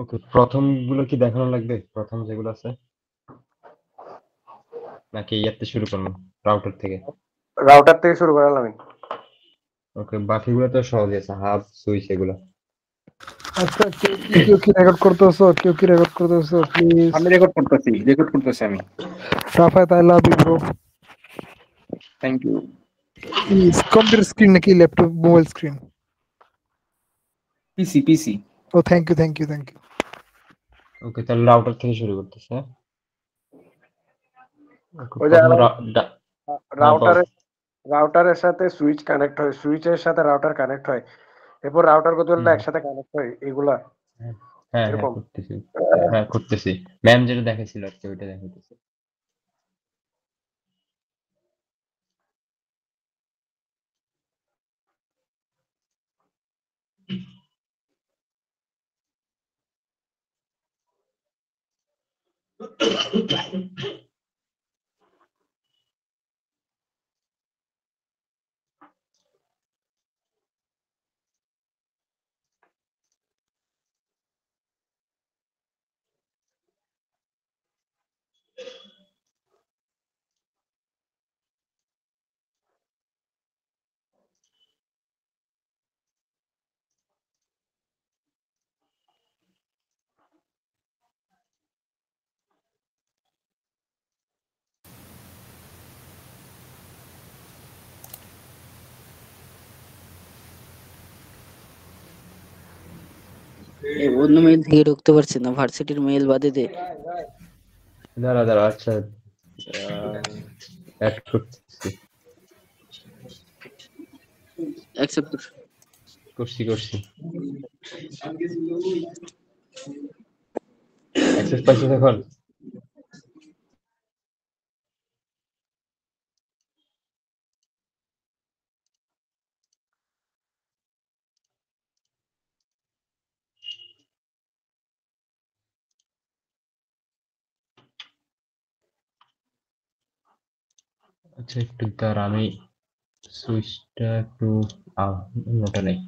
ওকে, প্রথম গুলো কি দেখানো লাগবে? প্রথম যেগুলো আছে নাকি ইয়াতে শুরু করবো, রাউটার থেকে? রাউটার থেকে শুরু করালাম আমি। ওকে, বাকিগুলো তো সহজ আছে, হাব সুইচ এগুলো। আচ্ছা, কেউ কি রেকর্ড করতেছো? প্লিজ। আমি রেকর্ড করতেছি আমি। Rafayet, I love you bro. Thank you. Computer screen নাকি laptop mobile screen? PC. Oh thank you. Okay, তাহলে রাউটার থেকে শুরু করতেছে, হ্যাঁ? ওকে, ওই যে প্রথম হ্যাঁ, বল। রাউটারের সাথে সুইচ কানেক্ট হয়, সুইচের সাথে রাউটার কানেক্ট হয়, এরপর রাউটার কত হুম, একসাথে কানেক্ট হয় এগুলা হ্যাঁ হ্যাঁ হ্যাঁ, এরকম। করতেছি। হ্যাঁ, করতেছি। ম্যাম যেটা দেখাইছিল আর কি, ওইটা দেখাইতেছি। অন্য মেইল থেকে ঢুকতে পারছি না, ভার্সিটির মেইল বাদে দে। দাঁড়া দাঁড়া, আচ্ছা, অ্যাড করতেছি। অ্যাকসেপ্ট করছি। অ্যাক্সেস পাইছো এখন? আচ্ছা, একটু দাঁড়া, আমি সুইচটা একটু অন্যটা নেই।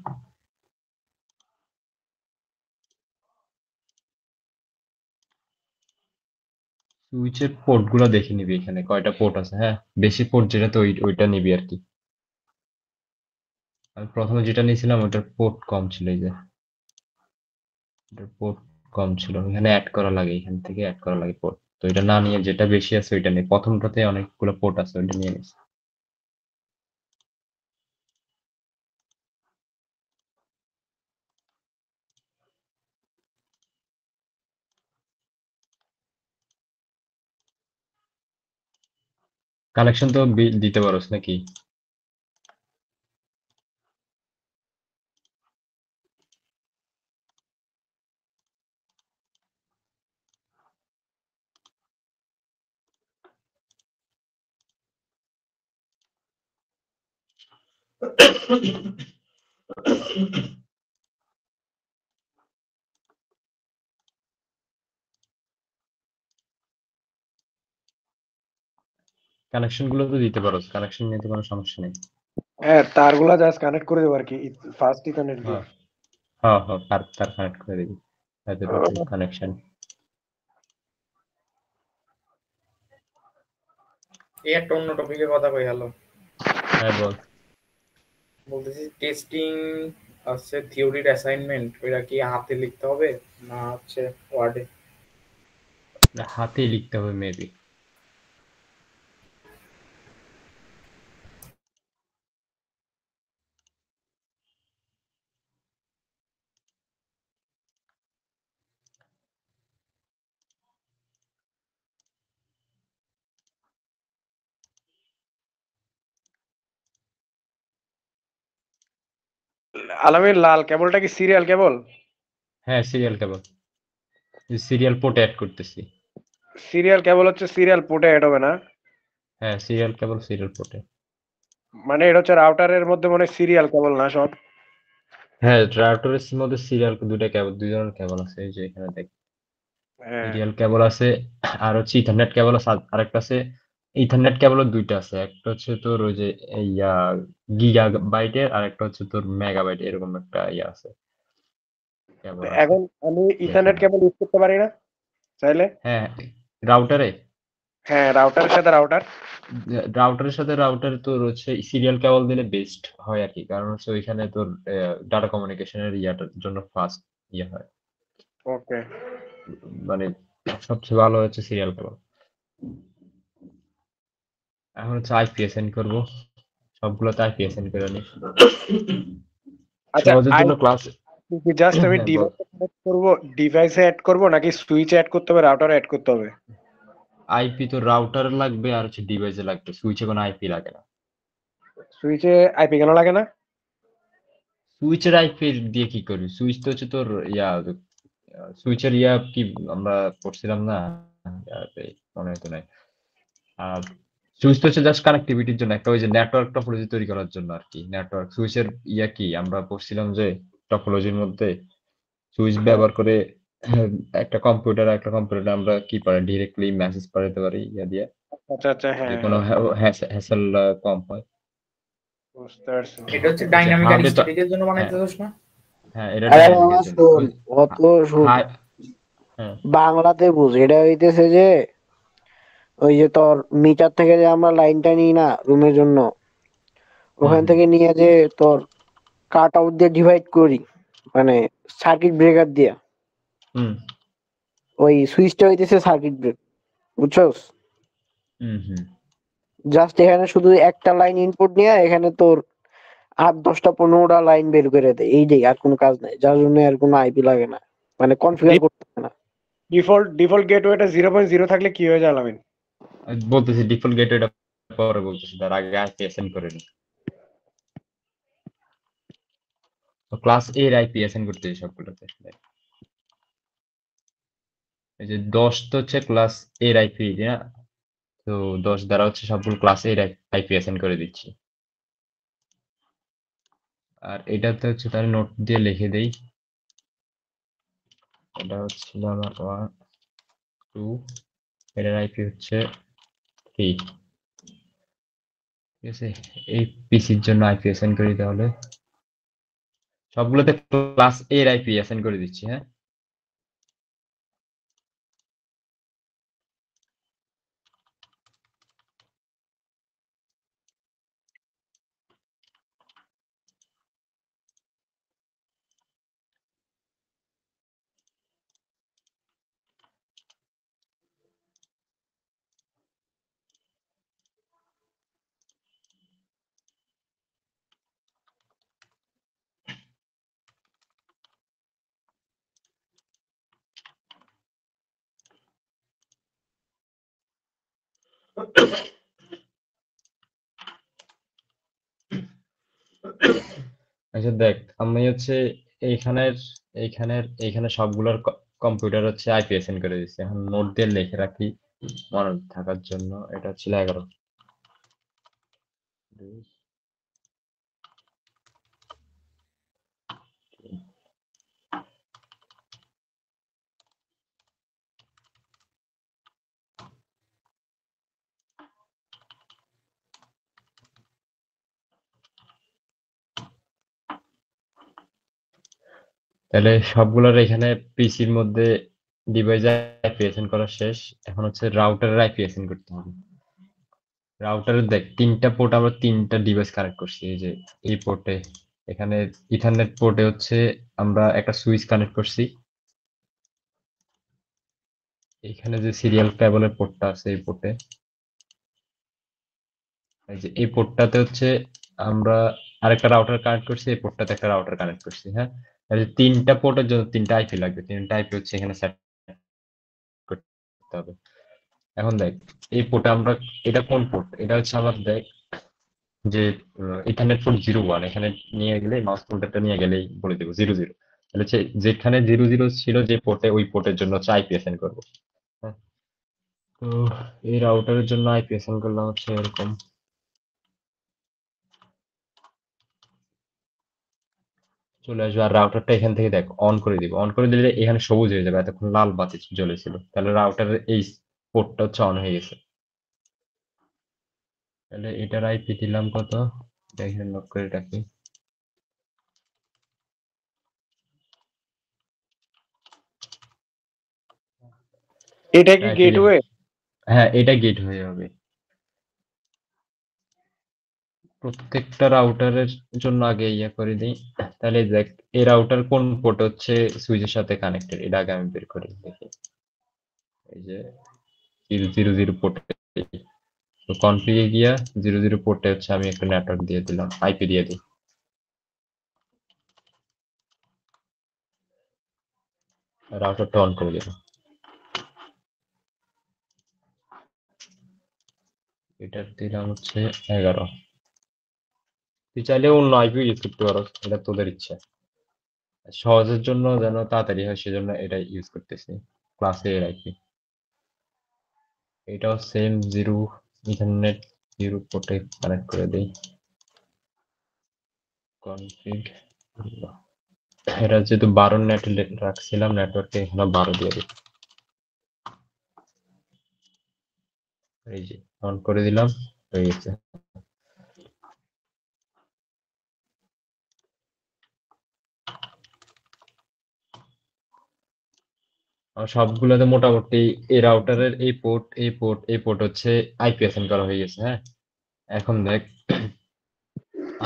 সুইচের পোর্ট গুলো দেখে নিবি, এখানে কয়টা পোর্ট আছে, হ্যাঁ? বেশি পোর্ট যেটা, তো ওইটা নিবি আর কি। আমি প্রথমে যেটা নিয়েছিলাম ওটার পোর্ট কম ছিল, এই যে এটার পোর্ট কম ছিল, এখানে অ্যাড করা লাগে, এখান থেকে অ্যাড করা লাগে পোর্ট। তো এটা না নিয়ে যেটা বেশি আছে ওইটা নিয়ে, প্রথমটাতে অনেকগুলো পোর্ট আছে, ওইটা নিয়ে নিস। কানেকশন তো দিতে পারোস নাকি? কানেকশন গুলো তো দিতে পারোস, কানেকশন নিয়ে তো কোনো সমস্যা নেই। হ্যাঁ, তারগুলা জাস্ট কানেক্ট করে দেবো আর কি, ফার্স্ট ইথারনেট দিয়ে। হ্যাঁ হ্যাঁ হ্যাঁ, তার কানেক্ট করে দিবি, এতটুকু কানেকশন। এই একটা অন্য টপিকের কথা কই। হ্যালো, হ্যাঁ বল। বলতেছি টেস্টিং আছে, থিওরির অ্যাসাইনমেন্ট ওইটা কি হাতে লিখতে হবে না হচ্ছে ওয়ার্ডে? হাতেই লিখতে হবে মেবি। আলামিন, লাল কেবলটা কি সিরিয়াল কেবল? হ্যাঁ, সিরিয়াল কেবল, সিরিয়াল পোর্ট অ্যাড করতেছি। সিরিয়াল কেবল হচ্ছে সিরিয়াল পোর্টে অ্যাড হবে না? হ্যাঁ, সিরিয়াল কেবল সিরিয়াল পোর্টে। মানে এটা হচ্ছে রাউটারের মধ্যে মনে সিরিয়াল কেবল না সব? হ্যাঁ, রাউটারের মধ্যে সিরিয়াল দুইটা কেবল, দুই ধরনের কেবল আছে, এই যে এখানে দেখ। হ্যাঁ। সিরিয়াল কেবল আছে, আর হচ্ছে ইথারনেট কেবল আছে, আরেকটা আছে। ইথারনেট কেবলও দুইটা আছে, একটা হচ্ছে তোর ওই যে ইয়া গিগা বাইটের, আর একটা হচ্ছে তোর মেগাবাইট, এরকম একটা ইয়া আছে। কেবল আছে। এখন আমি ইথারনেট কেবল ইউজ করতে পারি না চাইলে? হ্যাঁ, রাউটারে হ্যাঁ, রাউটারের সাথে রাউটার। রাউটারের সাথে রাউটার তোর হচ্ছে সিরিয়াল কেবল দিলে বেস্ট হয় আর কি, কারণ হচ্ছে ওইখানে তোর ডাটা কমিউনিকেশনের ইয়াটার জন্য ফাস্ট ইয়ে হয়, ওকে। মানে সবচেয়ে ভালো হচ্ছে সিরিয়াল কেবল। এখন হচ্ছে আইপিএসএন করব, সবগুলোতে আইপিএসএন করে নি আচ্ছা, সহজের জন্য ক্লাস। জাস্ট আমি হ্যাঁ বল। ডিভাইসে কানেক্ট করব, ডিভাইসে অ্যাড করব নাকি সুইচে অ্যাড করতে হবে, রাউটারে অ্যাড করতে হবে? আইপি তো রাউটার লাগবে আর হচ্ছে ডিভাইসে লাগবে, সুইচে কোনো আইপি লাগে না। সুইচে আইপি কেন লাগে না? সুইচের আইপি দিয়ে কি করবি? সুইচ তো হচ্ছে তোর ইয়া, সুইচের ইয়া কি আমরা পড়ছিলাম না, মনে হতো নাই। আর সুইচ তো হচ্ছে জাস্ট কানেক্টিভিটির জন্য, একটা ওই যে নেটওয়ার্ক টপোলজি তৈরি করার জন্য আর কি। নেটওয়ার্ক সুইচের ইয়া কি আমরা পড়ছিলাম যে টপোলজির মধ্যে সুইচ ব্যবহার করে একটা কম্পিউটার আমরা কি পারে ডিরেক্টলি মেসেজ পাঠাতে পারি ইয়া দিয়ে, আচ্ছা আচ্ছা, যে হ্যাঁ কোনো হ্যাঁ, হ্যাসেল কম হয়। বুঝতে পারছি। এটা হচ্ছে ডাইনামিক আর হার্ডে তো স্ট্যাটিকের জন্য হ্যাঁ বানাইতেছস না? হ্যাঁ এটা আরে ডাইনামিকের মামা জন্য। শোন, অত শোন, হাই হ্যাঁ বাংলাতে বুঝ। এটা হইতেছে যে ওই যে তোর মিটার থেকে যে আমরা লাইনটা নিই না রুমের জন্য, হুম ওখান হুম থেকে নিয়ে যে তোর কাট আউট দিয়ে ডিভাইড করি, মানে সার্কিট ব্রেকার দিয়ে, হুম ওই সুইচটা হইতেছে সার্কিট ব্রেক, বুঝছস? হুম হুম জাস্ট এখানে শুধু একটা লাইন ইনপুট নিয়ে এখানে তোর 8, 10, 15টা লাইন বের করে দেয়, এইটাই, আর কোনো কাজ নাই, যার জন্য আর কোনো আইপি লাগে না, মানে কনফিগার করতে হয় না। ডিফল্ট গেটওয়েটা 0.0 থাকলে কি হয়ে যায় আলামিন? বলতেছি ডিফল্ট গেটওয়েটা পরে বলতেছি, তার আগে আইপিএসএন করে নি। ক্লাস এর আইপিএসএন করতে হয় সবগুলোতে। এই যে 10 তো হচ্ছে ক্লাস এর আইপি না, তো 10 দ্বারা হচ্ছে সবগুলো ক্লাস এর আইপিএসএন করে দিচ্ছি। আর এটাতে হচ্ছে তার নোট দিয়ে লিখে দেই, এটা হচ্ছে আমার 1 2, এটার আইপি হচ্ছে 3। ঠিক আছে, এই পিসির জন্য আইপি অ্যাসাইন করি তাহলে সবগুলোতে ক্লাস এর আইপি অ্যাসাইন করে দিচ্ছি। হ্যাঁ, আচ্ছা দেখ, আমি হচ্ছে এইখানের এইখানে সবগুলোর কম্পিউটার হচ্ছে আইপি অ্যাসাইন করে দিচ্ছি। এখন নোট দিয়ে লিখে রাখি মনে থাকার জন্য, এটা ছিল 11। তাহলে সবগুলোর এখানে পিসির মধ্যে ডিভাইস আইপি অ্যাসাইন করা শেষ। এখন হচ্ছে রাউটারের আইপি অ্যাসাইন করতে হবে। রাউটারের দেখ 3টা পোর্ট, আমরা 3টা ডিভাইস কানেক্ট করছি। এই যে এই পোর্টে, এখানে ইথারনেট পোর্টে হচ্ছে আমরা একটা সুইচ কানেক্ট করছি। এখানে যে সিরিয়াল কেবলের পোর্টটা আছে এই পোর্টে, এই যে এই পোর্টটাতে হচ্ছে আমরা আরেকটা রাউটার কানেক্ট করছি, এই পোর্টটাতে একটা রাউটার কানেক্ট করছি। হ্যাঁ, তাহলে 3টা পোর্টের জন্য 3টা আইপি লাগবে, 3টা আইপি হচ্ছে এখানে সেট করতে হবে। এখন দেখ এই পোর্টে আমরা, এটা কোন পোর্ট? এটা হচ্ছে আমার দেখ যে ইথারনেট পোর্ট 01, এখানে নিয়ে গেলে মাউস পয়েন্টারটা নিয়ে গেলেই বলে দেবো 00। তাহলে হচ্ছে যেখানে 00 ছিল যে পোর্টে, ওই পোর্টের জন্য হচ্ছে আইপি অ্যাসাইন করবো। হ্যাঁ, তো এই রাউটারের জন্য আইপি অ্যাসাইন করলাম হচ্ছে এরকম। চলে আসবে, আর রাউটারটা এখান থেকে দেখ অন করে দিব। অন করে দিলে এখানে সবুজ হয়ে যাবে, এতক্ষণ লাল বাতি জ্বলেছিল। তাহলে রাউটারের এই পোর্টটা হচ্ছে অন হয়ে গেছে। তাহলে এটার আইপি দিলাম কত, দেখেন নোট করে রাখি। এটা কি IP গেটওয়ে? হ্যাঁ, এটা গেটওয়ে হবে। প্রত্যেকটা রাউটারের জন্য আগে ইয়ে করে দিই। তাহলে দেখ, এই রাউটার কোন পোর্ট হচ্ছে সুইচের সাথে কানেক্টেড, এটা আগে আমি বের করি দেখি। এই যে 000 পোর্টে, তো কনফিগে গিয়া 00 পোর্টে হচ্ছে আমি একটা নেটওয়ার্ক দিয়ে দিলাম, আইপি দিয়ে দিই। রাউটারটা অন করে দিলাম। এটার দিলাম হচ্ছে 11। তুই চাইলে অন্য আইপি ইউজ করতে পারো, এটা তোদের ইচ্ছা। সহজের জন্য যেন তাড়াতাড়ি হয় সেজন্য এটা ইউজ করতেছি, ক্লাসে এর আইপি। এটাও সেম 0 ইথারনেট 0 পোর্টে কানেক্ট করে দেই। কনফিগ, এটা যেহেতু 12 নেট রাখছিলাম নেটওয়ার্কে, এখানে 12 দিয়ে দিই। এই যে অন করে দিলাম, হয়ে গেছে। আর সবগুলোতে মোটামুটি এই রাউটারের এই পোর্ট, এই পোর্ট, এই পোর্ট হচ্ছে আইপি অ্যাসাইন করা হয়ে গেছে। হ্যাঁ, এখন দেখ,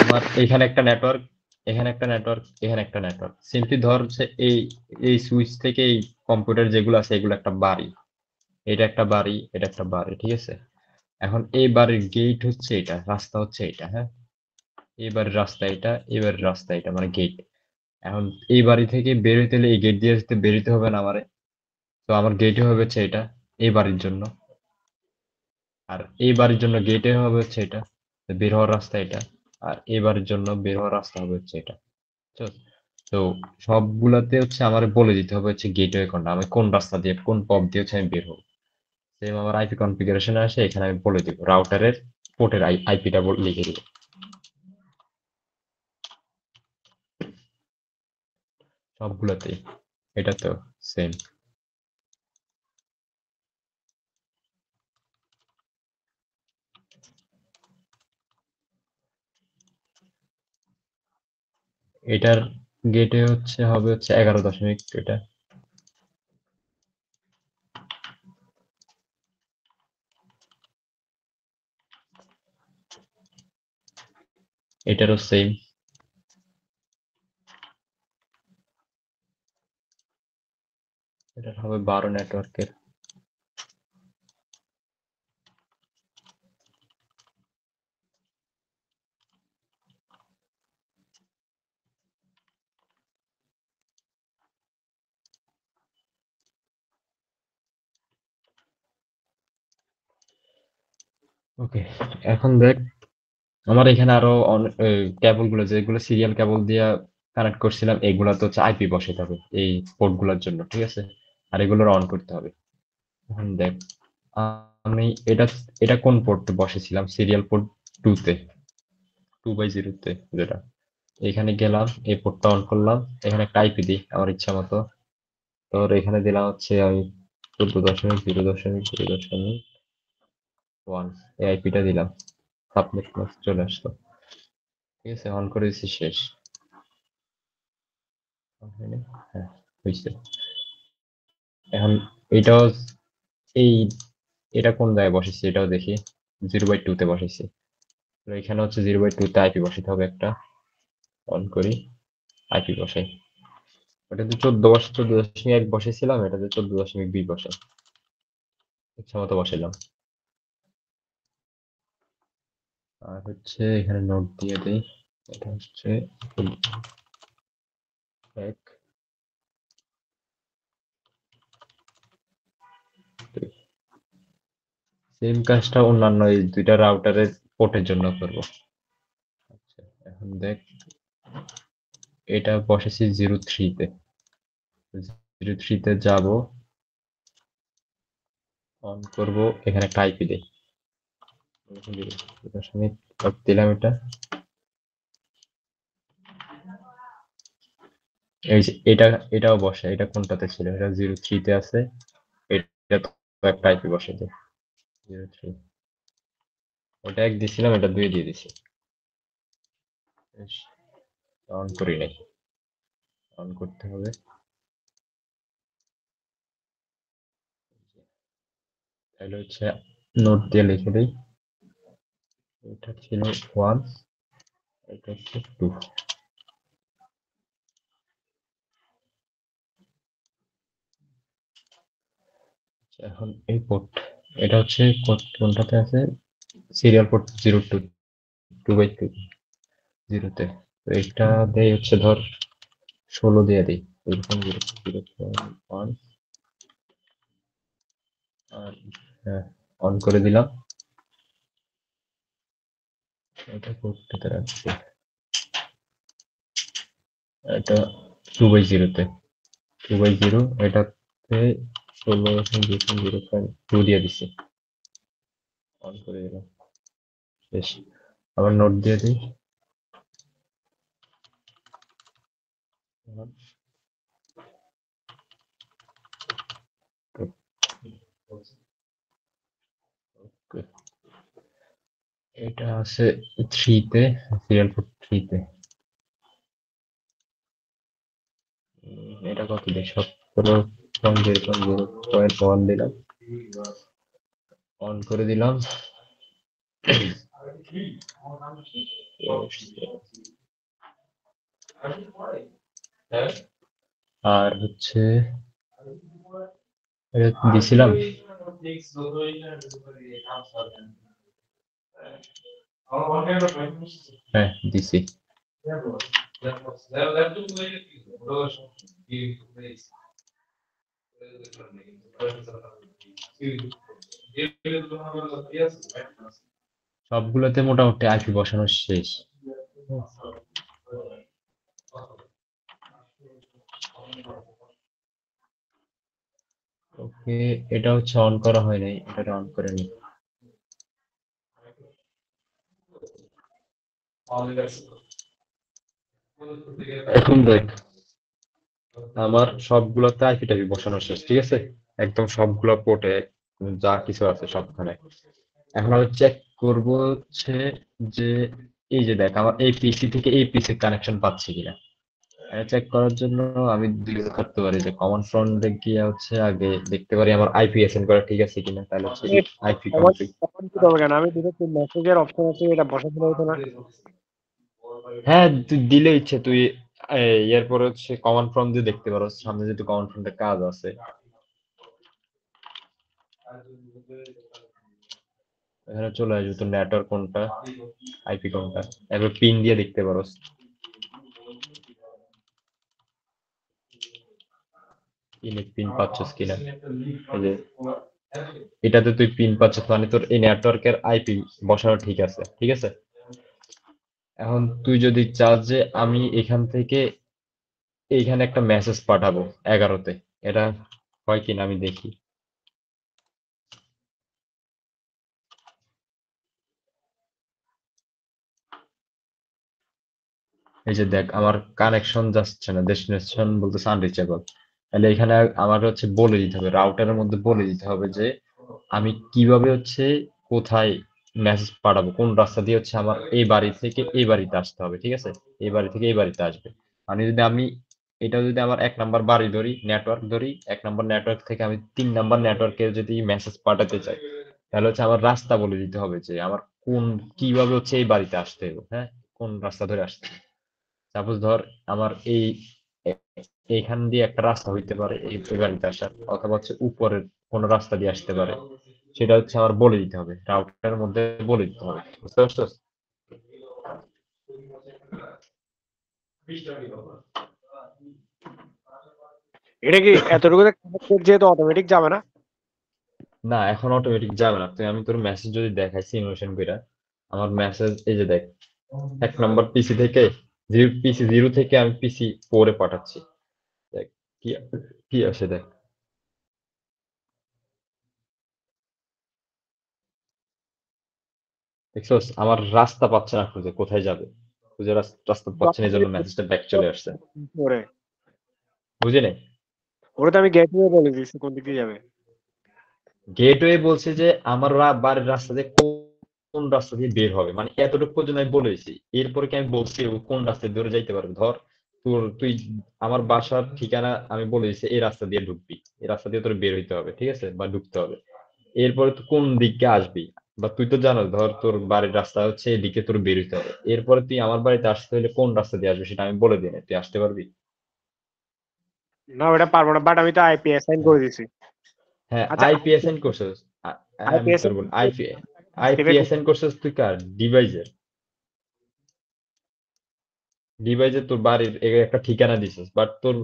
আমার এখানে একটা নেটওয়ার্ক, এখানে একটা নেটওয়ার্ক, এখানে একটা নেটওয়ার্ক। সিম্পলি ধর হচ্ছে এই এই সুইচ থেকে এই কম্পিউটার যেগুলো আছে এগুলো একটা বাড়ি, এটা একটা বাড়ি, এটা একটা বাড়ি, ঠিক আছে। এখন এই বাড়ির গেট হচ্ছে এটা, রাস্তা হচ্ছে এটা। হ্যাঁ, এই বাড়ির রাস্তা এটা, এই বাড়ির রাস্তা এটা, মানে গেট। এখন এই বাড়ি থেকে বের হইতে হলে এই গেট দিয়ে বের হইতে হবে না আমারে, তো আমার গেটে হবে হচ্ছে এটা এই বাড়ির জন্য, আর এই বাড়ির জন্য গেটে হবে হচ্ছে এটা, তো বের হওয়ার রাস্তা এটা, আর এই বাড়ির জন্য বের হওয়ার রাস্তা হবে হচ্ছে এটা। বুঝছো? তো সবগুলাতে হচ্ছে আমার বলে দিতে হবে হচ্ছে গেটওয়ে কোনটা, আমি কোন রাস্তা দিয়ে কোন পথ দিয়ে হচ্ছে আমি বের হবো। সেম আমার আইপি কনফিগারেশনে আসে, এখানে আমি বলে দিব রাউটারের পোর্টের আইপিটা লিখে দিব সবগুলাতেই। এটা তো সেম। এটার গেটে হচ্ছে হবে হচ্ছে 11., এটা এটারও সেম। এটার হবে 12 নেটওয়ার্কের। ওকে, এখন দেখ, আমার এখানে আরো কেবল গুলো যেগুলো সিরিয়াল কেবল দিয়ে কানেক্ট করছিলাম, এগুলা তো হচ্ছে আইপি বসাতে হবে এই পোর্ট গুলোর জন্য, ঠিক আছে। আর এগুলোর অন করতে হবে। এখন দেখ, আমি এটা এটা কোন পোর্টে বসেছিলাম, সিরিয়াল পোর্ট 2 তে, 2/0 তে যেটা। এখানে গেলাম, এই পোর্টটা অন করলাম, এখানে একটা আইপি দিই আমার ইচ্ছা মতো। তোর এখানে দিলাম হচ্ছে আমি 14.0.0.1, এই আইপিটা দিলাম, সাবনেট মাস্ক চলে আসলো। ঠিক আছে, অন করে দিচ্ছি, শেষ। On হয়নি? হ্যাঁ, হয়েছে। এখন এটাও এই এটা কোন জায়গায় বসেছি এটাও দেখি, 0/2 তে বসেছি। তো এখানে হচ্ছে 0/2 তে আইপি বসাতে হবে একটা। অন করি, আইপি বসাই। ওটাতে 14.1 বসেছিলাম, এটাতে 14.2 বসাই, ইচ্ছা মতো বসাইলাম। আর হচ্ছে এখানে নোট দিয়ে দেই, এটা হচ্ছে 1, 2। সেম কাজটা অন্যান্য এই দুইটা রাউটারের পোর্টের জন্য করব। আচ্ছা, এখন দেখ, এটা বসেছি 03 তে, 03 তে যাব, অন করব, এখানে একটা আইপি দেই, দিলাম এটা। এই যে এটাও বসে, এটা কোনটাতে ছিল, এটা 03 তে আছে, এটা তো একটা আইপি বসে দেই 03। ওটা 1 দিছিলাম, এটা 2 দিয়ে দিছি। অন করি নাই, অন করতে হবে। তাহলে হচ্ছে নোট দিয়ে লিখে দিই, এটা ছিল 1, এটা হচ্ছে 2। এখন এই পোর্ট, এটা হচ্ছে কোনটাতে আছে, সিরিয়াল পোর্ট 02, 2/2 0-তে। তো এটা দেই হচ্ছে ধর 16 দিয়ে দিই, এরকম 0.1 আর হ্যাঁ অন করে দিলাম। এটা পোর্টটাতে রাখছি, এটা 2/0-তে, 2/0 এটাতে 16.0.2 দিয়ে দিছি, অন করে দিলাম, শেষ। আবার নোট দিয়ে দিই, ওকে। এটা আছে 3-তে, সিরিয়াল পোর্ট 3-তে। এটা কত দিই, 17.0.0.1 দিলাম, অন করে দিলাম। আর হচ্ছে এটা দিছিলাম, হ্যাঁ দিছি। সবগুলোতে মোটামুটি আইপি বসানো শেষ। ওকে, এটা হচ্ছে অন করা হয় নাই, এটা অন করে নি। এখন দেখ, আমার সবগুলোতে আইপি টাইপি বসানো শেষ, ঠিক আছে, একদম সবগুলো পোর্টে যা কিছু আছে সবখানে। এখন আমি চেক করব হচ্ছে যে এই যে দেখ আমার এই পিসি থেকে এই পিসি কানেকশন পাচ্ছি কিনা। চেক করার জন্য আমি দুইভাবে করতে পারি, যে কমন ফ্রন্টে গিয়ে হচ্ছে আগে দেখতে পারি আমার আইপি অ্যাসাইন করা ঠিক আছে কিনা, তাহলে হচ্ছে আইপি আমার কনফিগ। তখন কি হবে কেন, আমি দেখেছি মেসেজের অপশন আছে, এটা বসা দিলে হতো না? হ্যাঁ তুই দিলে ইচ্ছে তুই এরপরে হচ্ছে কমন ফ্রন্ট দিয়ে দেখতে পারো, সামনে যেহেতু কমন ফ্রন্টে কাজ আছে। এখানে চলে আসবে তোর নেটওয়ার্ক কোনটা, আইপি কোনটা, এবার পিন দিয়ে দেখতে পারো পিন পাচ্ছিস কিনা। এই যে এটাতে তুই পিন পাচ্ছিস, মানে তোর এই নেটওয়ার্কের আইপি বসানো ঠিক আছে, ঠিক আছে। এখন তুই যদি চাস যে আমি এখান থেকে এইখানে একটা মেসেজ পাঠাবো 11-তে, এটা হয় কিনা আমি দেখি। এই যে দেখ আমার কানেকশন যাচ্ছে না, ডেস্টিনেশন বলতেছে আনরিচেবল। তাহলে এখানে আমার হচ্ছে বলে দিতে হবে, রাউটারের মধ্যে বলে দিতে হবে যে আমি কিভাবে হচ্ছে কোথায় মেসেজ পাঠাবো, কোন রাস্তা দিয়ে হচ্ছে আমার এই বাড়ি থেকে এই বাড়িতে আসতে হবে, ঠিক আছে, এই বাড়ি থেকে এই বাড়িতে আসবে। মানে যদি আমি এটা যদি আমার 1 নাম্বার বাড়ি ধরি, নেটওয়ার্ক ধরি, 1 নাম্বার নেটওয়ার্ক থেকে আমি 3 নাম্বার নেটওয়ার্কে যদি মেসেজ পাঠাতে চাই, তাহলে হচ্ছে আমার রাস্তা বলে দিতে হবে যে আমার কোন কিভাবে হচ্ছে এই বাড়িতে আসতে হবে, হ্যাঁ কোন রাস্তা ধরে আসতে হবে। সাপোজ ধর আমার এইখান দিয়ে একটা রাস্তা হইতে পারে এই বাড়িতে আসার, অথবা হচ্ছে উপরের কোন রাস্তা দিয়ে আসতে পারে, সেটা হচ্ছে আমার বলে দিতে হবে, রাউটারের মধ্যে বলে দিতে হবে, বুঝতে পারছিস? এটা কি এতটুকু যেহেতু অটোমেটিক যাবে না? না এখন অটোমেটিক যাবে না, তুই আমি তোর মেসেজ যদি দেখাই সিমুলেশন কইরা, আমার মেসেজ এই যে দেখ 1 নাম্বার পিসি থেকে পিসি 0 থেকে আমি পিসি 4-এ পাঠাচ্ছি, দেখ কি কি আসে দেখ। দেখছস আমার রাস্তা পাচ্ছে না, খুঁজে কোথায় যাবে, খুঁজে রাস্তা পাচ্ছে না, এই জন্য মেসেজটা ব্যাক চলে আসছে, ওরে বুঝি নাই। ওরে তো আমি গেটওয়ে বলে দিয়েছি কোন দিক দিয়ে যাবে। গেটওয়ে বলছে যে আমার বাড়ির রাস্তা দিয়ে কোন রাস্তা দিয়ে বের হবে, মানে এতটুকু পর্যন্ত আমি বলেছি, এরপরে কি আমি বলছি ও কোন রাস্তা ধরে যাইতে পারবে। ধর তুই আমার বাসার ঠিকানা আমি বলে দিচ্ছি এই রাস্তা দিয়ে ঢুকবি, এই রাস্তা দিয়ে তোর বের হইতে হবে, ঠিক আছে, বা ঢুকতে হবে। এরপরে তুই কোন দিকে আসবি, বা তুই তো জানো ধর তোর বাড়ির রাস্তা হচ্ছে এদিকে, তোর বেরোতে হবে, এরপরে তুই আমার বাড়িতে আসতে হলে কোন রাস্তা দিয়ে আসবি সেটা আমি বলে দিই না, তুই আসতে পারবি? না ওটা পারবো না, বাট আমি তো আইপি অ্যাসাইন হ্যাঁ করে দিছি। হ্যাঁ, আচ্ছা আইপি অ্যাসাইন করছিস। আমি আইপি তোর অ্যাসাইন বল, আইপি অ্যাসাইন করছিস তুই কার ডিভাইসের? ডিভাইসে তোর বাড়ির একটা ঠিকানা দিছিস, বাট তোর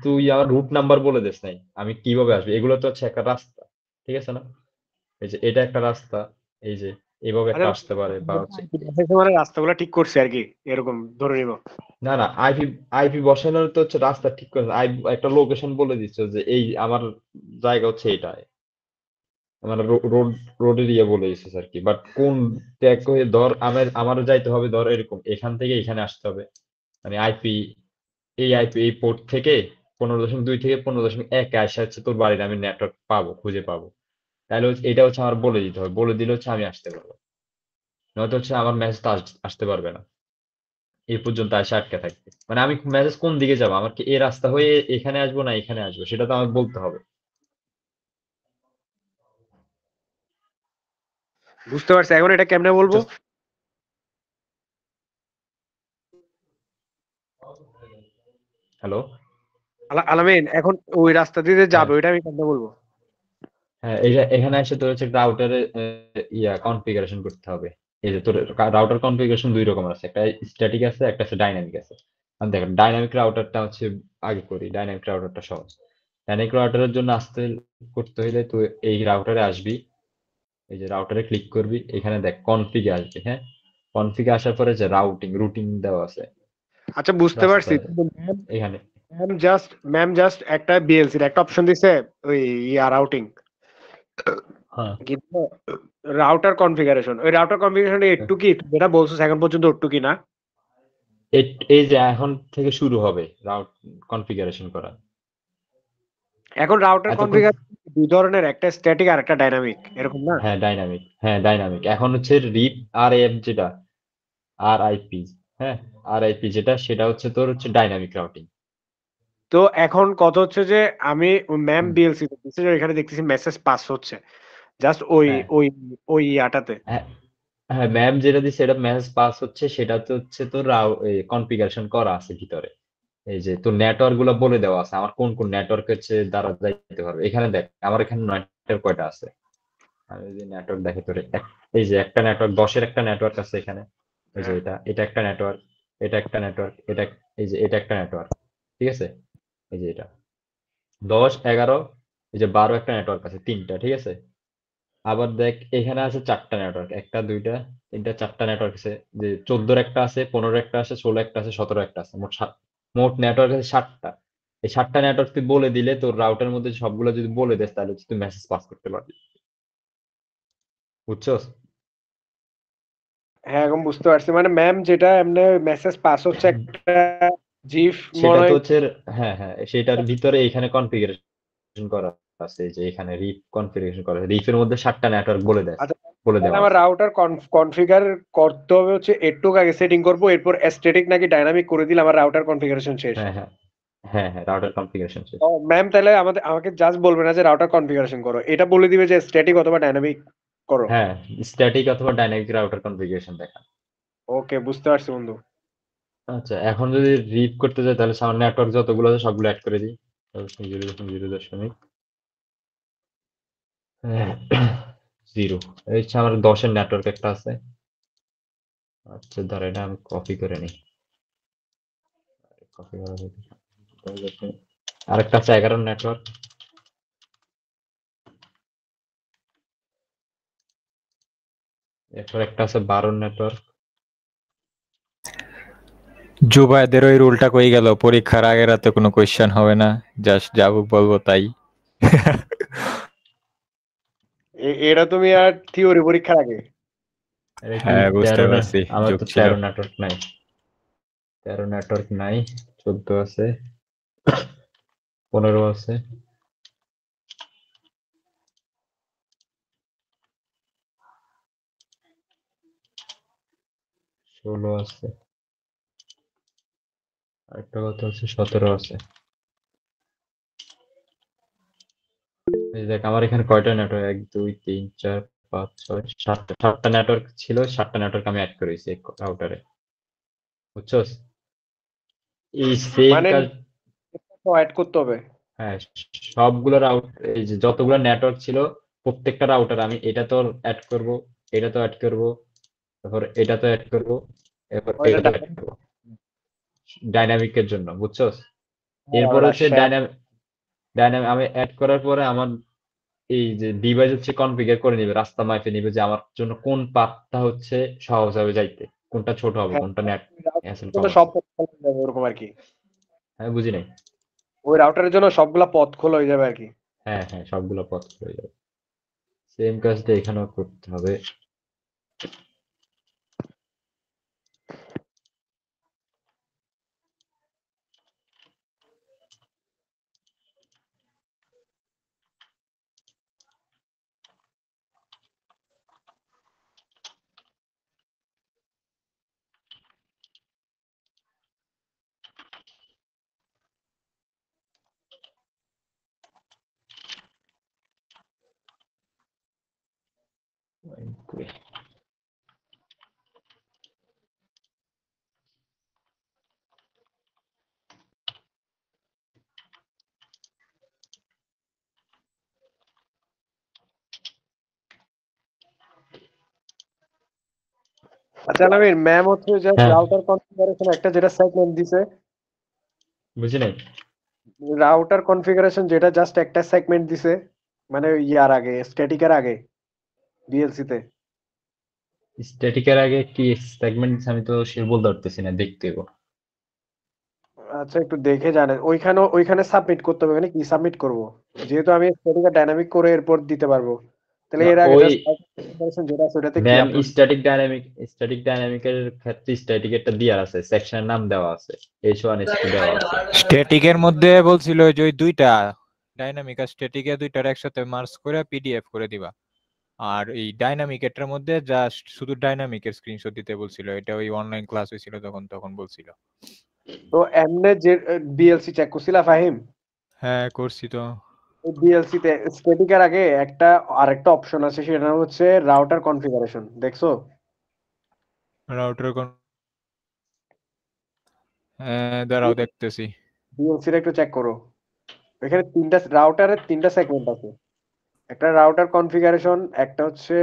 তুই আমার রুট নাম্বার বলে দিস নাই, আমি কিভাবে আসবি? এগুলো তো হচ্ছে একটা রাস্তা, ঠিক আছে না? এই যে এটা একটা রাস্তা, এই যে এইভাবে একটা আসতে পারে, বা হচ্ছে মানে রাস্তাগুলো ঠিক করছে আর কি, এরকম ধরে নিব। না না, আইপি আইপি বসানোর তো হচ্ছে রাস্তা ঠিক করে একটা লোকেশন বলে দিচ্ছে যে এই আমার জায়গা হচ্ছে এটা, মানে রোড রোডের ইয়ে বলে দিচ্ছে আর কি, বাট কোন ট্যাগ হয়ে ধর আমার যাইতে হবে, ধর এরকম এখান থেকে এখানে আসতে হবে, মানে আইপি এই পোর্ট থেকে 15.2 থেকে 15.1 আসা হচ্ছে তোর বাড়ির, আমি নেটওয়ার্ক পাবো, খুঁজে পাবো। তাহলে এটা হচ্ছে আমার বলে দিতে হবে, বলে দিলে হচ্ছে আমি আসতে পারবো, নয়তো হচ্ছে আমার মেসেজ আসতে পারবে না, এই পর্যন্ত এসে আটকে থাকবে। মানে আমি মেসেজ কোন দিকে যাবো, আমার কি এই রাস্তা হয়ে এখানে আসবো না এখানে আসবো, সেটা তো আমার বলতে হবে। বুঝতে পারছি, এখন এটা কেমনে বলবো? হ্যালো। আলামিন, এখন ওই রাস্তা দিয়ে যে হ্যাঁ যাবে ওইটা আমি কেমনে বলবো? হ্যাঁ, এখানে এসে তোর হচ্ছে রাউটারে কনফিগারেশন করতে হবে। এই যে তোর রাউটার কনফিগারেশন দুই রকম আছে, একটা স্ট্যাটিক আছে, একটা হচ্ছে ডাইনামিক আছে। আমি দেখেন ডাইনামিক রাউটারটা হচ্ছে আগে করি, ডাইনামিক রাউটারটা সহজ। ডাইনামিক রাউটারের জন্য করতে হলে তুই এই রাউটারে আসবি, এই যে রাউটারে ক্লিক করবি, এখানে দেখ কনফিগে আসবে, হ্যাঁ। কনফিগে আসার পরে যে রুটিং দেওয়া আছে আচ্ছা বুঝতে রাস্তা, পারছি, এখানে। ম্যাম জাস্ট একটা বিএলসির একটা অপশন দিছে, ওই রাউটিং, হ্যাঁ, কিন্তু রাউটার কনফিগারেশন, ওই রাউটার কনফিগারেশন একটু কি যেটা বলছো এখন পর্যন্ত একটু কি না? এই যে এখন থেকে শুরু হবে রাউট কনফিগারেশন করা। এখন রাউটার এতক্ষণ কনফিগারেশন দুই ধরনের, একটা স্ট্যাটিক আর একটা ডাইনামিক, এরকম না? হ্যাঁ ডাইনামিক এখন হচ্ছে রিপ আর এফ যেটা, আর আইপি, হ্যাঁ, আর আইপি যেটা সেটা হচ্ছে তোর হচ্ছে ডাইনামিক রাউটিং। তো এখন কথা হচ্ছে যে আমি ম্যাম হুম, বিএলসি এখানে দেখতেছি মেসেজ পাস হচ্ছে, জাস্ট ওই হ্যাঁ ওই ওই ইয়াটাতে। হ্যাঁ হ্যাঁ, ম্যাম যেটা দিচ্ছে সেটা মেসেজ পাস হচ্ছে, সেটা তো হচ্ছে তোর কনফিগারেশন করা আছে ভিতরে। এই যে তোর নেটওয়ার্ক গুলো বলে দেওয়া আছে, আমার কোন কোন নেটওয়ার্ক হচ্ছে দ্বারা যাইতে পারবে, এখানে দেখ আমার এখানে নেটওয়ার্ক কয়টা আছে। আমি যদি নেটওয়ার্ক দেখে তোর এই যে একটা নেটওয়ার্ক 10-এর একটা নেটওয়ার্ক আছে এখানে, এই যে হ্যাঁ, এটা একটা নেটওয়ার্ক, এটা একটা নেটওয়ার্ক, এই যে এটা একটা নেটওয়ার্ক, ঠিক আছে। এই যে এটা 10, 11, এই যে 12 একটা নেটওয়ার্ক আছে, তিনটা, ঠিক আছে। আবার দেখ এখানে আছে চারটা নেটওয়ার্ক, একটা দুইটা তিনটা চারটা নেটওয়ার্ক আছে, যে 14-এর একটা আছে, 15-এর একটা আছে, 16 একটা আছে, 17 একটা আছে, মোট নেটওয়ার্ক আছে 7টা। এই 7টা নেটওয়ার্ক তুই বলে দিলে তোর রাউটারের মধ্যে সবগুলো যদি বলে দেস, তাহলে হচ্ছে তুই মেসেজ পাস করতে পারবি, বুঝছস? হ্যাঁ এখন বুঝতে পারছি, মানে ম্যাম যেটা এমনি মেসেজ পাস হচ্ছে একটা জিফ সেটা মনে তো হয়। হচ্ছে, হ্যাঁ হ্যাঁ, সেটার ভিতরে এখানে কনফিগারেশন করা আছে, যে এখানে রিপ কনফিগারেশন করা আছে, রিপের মধ্যে 7টা নেটওয়ার্ক আচ্ছা বলে তাহলে দেওয়া আমার আছে। রাউটার কনফিগার করতে হবে হচ্ছে একটু আগে সেটিং করবো, এরপর স্ট্যাটিক নাকি ডাইনামিক করে দিলে আমার রাউটার কনফিগারেশন শেষ। হ্যাঁ হ্যাঁ হ্যাঁ হ্যাঁ, রাউটার কনফিগারেশন শেষ। ও ম্যাম তাহলে আমাকে জাস্ট বলবে না যে রাউটার কনফিগারেশন করো, এটা বলে দিবে যে স্ট্যাটিক অথবা ডাইনামিক করো। হ্যাঁ, স্ট্যাটিক অথবা ডাইনামিক রাউটার কনফিগারেশন দেখা। ওকে বুঝতে পারছি বন্ধু। আচ্ছা, এখন যদি রিপ করতে যাই তাহলে আমার নেটওয়ার্ক যতগুলো আছে সবগুলো অ্যাড করে দিই। 0.0.0 এই হচ্ছে আমার 10-এর নেটওয়ার্ক একটা আছে। আচ্ছা ধর এটা আমি কপি করে নিই, কপি করা হয়েছে। আরেকটা আছে 11-এর নেটওয়ার্ক, এরপর একটা আছে 12-এর নেটওয়ার্ক। জুবাইদের ওই রুলটা কই গেল? পরীক্ষার আগের রাতে কোনো কোয়েশ্চেন হবে না, জাস্ট যাবুক বলবো তাই। এটা তুমি আর থিওরি পরীক্ষার আগে? এটা কি হ্যাঁ বুঝতে 13 না? পারছি, আমার যুগ তো ছিল। 13 নেটওয়ার্ক নাই, 14 আছে, 15 আছে, 16 আছে, আরেকটা কথা হচ্ছে 17 আছে। এই দেখ আমার এখানে কয়টা নেটওয়ার্ক 1 2 3 4 5 6 7টা নেটওয়ার্ক ছিল, 7টা নেটওয়ার্ক আমি অ্যাড করেছি এই রাউটারে, বুঝছস? এই সেম মানে কাজ। অ্যাড করতে হবে। হ্যাঁ, সবগুলো রাউট, এই যে যতগুলো নেটওয়ার্ক ছিল প্রত্যেকটা রাউটার আমি এটা তো অ্যাড করব, এটা তো অ্যাড করব, তারপর এটা তো অ্যাড করব, এরপর ওইটা এটা তো অ্যাড করব ডাইনামিকের জন্য, বুঝছস? এরপর হচ্ছে রাশিয়া ডাইনামিক আমি অ্যাড করার পরে আমার এই যে ডিভাইস হচ্ছে কনফিগার করে নিবে, রাস্তা মাপে নিবে যে আমার জন্য কোন পাথটা হচ্ছে সহজ হবে যাইতে, কোনটা ছোট হবে, হ্যাঁ, কোনটা নেট হ্যাসেল কম জন্য আছে। সব পথ খোলা হয়ে যাবে ওরকম আর কি। হ্যাঁ, বুঝি নাই। ওই রাউটারের জন্য সবগুলা পথ খোলা হয়ে যাবে আর কি। হ্যাঁ হ্যাঁ, সবগুলো পথ হয়ে যাবে। সেম কাজটা এখানেও করতে হবে। আচ্ছা নবীন, ম্যাম হচ্ছে যে হ্যাঁ, রাউটার কনফিগারেশন একটা যেটা সেগমেন্ট দিছে, বুঝি নাই। রাউটার কনফিগারেশন যেটা জাস্ট একটা সেগমেন্ট দিছে, মানে ইয়ার আগে স্ট্যাটিকের আগে ভিএলসি তে। স্ট্যাটিকের আগে কি সেগমেন্ট আমি তো সে বলতে পারতেছি না, দেখতে হবে। আচ্ছা একটু দেখে জানেন, ওইখানে সাবমিট করতে হবে, মানে কি সাবমিট করব, যেহেতু আমি স্ট্যাটিক ডাইনামিক করে এরপর দিতে পারবো, তাহলে না, এর আগে ওই জাস্ট কনফিগারেশন যেটা আছে ওটাতে কি ম্যাম আপলোড? স্ট্যাটিক ডাইনামিকের ক্ষেত্রে স্ট্যাটিকেরটা দেওয়া আছে, সেকশনের নাম দেওয়া আছে, H1 H2 দেওয়া আছে। স্ট্যাটিকের মধ্যে বলছিল যে ওই দুইটা ডাইনামিক আর স্ট্যাটিকে দুইটার একসাথে মার্জ করে পিডিএফ করে দিবা। আর এই ডাইনামিক এটার মধ্যে জাস্ট শুধু ডাইনামিকের স্ক্রিনশট দিতে বলছিল, এটা ওই অনলাইন ক্লাস হয়েছিল তখন বলছিল। তো এমনে যে বিএলসি চেক করছিলা ফাহিম, হ্যাঁ করছি তো। বিএলসি তে স্ট্যাটিকের আগে একটা আরেকটা অপশন আছে, সেটা নাম হচ্ছে রাউটার কনফিগারেশন, দেখছো? রাউটার দাঁড়াও দেখতেছি। বিএলসি টা একটু চেক করো, এখানে রাউটারের তিনটা সেগমেন্ট আছে, একটা রাউটার কনফিগারেশন, একটা হচ্ছে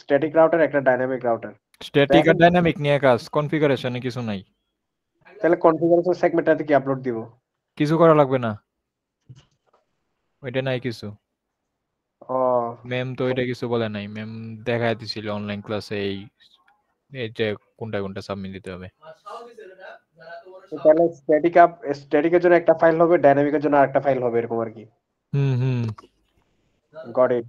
স্ট্যাটিক রাউটার, একটা ডাইনামিক রাউটার। স্ট্যাটিক আর ডাইনামিক নিয়ে কাজ, কনফিগারেশনে কিছু নাই। তাহলে কনফিগারেশন সেগমেন্টটাতে কি আপলোড দিব? কিছু করা লাগবে না, ওইটা নাই কিছু। ও, ম্যাম তো ওইটা কিছু বলে নাই, ম্যাম দেখাই দিছিল অনলাইন ক্লাসে এই এই যে কোনটা সাবমিট দিতে হবে। তাহলে স্ট্যাটিকের জন্য একটা ফাইল হবে, ডাইনামিকের জন্য আরেকটা ফাইল হবে, এরকম আর কি। হুম। Got it.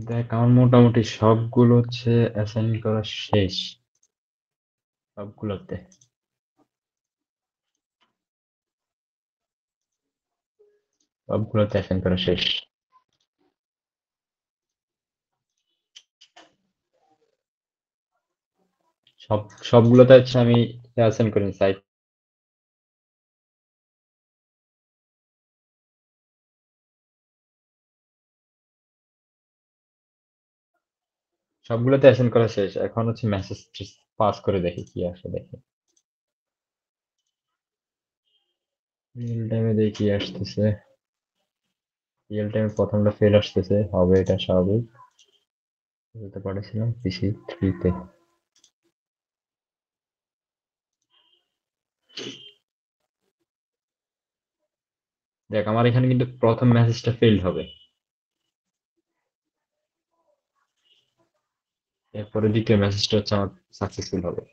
দেখ আমার মোটামুটি সবগুলো হচ্ছে অ্যাসাইন করা শেষ, সবগুলোতে অ্যাসাইন করা শেষ। সবগুলোতে হচ্ছে আমি অ্যাসাইন করি সাইট, সবগুলোতে অ্যাসাইন করা শেষ। এখন হচ্ছে মেসেজ পাস করে দেখি কি আসে, দেখি রিয়েল টাইমে দেখি কি আসতেছে। রিয়েল টাইমে প্রথমটা ফেল আসতেছে, হবে এটা স্বাভাবিক, বলতে পারছিলাম PC3-তে। দেখ আমার এখানে কিন্তু প্রথম মেসেজটা ফেইল্ড হবে, এরপরে দ্বিতীয় মেসেজটা হচ্ছে আমার সাকসেসফুল হবে।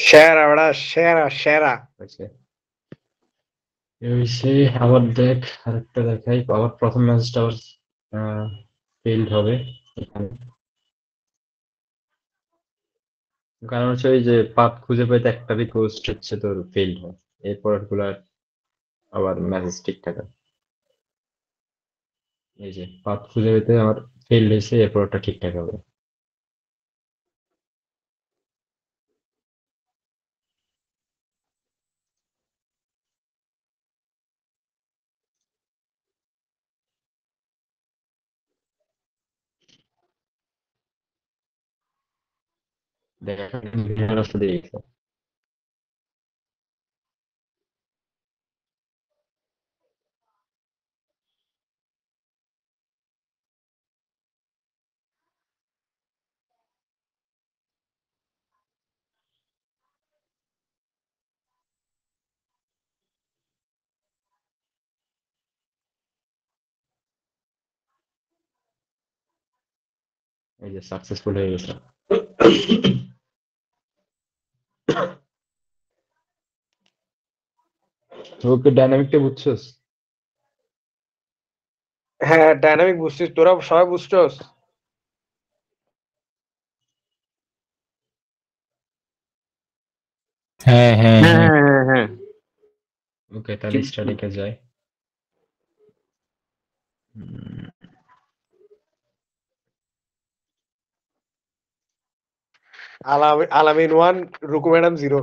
সেরা বেড়া, সেরা সেরা। হয়েছে এই আবার দেখ আরেকটা দেখাই, আবার প্রথম মেসেজটা আবার ফেইল্ড হবে এখানে, কারণ হচ্ছে ওই যে পাথ খুঁজে পাইতে একটা রিকোয়েস্ট হচ্ছে তোর ফেইল্ড হয়, এরপর গুলা আবার মেসেজ ঠিকঠাক আছে। এই যে পাথ খুঁজে পেতে আমার ফেইল্ড হয়েছে, এরপর ওটা ঠিকঠাক হবে। দেখ এখন বিভিন্ন রাস্তা দিয়ে গেছে। এই যে সাকসেসফুল হয়ে গেছে। ওকে ডাইনামিকটা বুঝছস? হ্যাঁ ডাইনামিক বুঝছিস, তোরা সবাই বুঝছস? হ্যাঁ হ্যাঁ হ্যাঁ হ্যাঁ হ্যাঁ হ্যাঁ হ্যাঁ ওকে তাহলে কি- স্টাডিকে যাই। আলামিন 1, রুকু ম্যাডাম 0।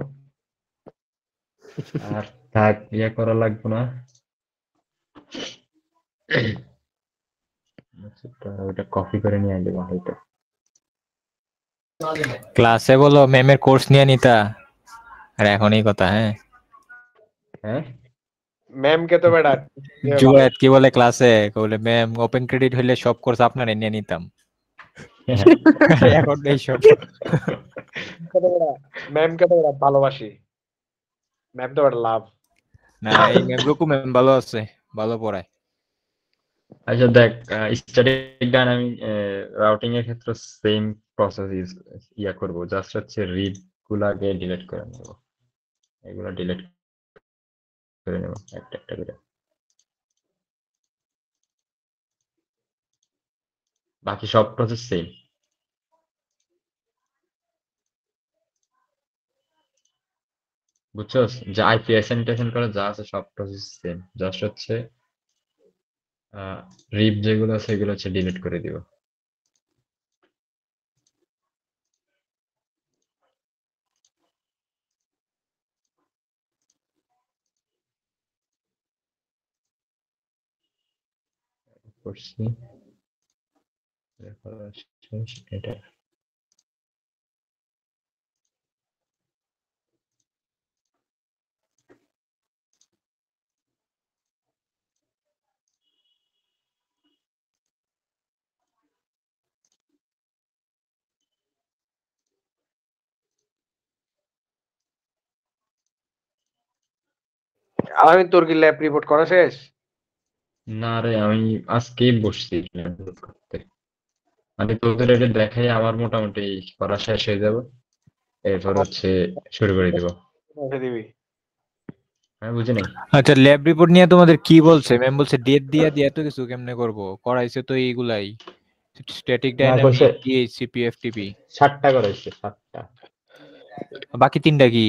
আর থাক ইয়া করা লাগবে না। ওটা কপি করে নিয়ে আসবে হয়তো। ক্লাসে বলো ম্যামের কোর্স নিয়ে নিতা, আর এখন এই কথা। হ্যাঁ হ্যাঁ ম্যামকে তো বেটা জুয়েদ কি বলে ক্লাসে, বলে ম্যাম ওপেন ক্রেডিট হইলে সব কোর্স আপনারে নিয়ে নিতাম। এখন এইসব ম্যামকে তো বেটা ভালোবাসি, ম্যাম তো বেটা লাভ। না, এই ম্যাম রুকু ম্যাম ভালো আছে, ভালো পড়ায়। আচ্ছা দেখ স্ট্যাটিক ডাইনামিক রাউটিং এর ক্ষেত্রে সেম প্রসেস ইয়া করব, জাস্ট হচ্ছে রিড গুলাকে ডিলিট করে নেব, এগুলা ডিলিট করে নেব একটা একটা করে, বাকি সব প্রসেস সেম। বুঝছস যে আইপি অ্যাসাইন করা যা আছে সব প্রসেস সেম, জাস্ট হচ্ছে রিপ যেগুলো আছে সেগুলো হচ্ছে ডিলিট করে দিব। করছি এরপর শেষ এটা। আলামিন তোর কি ল্যাব রিপোর্ট করা শেষ? না রে আমি আজকেই বসছি download করতে, মানে তোদের এটা দেখাই আমার মোটামুটি করা শেষ হয়ে যাবে, এরপর হচ্ছে শুরু করে দিব। রেখে দিবি। হ্যাঁ বুঝি নাই। আচ্ছা ল্যাব রিপোর্ট নিয়ে তোমাদের কি বলছে? ম্যাম বলছে ডেট দিয়ে দিয়ে এত কিছু কেমনে করব, করাইছে তো এইগুলাই স্ট্যাটিক না ডাইনামিক কইছে ডিএইচসি পিএফটিপি, 7টা করাইছে 7টা। বাকি তিনটা কি?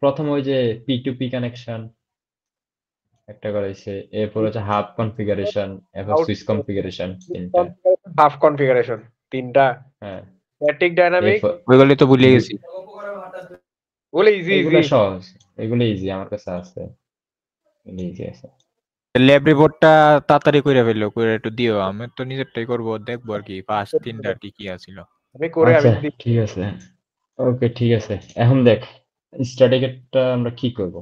প্রথম ওই যে পি2পি কানেকশন একটা করাইছে, এরপর হচ্ছে হাব কনফিগারেশন, এরপর সুইচ কনফিগারেশন 3টা। হাফ কনফিগারেশন 3টা, হ্যাঁ স্ট্যাটিক ডাইনামিক এরপর ওইগুলো তো ভুলে গেছি। বলে ইজি এগুলো ইজি। সহজ, এগুলো ইজি আমার কাছে আছে, ইজি আছে। ল্যাব রিপোর্টটা তাড়াতাড়ি করে ফেললো, করে একটু দিও, আমি তো নিজেরটাই করবো, দেখবো আর কি ফার্স্ট তিনটা কি কি আছিল। আমি করে আমি আচ্ছা ঠিক আছে, ওকে ঠিক আছে। এখন দেখ স্ট্যাটিকেরটা আমরা কি করব,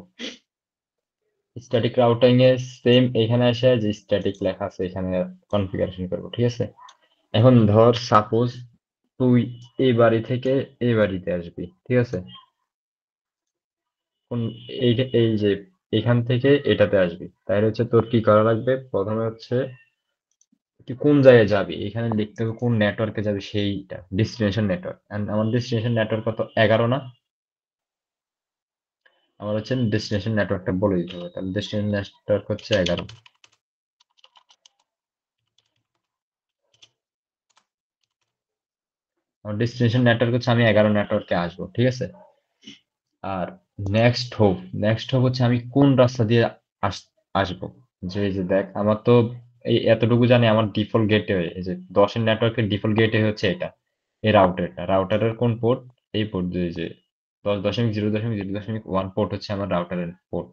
স্ট্যাটিক রাউটিং এ সেম এখানে এসে যে স্ট্যাটিক লেখা আছে এখানে কনফিগারেশন করব, ঠিক আছে? এখন ধর সাপোজ তুই এই বাড়ি থেকে এই বাড়িতে আসবি, ঠিক আছে? কোন এই যে এখান থেকে এটাতে আসবি, তাহলে হচ্ছে তোর কি করা লাগবে? প্রথমে হচ্ছে তুই কোন জায়গায় যাবি এখানে লিখতে হবে, কোন নেটওয়ার্কে যাবি সেইটা ডেস্টিনেশন নেটওয়ার্ক। এন্ড আমার ডেস্টিনেশন নেটওয়ার্ক কত? 11 না? আমার হচ্ছে ডেস্টিনেশন নেটওয়ার্কটা বলে দিতে হবে, তাহলে ডেস্টিনেশন নেটওয়ার্ক হচ্ছে 11। আমার ডেস্টিনেশন নেটওয়ার্ক হচ্ছে আমি 11 নেটওয়ার্কে আসবো, ঠিক আছে? আর নেক্সট হোপ হচ্ছে আমি কোন রাস্তা দিয়ে আসবো। যে দেখ আমার তো এই এতটুকু জানি, আমার ডিফল্ট গেটওয়ে এই যে 10 এর নেটওয়ার্কের ডিফল্ট গেটওয়ে হচ্ছে এটা, এই রাউটারের কোন পোর্ট? এই পোর্ট যে 10.0.0.1 পোর্ট হচ্ছে আমার রাউটারের পোর্ট।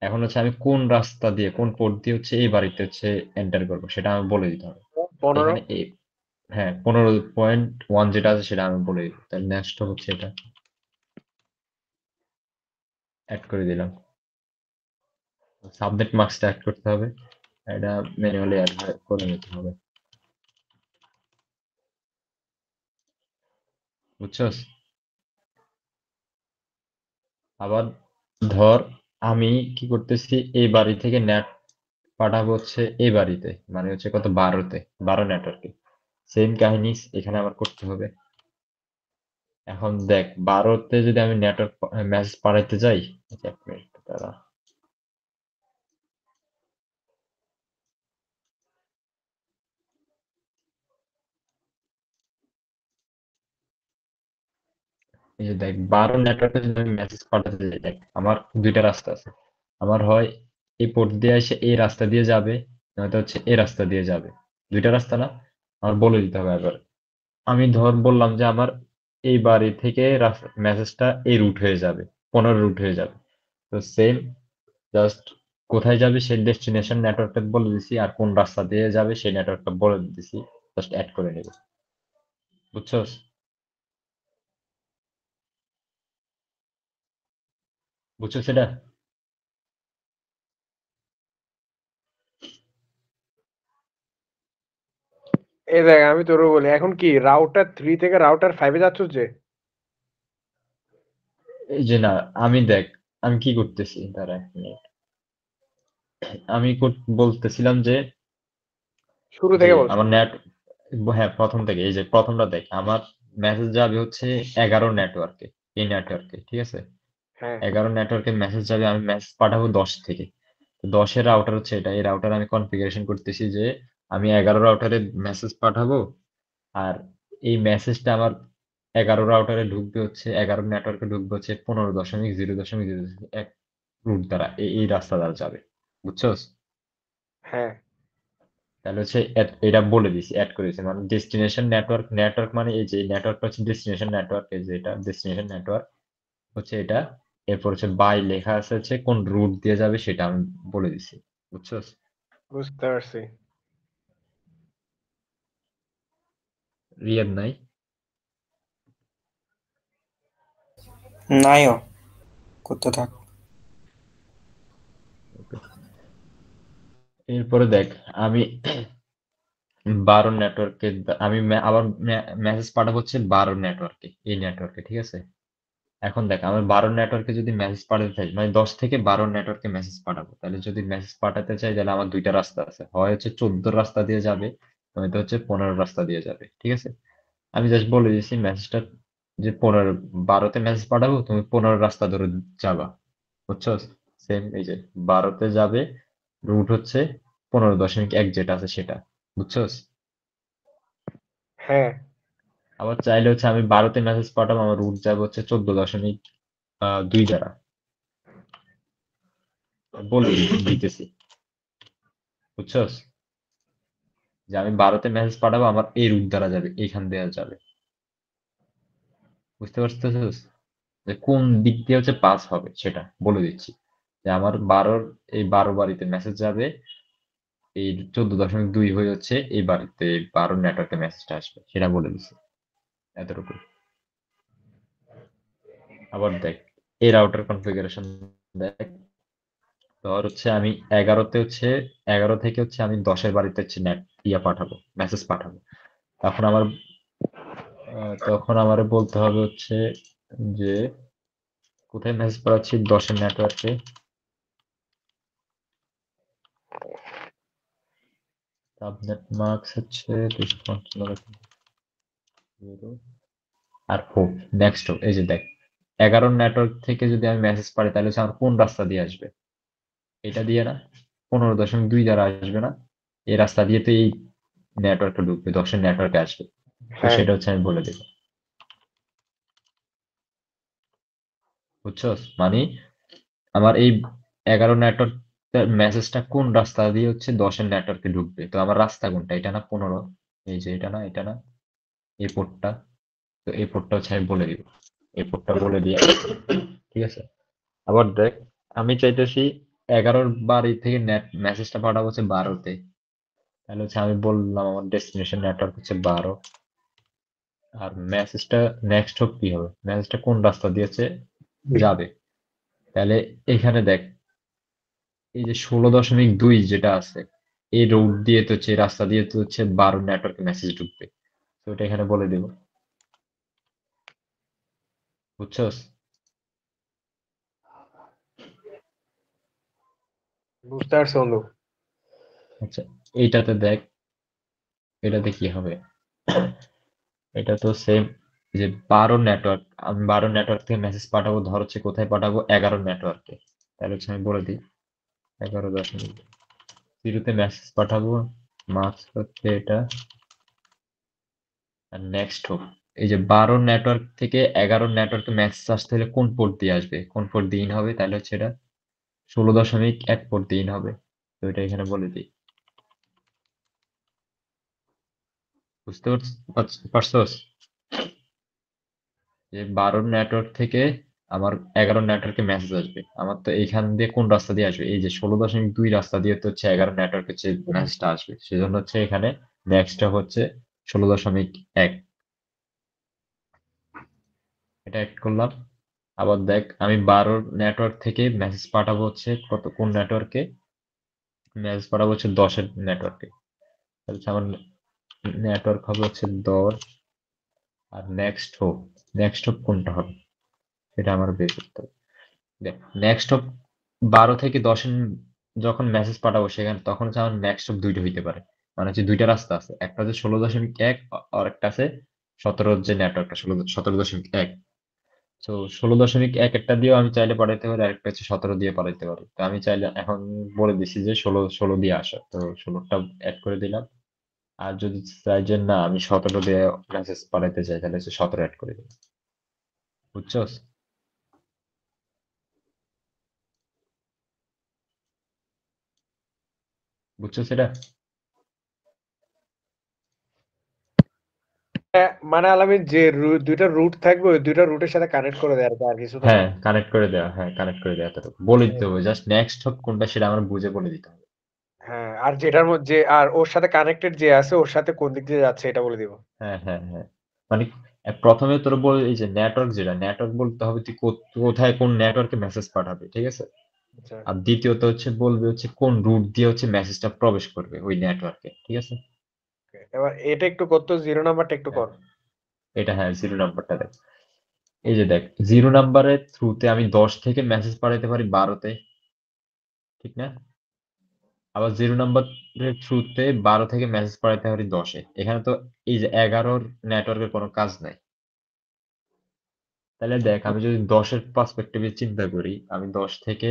এখন হচ্ছে আমি কোন রাস্তা দিয়ে কোন পোর্ট দিয়ে হচ্ছে এই বাড়িতে হচ্ছে এন্টার করবো সেটা আমি বলে দিতে হবে। 15। এখানে হ্যাঁ 15.1 যেটা আছে সেটা আমি বলে দিই, তাহলে নেক্সট হচ্ছে এটা অ্যাড করে দিলাম। সাবনেট মাস্কটা অ্যাড করতে হবে, এটা ম্যানুয়ালি অ্যাড করে নিতে হবে, বুঝছস? আবার ধর আমি কি করতেছি, এই বাড়ি থেকে নেট পাঠাবো হচ্ছে এই বাড়িতে, মানে হচ্ছে কত 12-তে, 12 নেটওয়ার্কে। সেম কাহিনী এখানে আবার করতে হবে। এখন দেখ 12-তে যদি আমি নেটওয়ার্ক মেসেজ পাঠাইতে যাই, আচ্ছা, এক মিনিট দাঁড়া। এই যে দেখ 12 নেটওয়ার্কে যদি আমি মেসেজ পাঠাতে যাই, দেখ আমার দুইটা রাস্তা আছে। আমার হয় এই পোর্ট দিয়ে এসে এই রাস্তা দিয়ে যাবে, নয়তো হচ্ছে এই রাস্তা দিয়ে যাবে। দুইটা রাস্তা না? আমার বলে দিতে হবে এবার। আমি ধর বললাম যে আমার এই বাড়ি থেকে মেসেজটা এই রুট হয়ে যাবে, 15 রুট হয়ে যাবে। তো সেম জাস্ট কোথায় যাবে সেই ডেস্টিনেশন নেটওয়ার্কটা বলে দিছি, আর কোন রাস্তা দিয়ে যাবে সেই নেটওয়ার্কটা বলে দিছি, জাস্ট অ্যাড করে নেব, বুঝছস? বুঝছো সেটা? এই দেখ আমি তোরও বলি, এখন কি রাউটার 3 থেকে রাউটার 5 এ যাচ্ছ যে? এই যে না, আমি দেখ আমি কি করতেছি, দাঁড়া এক মিনিট। আমি বলতেছিলাম যে শুরু যে থেকে বলছো? আমার নেট, হ্যাঁ প্রথম থেকে, এই যে প্রথমটা দেখ আমার মেসেজ যাবে হচ্ছে 11 নেটওয়ার্কে, এই নেটওয়ার্কে, ঠিক আছে? হ্যাঁ 11 নেটওয়ার্কে মেসেজ যাবে, আমি মেসেজ পাঠাবো 10 থেকে। তো 10-এর রাউটার হচ্ছে এটা, এই রাউটার আমি কনফিগারেশন করতেছি যে আমি 11 রাউটারে মেসেজ পাঠাবো, আর এই মেসেজটা আমার 11 রাউটারে ঢুকবে হচ্ছে, 11 নেটওয়ার্কে ঢুকবে হচ্ছে 15.0.0.1 রুট দ্বারা, এই রাস্তা দ্বারা যাবে, বুঝছস? হ্যাঁ তাহলে হচ্ছে এটা বলে দিছি, অ্যাড করে দিছি, মানে ডেস্টিনেশন নেটওয়ার্ক মানে এই যে নেটওয়ার্কটা হচ্ছে ডেস্টিনেশন নেটওয়ার্ক, এই যে এটা ডেস্টিনেশন নেটওয়ার্ক হচ্ছে এটা। এরপর হচ্ছে বাই লেখা আছে হচ্ছে কোন রুট দিয়ে যাবে সেটা আমি বলে দিছি, বুঝছস? বুঝতে পারছি। রিয়াদ নাই? নাইও করতে থাক। Okay. এরপরে দেখ আমি 12 নেটওয়ার্কে আমি আবার মেসেজ পাঠাবো হচ্ছে 12 নেটওয়ার্কে, এই নেটওয়ার্কে, ঠিক আছে? এখন দেখ আমার 12 নেটওয়ার্কে যদি মেসেজ পাঠাতে চাই, মানে 10 থেকে 12 নেটওয়ার্কে মেসেজ পাঠাবো, তাহলে যদি মেসেজ পাঠাতে চাই তাহলে আমার দুইটা রাস্তা আছে, হয় হচ্ছে 14 রাস্তা দিয়ে যাবে, নয়তো হচ্ছে 15 রাস্তা দিয়ে যাবে, ঠিক আছে? আমি জাস্ট বলে দিয়েছি মেসেজটা যে 12-তে মেসেজ পাঠাবো, তুমি 15 রাস্তা ধরে যাবা, বুঝছো? সেম এই যে 12-তে যাবে, রুট হচ্ছে 15.1 যেটা আছে সেটা, বুঝছস? হ্যাঁ আবার চাইলে হচ্ছে আমি 12-তে মেসেজ পাঠাবো, আমার রুট যাবে হচ্ছে 14.2 দ্বারা, বলে দিতেছি, বুঝছস? যে আমি 12-তে মেসেজ পাঠাবো, আমার এই রুট দ্বারা যাবে, এইখান দিয়ে যাবে, বুঝতে পারতেছিস? যে কোন দিক দিয়ে হচ্ছে পাস হবে সেটা বলে দিচ্ছি, যে আমার 12 বাড়িতে মেসেজ যাবে, এই 14.2 হয়ে হচ্ছে এই বাড়িতে 12 নেটওয়ার্কে মেসেজটা আসবে, সেটা বলে দিচ্ছি, এতটুকু। আবার দেখ এই রাউটার কনফিগারেশন দেখ, ধর হচ্ছে আমি 11তে হচ্ছে 11 থেকে হচ্ছে আমি 10-এর বাড়িতে হচ্ছে নেট পাঠাবো, মেসেজ পাঠাবো। তখন আমার তখন আমার বলতে হবে হচ্ছে যে কোথায় মেসেজ পাঠাচ্ছি, 10-এর নেটওয়ার্কে। সাবনেট মার্কস হচ্ছে 255 আর হোপ নেক্সট হোপ। এই যে দেখ 11 নেটওয়ার্ক থেকে যদি আমি মেসেজ পাই তাহলে হচ্ছে আমার কোন রাস্তা দিয়ে আসবে? এটা দিয়ে না, 15.2 দ্বারা আসবে না, এই রাস্তা দিয়ে তো এই নেটওয়ার্কে ঢুকবে, 10-এর নেটওয়ার্কে আসবে। তো হ্যাঁ সেটা হচ্ছে আমি বলে দেবো, বুঝছো? মানে আমার এই 11 নেটওয়ার্ক মেসেজটা কোন রাস্তা দিয়ে হচ্ছে 10-এর নেটওয়ার্কে ঢুকবে, তো আমার রাস্তা কোনটা, এটা না 15, এই যে এটা না, এটা না, এই পোর্টটা। তো এই পোর্টটা হচ্ছে আমি বলে দিব, এই পোর্টটা বলে দিয়ে, ঠিক আছে। আবার দেখ আমি চাইতেছি 11-র বাড়ি থেকে নেট মেসেজটা পাঠাবো হচ্ছে 12-তে, তাহলে হচ্ছে আমি বললাম আমার ডেস্টিনেশন নেটওয়ার্ক হচ্ছে 12। আর মেসেজটা নেক্সট হোক কি হবে, মেসেজটা কোন রাস্তা দিয়েছে যাবে, তাহলে এখানে দেখ এই যে 16.2 যেটা আছে, এই রোড দিয়ে তো হচ্ছে, এই রাস্তা দিয়ে তো হচ্ছে 12 নেটওয়ার্কে মেসেজ ঢুকবে। তো এটা এখানে বলে দেবো, বুঝছস? বুঝতে পারছি বন্ধু। আচ্ছা, এইটাতে দেখ, এটাতে কি হবে, এটা তো সেম, যে 12 নেটওয়ার্ক, আমি 12 নেটওয়ার্ক থেকে মেসেজ পাঠাবো, ধর হচ্ছে কোথায় পাঠাবো, 11 নেটওয়ার্কে। তাহলে হচ্ছে আমি বলে দিই 11.0-তে মেসেজ পাঠাবো, মার্কস হচ্ছে এটা, আর নেক্সট হোক। এই যে 12 নেটওয়ার্ক থেকে 11 নেটওয়ার্কে মেসেজ আসতে হলে কোন পোর্ট দিয়ে আসবে, কোন পোর্ট দিয়ে in হবে, তাহলে হচ্ছে এটা 16.1 পোর্ট দিয়ে in হবে। তো এটা এখানে বলে দিই, বুঝতে পারছস? যে 12 নেটওয়ার্ক থেকে আমার 11 নেটওয়ার্কে মেসেজ আসবে, আমার তো এইখান দিয়ে কোন রাস্তা দিয়ে আসবে, এই যে 16.2 রাস্তা দিয়ে তো হচ্ছে 11 নেটওয়ার্কে হচ্ছে মেসেজটা আসবে, সেজন্য হচ্ছে এখানে নেক্সটটা হচ্ছে 16.1, এটা অ্যাড করলাম। আবার দেখ আমি 12 নেটওয়ার্ক থেকে মেসেজ পাঠাবো হচ্ছে কোন নেটওয়ার্কে, মেসেজ পাঠাবো হচ্ছে 10-এর নেটওয়ার্কে। তাহলে হচ্ছে আমার নেটওয়ার্ক হবে হচ্ছে 10। আর নেক্সট হোপ কোনটা হবে সেটা আমার বের করতে হবে। দেখ নেক্সট হোপ 12 থেকে 10 যখন মেসেজ পাঠাবো সেখানে, তখন হচ্ছে আমার নেক্সট হোপ দুইটা হইতে পারে। মানে হচ্ছে দুইটা রাস্তা আছে, একটা হচ্ছে 16.1 আর একটা আছে 17, যে নেটওয়ার্কটা 17.1। তো 16.1 একটা দিয়েও আমি চাইলে পাঠাইতে পারি, আরেকটা হচ্ছে 17 দিয়ে পাঠাইতে পারি। তো আমি চাইলে এখন বলে দিছি যে 16 দিয়ে আসো, তো 16টা অ্যাড করে দিলাম। আর যদি চাই যে না আমি 17 দিয়ে মেসেজ পাঠাইতে চাই, তাহলে হচ্ছে 17 অ্যাড করে দিলাম, বুঝছস? বুঝছস এটা? মানে আলামিন যে দুইটা রুট থাকবে ওই দুইটা রুটের সাথে কানেক্ট করে দেয় আর কি, আর কিছু তো না। হ্যাঁ কানেক্ট করে দেওয়া, হ্যাঁ কানেক্ট করে দেওয়া, এতটুকু বলে দিতে হবে, জাস্ট নেক্সট হোক কোনটা সেটা আমার বুঝে বলে দিতে হবে। হ্যাঁ, আর যেটার মধ্যে আর ওর সাথে কানেক্টেড যে আছে ওর সাথে কোন দিক দিয়ে যাচ্ছে এটা বলে দিব। হ্যাঁ হ্যাঁ হ্যাঁ, মানে প্রথমে তোর বল, এই যে নেটওয়ার্ক, যেটা নেটওয়ার্ক বলতে হবে তুই কোথায় কোন নেটওয়ার্কে মেসেজ পাঠাবে, ঠিক আছে। আচ্ছা, আর দ্বিতীয়ত হচ্ছে বলবে হচ্ছে কোন রুট দিয়ে হচ্ছে মেসেজটা প্রবেশ করবে ওই নেটওয়ার্কে, ঠিক আছে। এবার এটা একটু করতো, 0 নাম্বারটা একটু হ্যাঁ কর। এটা, হ্যাঁ 0 নাম্বারটা দেখ, এই যে দেখ 0 নাম্বারের থ্রুতে আমি 10 থেকে মেসেজ পাঠাতে পারি 12-তে, ঠিক না? আবার 0 নাম্বারের থ্রুতে 12 থেকে মেসেজ পাঠাতে পারি 10-এ। এখানে তো এই যে 11-র নেটওয়ার্কের কোনো কাজ নাই। তাহলে দেখ আমি যদি 10-এর পার্সপেক্টিভে চিন্তা করি, আমি 10 থেকে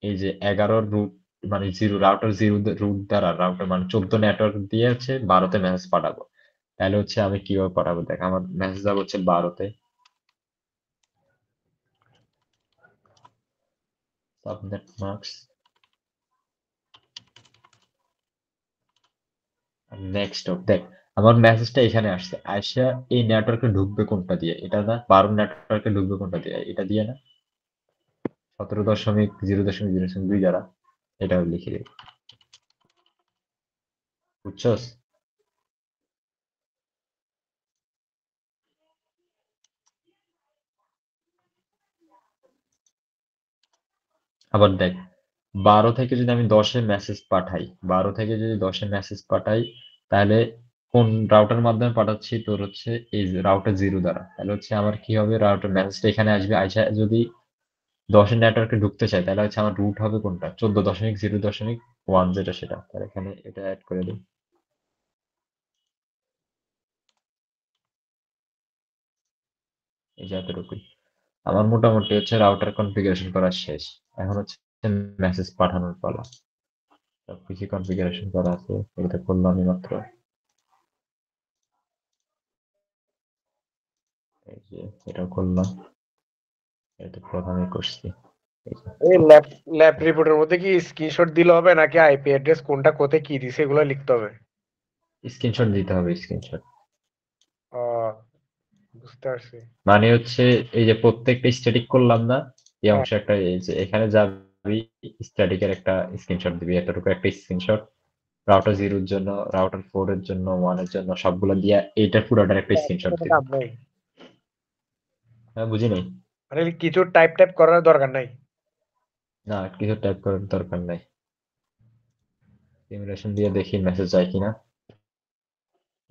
এই যে 11-র রুট, মানে রাউটার 0 রুট দ্বারা, রাউটার মানে 14 নেটওয়ার্ক দিয়ে হচ্ছে 12-তে মেসেজ পাঠাবো। তাহলে হচ্ছে আমি কিভাবে পাঠাবো, দেখ আমার মেসেজ যাবে হচ্ছে 12-তে, সাবনেট মার্কস, নেক্সট দেখ আমার মেসেজটা এখানে আসছে, আইসা এই নেটওয়ার্কে ঢুকবে কোনটা দিয়ে, এটা না, 12 নেটওয়ার্কে ঢুকবে কোনটা দিয়ে, এটা দিয়ে না, 17.0.0.2 দ্বারা, এটাও লিখে দিই, বুঝছস? আবার দেখ 12 থেকে যদি আমি 10-এ মেসেজ পাঠাই, 12 থেকে যদি 10-এ মেসেজ পাঠাই, তাহলে কোন রাউটার মাধ্যমে পাঠাচ্ছি তোর হচ্ছে এই রাউটার 0 দ্বারা, তাহলে হচ্ছে আমার কি হবে, রাউটার মেসেজটা এখানে আসবে, আইসা যদি 10-এর নেটওয়ার্কে ঢুকতে চাই, তাহলে হচ্ছে আমার রুট হবে কোনটা, 14.0.1 যেটা, সেটা। তাহলে এখানে এটা অ্যাড করে দিই। এই যে এতটুকুই। আমার মোটামুটি হচ্ছে রাউটার কনফিগারেশন করা শেষ। এখন হচ্ছে মেসেজ পাঠানোর পালা। সবকিছু কনফিগারেশন করা আছে, এটা করলাম আমি মাত্র। এই যে এটা করলাম, এটা প্রথমে করছি। এই যে এই ল্যাব রিপোর্টের মধ্যে কি স্ক্রিনশট দিলে হবে নাকি আইপি অ্যাড্রেস কোনটা কোথায় কি দিছে এগুলো লিখতে হবে? স্ক্রিনশট দিতে হবে, স্ক্রিনশট। বুঝতে পারছি। মানে হচ্ছে এই যে প্রত্যেকটা স্ট্যাটিক করলাম না, এই হ্যাঁ। অংশ একটা, এই যে এখানে যাবি, স্ট্যাটিকের একটা স্ক্রিনশট দিবি, এতটুকু একটা স্ক্রিনশট, রাউটার 0 এর জন্য, রাউটার 4 এর জন্য, 1 এর জন্য, সবগুলো দিয়ে এইটার পুরোটার একটা স্ক্রিনশট দিবি। কাম নাই। হ্যাঁ, বুঝি নাই। মানে কিছু টাইপ করার দরকার নাই। না, কিছু টাইপ করার দরকার নাই। সিমুলেশন দিয়ে দেখি মেসেজ যায় কিনা।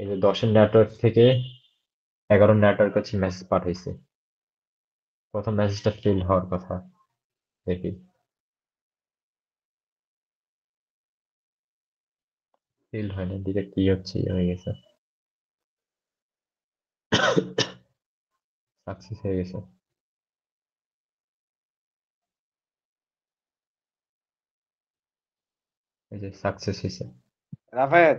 এই যে 10-এর নেটওয়ার্ক থেকে 11 নেটওয়ার্ক হচ্ছে মেসেজ পাঠাইছে। প্রথম মেসেজটা ফেল হওয়ার কথা, দেখি ফেল হয়নি, দিকে কি হচ্ছে, হয়ে গেছে, সাকসেস হয়ে গেছে। এই যে সাকসেস হয়েছে। রাফেদ,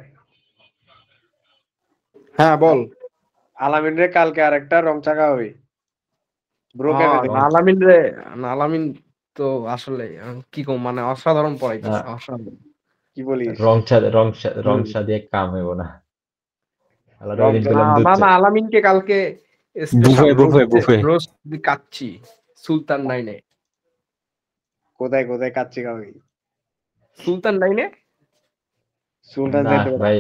হ্যাঁ বল। আলামিন রে কালকে আরেকটা রং চাকা হই ব্রো ক্যাফে থেকে। আলামিন রে, আলামিন তো আসলে কি কম, মানে অসাধারণ পড়াইতেছে, অসাধারণ। কি বলিস? রং চা দিয়ে কাম হইব না। আলাদা রং ওই দিন চা- বললাম দুধ না চা। না, আলামিনকে কালকে বুফে বুফে বুফে রোস্ট কাচ্ছি সুলতান নাইনে। কোথায় কোথায় কাচ্চি খাবি? সুলতান নাইনে? সুলতান না যাইতে ভাই,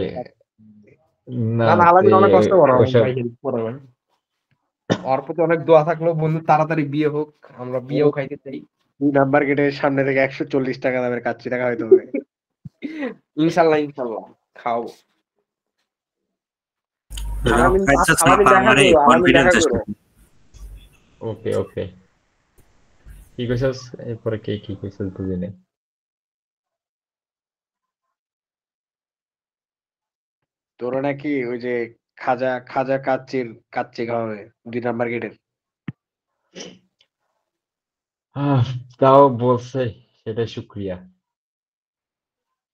না না না, আলামিন অনেক কষ্ট করো ওইসব ভাই, হেল্প করে ভাই। ওর প্রতি অনেক দোয়া থাকলো, বন্ধু তাড়াতাড়ি বিয়ে হোক, আমরা বিয়েও খাইতে চাই। 2 নাম্বার গেটের সামনে থেকে 140 টাকা দামের কাচ্চি টাকা হইতে হবে। ইনশাল্লাহ ইনশাল্লাহ খাওয়াবো। এগুলো আলামিন খাইছস না আলামিন দেখা আমারে করো, আলামিন দেখা কনফিডেন্স করো। ওকে ওকে। কি কইছস এরপরে, কি কইছস বুঝি নাই। তোরা নাকি ওই যে খাজা খাজা কাচ্চি খাওয়াবে 2 নাম্বার গেটের। তাও বলছে, সেটা শুক্রিয়া।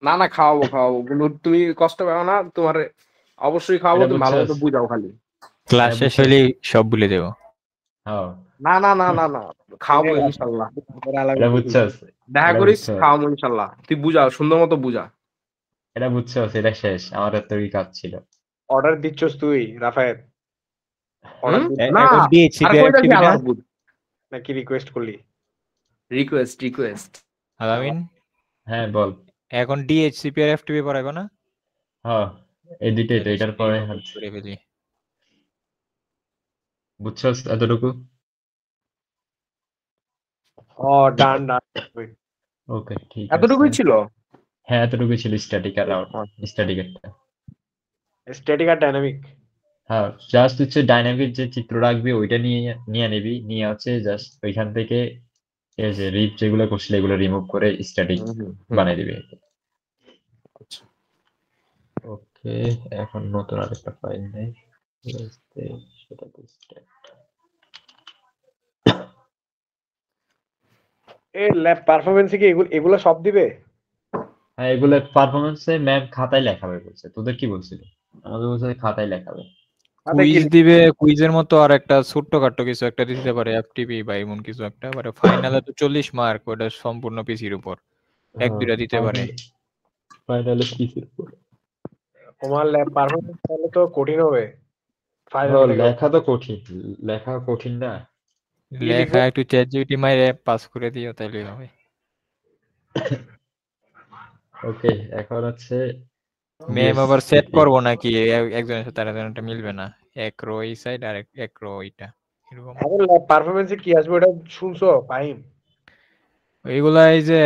না না, খাওয়াবো খাওয়াবো, কিন্তু তুমি কষ্ট পাও না, তোমার অবশ্যই খাওয়াবো, এটা তুমি ভালো বুঝছস, মতো বুঝাও খালি। ক্লাস এটা শেষ বুঝছস। হলেই সব ভুলে দেবো। হ্যাঁ, না না না না না, খাওয়াবো ইনশাল্লাহ। এটা বুঝছস, দেখা এটা করিস, বুঝছস, খাওয়াবো ইনশাল্লাহ। তুই বুঝাও, সুন্দর মতো বুঝা। এটা বুঝছস, এটা শেষ, আমার এতই কাজ ছিল। অর্ডার দিচ্ছস তুই রাফেদ? অর্ডার না, এখন আর ডিএইচসিপি কইটা কি অ্যাক্টিভিটি না? আলাদা বুঝ। নাকি রিকোয়েস্ট করলি? রিকোয়েস্ট। আলামিন, হ্যাঁ বল। এখন ডিএইচসিপি আর এফটিপি পড়াইবো না? হ্যাঁ, এই দুইটাই তো, তাহলে এটার সেই পরে মতো হচ্ছে। করে ফেলি। বুঝছস এতটুকু? ডান। ওকে, ঠিক আছে। এতটুকুই ছিল। হ্যাঁ, এতটুকু ছিল স্ট্যাটিক আর স্ট্যাটিকেরটা। স্ট্যাটিক আর ডাইনামিক। হ্যাঁ, জাস্ট হচ্ছে ডাইনামিক যে চিত্র রাখবি ওইটা নিয়ে নিবি, নিয়ে হচ্ছে জাস্ট ওইখান থেকে এই যে রিপ যেগুলো করছিল এগুলো রিমুভ করে স্ট্যাটিক বানিয়ে দিবি। ওকে, এখন নতুন আরেকটা ফাইল নেই, সেটাতে স্ট্যাট। এই ল্যাব পারফরম্যান্সে কি এগুলো সব দিবে? হ্যাঁ, এগুলো পারফরমেন্সে ম্যাম খাতায় লেখাবে বলছে। তোদের কি বলছিল? আমাদের বলছে খাতায় লেখাবে। কুইজ দিবে, কুইজের মতো আর একটা ছোট্টখাট্টো কিছু একটা দিতে পারে, এফটিপি বা এমন কিছু একটা, মানে ফাইনালে তো 40 মার্ক, ওটা সম্পূর্ণ পিসির উপর এক দুইটা দিতে পারে। ফাইনালে পিসির উপর। তোমার ল্যাব পারফরম্যান্স তাহলে তো কঠিন হবে। লেখা তো কঠিন, লেখা কঠিন না। লেখা একটু চ্যাট জিপিটি মাইরে পাস করে দিও, তাইলেই হবে। ওকে, এখন হচ্ছে ম্যাম আবার সেট করবো নাকি একজনের সাথে আরেকজনটা মিলবে না, এক রো এই সাইড আর এক রো ওইটা, এরকম। এখন ল্যাব পারফরম্যান্সে কি আসবে ওটা শুনছো ফাহিম? এইগুলা এই যে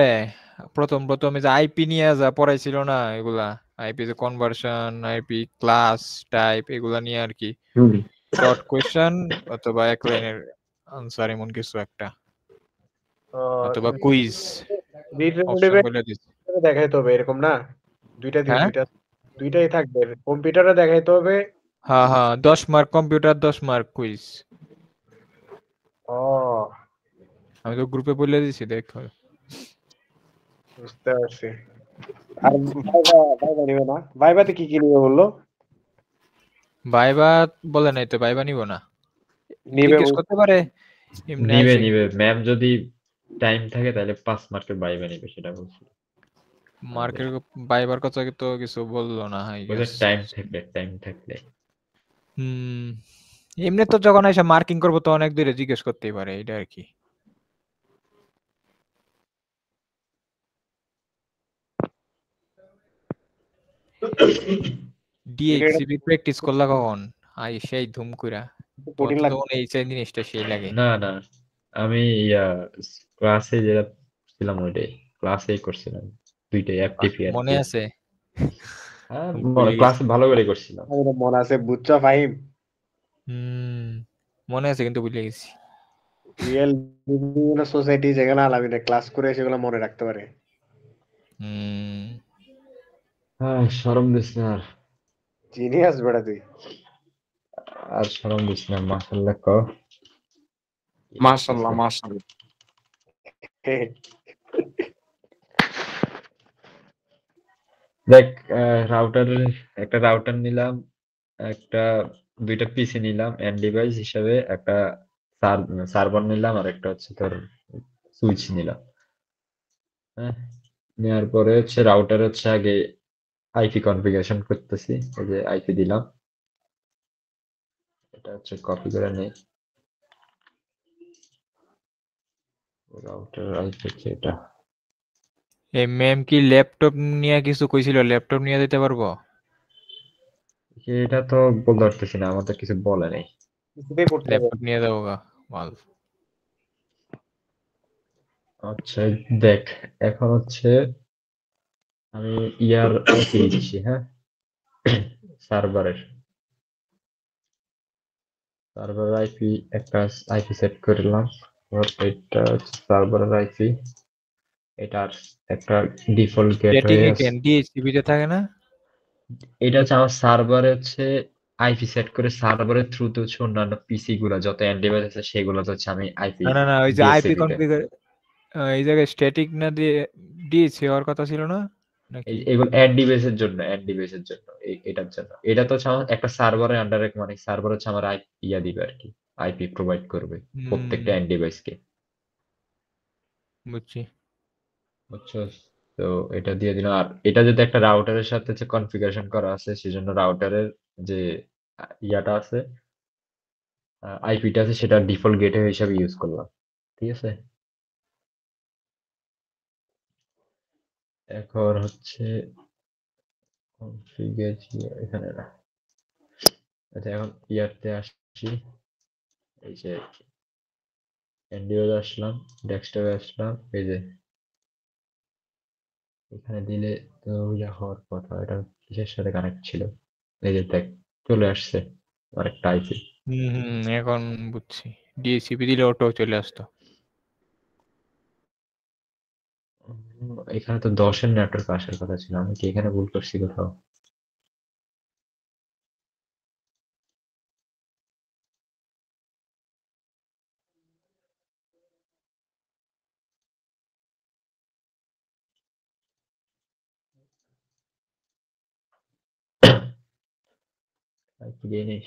প্রথম যে আইপি নিয়ে যা পড়াইছিল না এগুলা, আইপি যে কনভার্সন, আইপি ক্লাস টাইপ এগুলা নিয়ে আর কি, শর্ট কোয়েশ্চেন অথবা এক লাইনের আনসার এমন কিছু একটা, অথবা কুইজ অপশন বলে দিচ্ছে। দেখাইতে হবে এরকম না, হ্যাঁ দুইটাই থাকবে, কম্পিউটারে দেখাইতে হবে। হ্যাঁ হ্যাঁ 10 মার্ক কম্পিউটার, 10 মার্ক কুইজ। ও আমি তো গ্রুপে বলে দিছি, দেখো। বুঝতে পারছি। আর ভাইবা নিবে না? ভাইবাতে কি কি নিবে বললো? ভাইবা বলে নাই তো, ভাইবা নিব না, নিবে জিজ্ঞেস করতে পারে এমনি নিবে আইসে। নিবে ম্যাম যদি টাইম থাকে তাহলে 5 মার্কের বাইবা নিবে, সেটা বলছি। মার্কের ভাইবার কথা তো কিছু বললো না, আই বলে গেস। টাইম থাকলে এমনি তো যখন এসে মার্কিং করবো তো অনেক দূরে জিজ্ঞেস করতেই পারে, এটা আর কি। ডিএক্সিপি প্র্যাকটিস করলা কখন? সেই ধুম কইরা তোমার তো তখন এই জিনিসটা সেই লাগে। না না, আমি ক্লাসে যেটা ছিলাম ওইটাই, ক্লাসেই করছিলাম দুইটাই এফটিপি আর মনে আছে? হ্যাঁ ক্লাসে ভালো করে করছিলাম। মনে আছে, বুঝছো ফাহিম? মনে আছে কিন্তু ভুলে গেছি। রিয়েল বিভিন্ন সোসাইটি যেগুলো আলামিনে ক্লাস করে সেগুলো মনে রাখতে পারে। হ্যাঁ শরম দিস না আর, জিনিয়াস বেটা তুই। আর শরম দিস না, মাশাআল্লাহ কর। মাশাআল্লাহ মাশাআল্লাহ। দেখ একটা রাউটার নিলাম, দুইটা পিসি নিলাম এন্ড ডিভাইস হিসাবে, একটা সার্ভার নিলাম, আর একটা হচ্ছে তোর সুইচ নিলাম। হ্যাঁ, নেওয়ার পরে হচ্ছে রাউটার হচ্ছে আগে আইপি কনফিগারেশন করতেছি, এই যে আইপি দিলাম, এটা হচ্ছে কপি করে নেই, রাউটার আইপি হচ্ছে এটা। এই ম্যাম কি ল্যাপটপ নিয়ে কিছু কইছিল, ল্যাপটপ নিয়ে দিতে পারবো? এটা তো বলতে পারতেছি না, আমার তো কিছু বলে নেই। ল্যাপটপ নিয়ে যাবো গা মাল। আচ্ছা দেখ, এখন হচ্ছে আমি ইয়ার আইপি দিচ্ছি, হ্যাঁ সার্ভারের আইপি, একটা আইপি সেট করলাম, এটা হচ্ছে সার্ভারের আইপি, এটার একটা ডিফল্ট গেটওয়ে সেটিং এ আছে। কেন ডিএইচসিপি তে থাকে না? এটা হচ্ছে আমার সার্ভারে হচ্ছে আইপি সেট করে, সার্ভারের থ্রুতে হচ্ছে অন্যান্য পিসি গুলা যত এন্ড ডিভাইস আছে সেগুলোতে হচ্ছে আমি আইপি না ওই যে আইপি ডিএসসিপি তে। কনফিগার এই জায়গায় স্ট্যাটিক না দিয়ে ডিএইচসি হওয়ার কথা ছিল না নাকি? এগুলো এন্ড ডিভাইসের জন্য এটার জন্য, এটা তো হচ্ছে আমার একটা সার্ভারের আন্ডারে, মানে সার্ভার হচ্ছে আমার ইয়া দিবে আর কি, আইপি প্রোভাইড করবে প্রত্যেকটা এন্ড ডিভাইসকে, বুঝছি। বুঝছো? তো এটা দিয়ে দিলাম, আর এটা যদি একটা রাউটারের সাথে হচ্ছে কনফিগারেশন করা আছে, সেজন্য রাউটারের যে ইয়াটা আছে, আইপিটা আছে, সেটা ডিফল্ট গেটওয়ে হিসাবে ইউজ করলাম, ঠিক আছে? এখন হচ্ছে কনফিগার এখানে না, আচ্ছা এখন ইয়ারতে আসছি, এই যে এন্ডিওতে আসলাম, ডেস্কটপে আসলাম, এই যে এখানে দিলে তো ইয়া হওয়ার কথা, এটা কিসের সাথে কানেক্ট ছিল, এই যে দেখ চলে আসছে আরেকটা আইপি। এখন বুঝছি, ডিএইচসিপি দিলে অটো চলে আসতো। এখানে তো 10-এর নেটওয়ার্ক আসার কথা ছিল, আমি কি এখানে ভুল করছি কোথাও? আইপি দিয়ে নেই।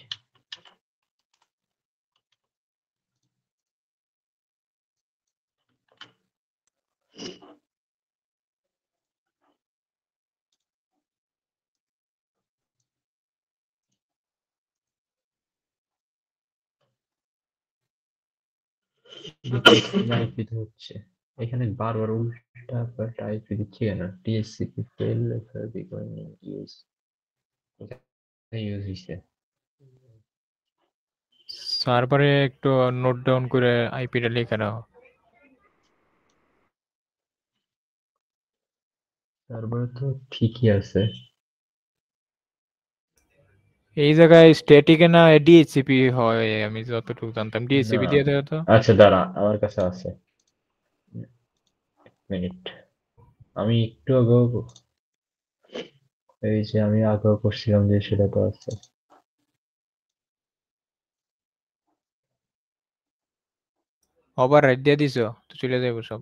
আইপি তো হচ্ছে এখানে বারবার উল্টা পাল্টা আইপি দিচ্ছে কেন? টিএসসিপি ফেল ইউজ হয়েছে। সার্ভারে একটু নোট ডাউন করে আইপিটা লিখে নাও। তারপরে তো ঠিকই আছে। এই জায়গায় স্ট্যাটিকে না ডিএইচসিপি হয়, আমি যতটুকু জানতাম ডিএইচসিপি না দিয়ে দেয় তো। আচ্ছা দাঁড়া, আমার কাছে আছে, মিনিট। আমি একটু আগেও, এই যে আমি আগেও করছিলাম যে সেটা তো আছে। ওভাররাইট দিয়ে দিছো তো চলে যাবো সব।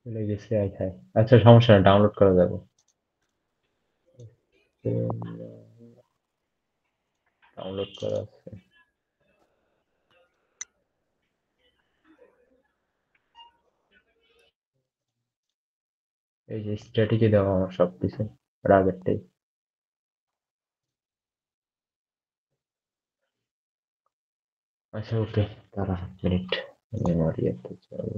চলে গেছে আই খাই। আচ্ছা সমস্যা না, ডাউনলোড করা যাবে। ডাউনলোড করা আছে। এই যে স্ট্যাটিকে দেওয়া আমার সবকিছু আগেরটাই। আচ্ছা ওকে, দাঁড়া মিনিট, মেমোরি একটা চাই।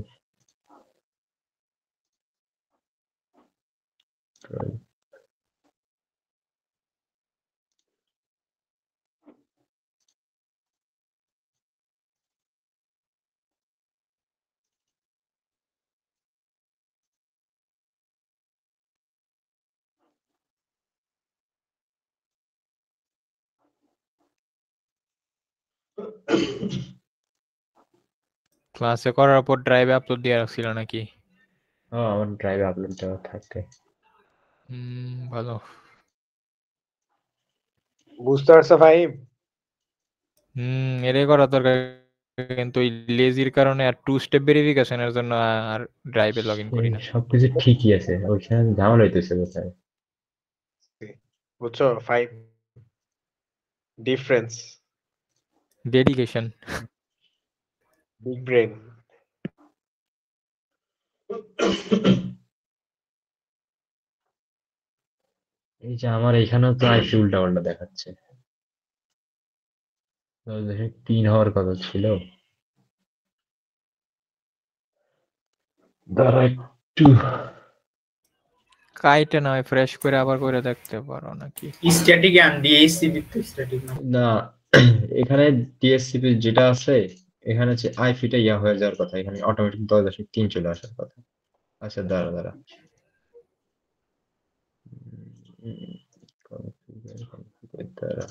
ক্লাসে করার পর ড্রাইভে আপলোড দিয়ে রাখছিল নাকি? হ্যাঁ আমার ড্রাইভে আপলোড দেওয়া থাকে। ভালো। বুঝতে পারছো ফাহিম? এটাই করা দরকার, কিন্তু ওই লেজির কারণে আর টু স্টেপ ভেরিফিকেশনের জন্য আর ড্রাইভে লগ ইন করি না। সবকিছু ঠিকই আছে, ওইখানে ঝামেলা হইতেছে কোথায়। বুঝছো Fahim? Difference, dedication. Big brain. এই যে আমার এখানেও তো আইসি উল্টা পাল্টা দেখাচ্ছে। 10.3 হওয়ার কথা ছিল। দাঁড়া একটু, কাইটে না হয় ফ্রেশ করে আবার করে দেখতে পারো নাকি? স্ট্যাটিক অ্যান্ড ডিএসসিপি তো স্ট্যাটিক না। না এখানে ডিএসসিপি যেটা আছে, এখানে হচ্ছে আইপিটা ইয়া হয়ে যাওয়ার কথা, এখানে অটোমেটিক 10.3 চলে আসার কথা। আচ্ছা দাঁড়া দাঁড়া, দাঁড়া।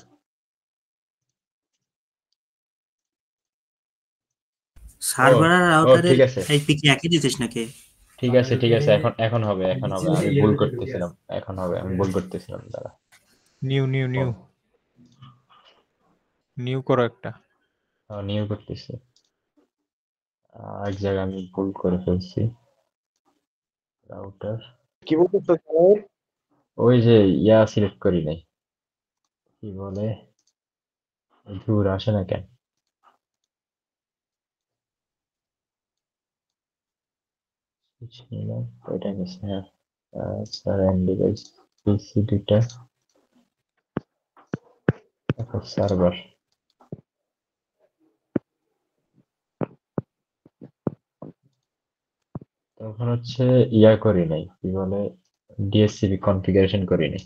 সার্ভার আর ও রাউটারের ঠিক আছে আইপি কি একই দিতেছ নাকি? ঠিক আছে ঠিক আছে, এখন এখন হবে, এখন হবে, আমি ভুল করতেছিলাম, এখন হবে, আমি ভুল করতেছিলাম, দাঁড়া। নিউ নিউ নিউ নিউ করো একটা। নিউ করতেছি, এক জায়গায় আমি ভুল করে ফেলছি। রাউটার, কি বলতেছো ফাহিম? ওই যে ইয়া সিলেক্ট করি নাই, কি বলে, দূর আসে না কেন? নিলাম ওইটা নিস, হ্যাঁ। স্যার এন্ড ডিভাইস পিসি দুইটা, এখন সার্ভার। তখন হচ্ছে ইয়া করি নাই, কি বলে, ডিএসসিপি কনফিগারেশন করি নাই,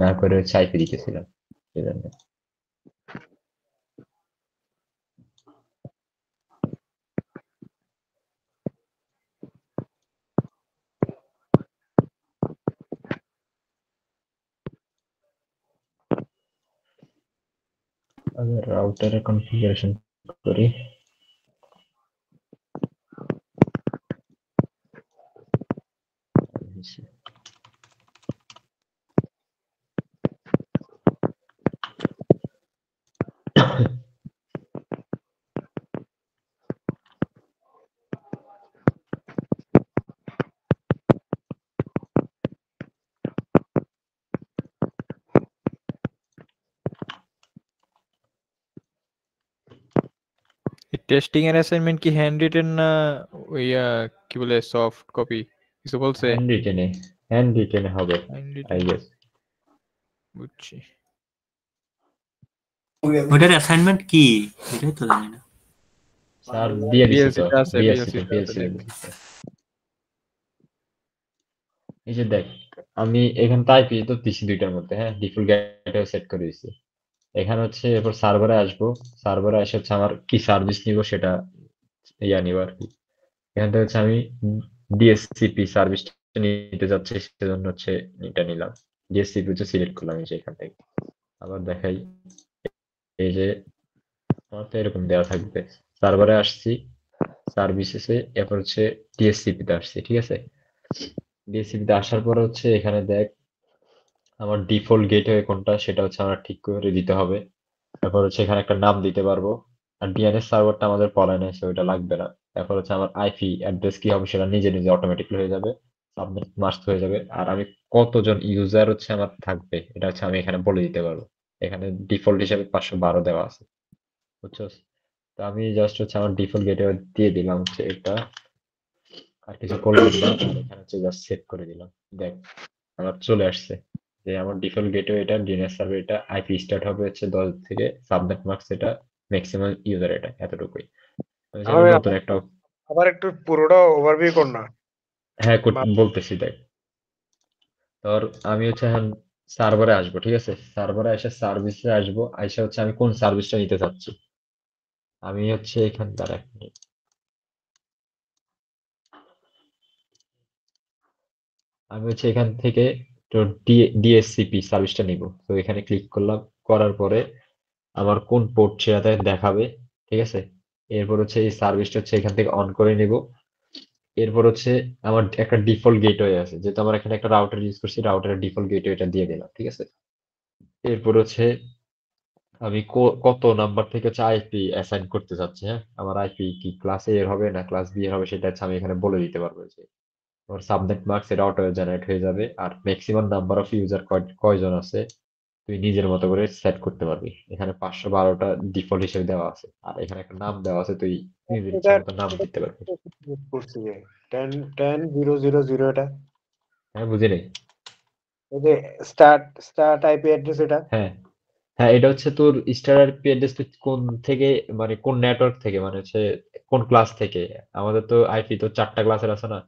না করে হচ্ছে আইপি দিতেছিলাম সেজন্য। আমি রাউটারের কনফিগারেশন করি। টেস্টিং এর অ্যাসাইনমেন্ট কি হ্যান্ড রিটেন না ওই কি বলে সফট কপি কিছু বলছে? হ্যান্ড রিটেনে হবে আই গেস। বুঝছি। ওটার অ্যাসাইনমেন্ট কি এটাই তো জানি না। স্যার দিয়ে দিছে তো, বিএলসি টা আছে, বিএসসি বিএলসি টা দিছে। এই যে দেখ, আমি এখানে টাইপি তো দিছি দুইটার মধ্যে, হ্যাঁ, ডিফল্ট গেটওয়ে সেট করে দিছি। এখানে হচ্ছে এরপর সার্ভারে আসবো, সার্ভারে এসে হচ্ছে আমার কি সার্ভিস নিব সেটা ইয়া নিব আর কি। এখান থেকে হচ্ছে আমি ডিএসসিপি সার্ভিসটা নিতে যাচ্ছে সেজন্য হচ্ছে এটা নিলাম, ডিএসসিপি হচ্ছে সিলেক্ট করলাম এই যে এখান থেকে। আবার দেখাই, এই যে আমার তো এরকম দেওয়া থাকবে, সার্ভারে আসছি, সার্ভিসেসে, এরপর হচ্ছে ডিএসসিপি তে আসছি, ঠিক আছে। ডিএসসিপি তে আসার পর হচ্ছে এখানে দেখ আমার ডিফল্ট গেটওয়ে কোনটা সেটা হচ্ছে আমার ঠিক করে দিতে হবে। তারপর হচ্ছে এখানে একটা নাম দিতে পারবো, আর ডিএনএস সার্ভারটা আমাদের পড়ায় নাই, ওইটা লাগবে না। তারপর হচ্ছে আমার আইপি অ্যাড্রেস কি হবে সেটা নিজে নিজে অটোমেটিকলি হয়ে যাবে, সাবনেট মাস্ক হয়ে যাবে। আর আমি কতজন ইউজার হচ্ছে আমার থাকবে এটা হচ্ছে আমি এখানে বলে দিতে পারবো। এখানে ডিফল্ট হিসেবে 512 দেওয়া আছে, বুঝছো। তো আমি জাস্ট হচ্ছে আমার ডিফল্ট গেটওয়ে দিয়ে দিলাম হচ্ছে এটা, আর কিছু করলাম না, আর এখানে হচ্ছে জাস্ট সেভ করে দিলাম। দেখ আমার চলে আসছে যে আমার ডিফল্ট গেটওয়ে এটা, ডিএনএস সার্ভার এটা, আইপি স্টার্ট হবে হচ্ছে 10 থেকে, সাবনেট মার্কস এটা, ম্যাক্সিমাম ইউজার এটা, এতটুকুই। আমি চাইলে আমি নতুন একটা, আবার একটু পুরোটা ওভারভিউ কর না। হ্যাঁ বলতেছি দেখ। তোর আমি হচ্ছে এখন সার্ভারে আসবো, ঠিক আছে, সার্ভারে এসে সার্ভিসে আসবো, আইসা হচ্ছে আমি কোন সার্ভিসটা নিতে চাচ্ছি। আমি হচ্ছে এখান দ্বারা এক মিনিট, আমি হচ্ছে এখান থেকে তোর ডিএসসিপি সার্ভিসটা নিব। তো এখানে ক্লিক করলাম, করার পরে আমার কোন পোর্ট সেটা দেখাবে, ঠিক আছে। এরপর হচ্ছে এই সার্ভিসটা হচ্ছে এখান থেকে অন করে নিব। এরপর হচ্ছে আমার একটা ডিফল্ট গেটওয়ে আছে, যেহেতু আমার এখানে একটা রাউটার ইউজ করছি, রাউটারের ডিফল্ট গেটওয়েটা দিয়ে দিলাম, ঠিক আছে। এরপর হচ্ছে আমি কত নাম্বার থেকে হচ্ছে আইপি অ্যাসাইন করতে চাচ্ছি। হ্যাঁ, আমার আইপি কি ক্লাস এ এর হবে না ক্লাস বি এর হবে সেটা হচ্ছে আমি এখানে বলে দিতে পারবো। যে আমার সাবনেট মার্কস এটা অটো জেনারেট হয়ে যাবে, আর ম্যাক্সিমাম নাম্বার অফ ইউজার কয়জন আছে তুই নিজের মতো করে সেট করতে পারবি। এখানে 512টা ডিফল্ট হিসেবে দেওয়া আছে, আর এখানে একটা নাম দেওয়া আছে, তুই নিজের ইচ্ছা মতো নাম দিতে পারবি। করছি যে 10.10.0.0.0 এটা, হ্যাঁ, বুঝি নাই। এই যে স্টার্ট আইপি অ্যাড্রেস এটা। হ্যাঁ হ্যাঁ, এটা হচ্ছে তোর স্টার আইপি অ্যাড্রেস তুই কোন থেকে, মানে কোন নেটওয়ার্ক থেকে, মানে হচ্ছে কোন ক্লাস থেকে। আমাদের তো আইপি তো 4টা ক্লাসের আছে না,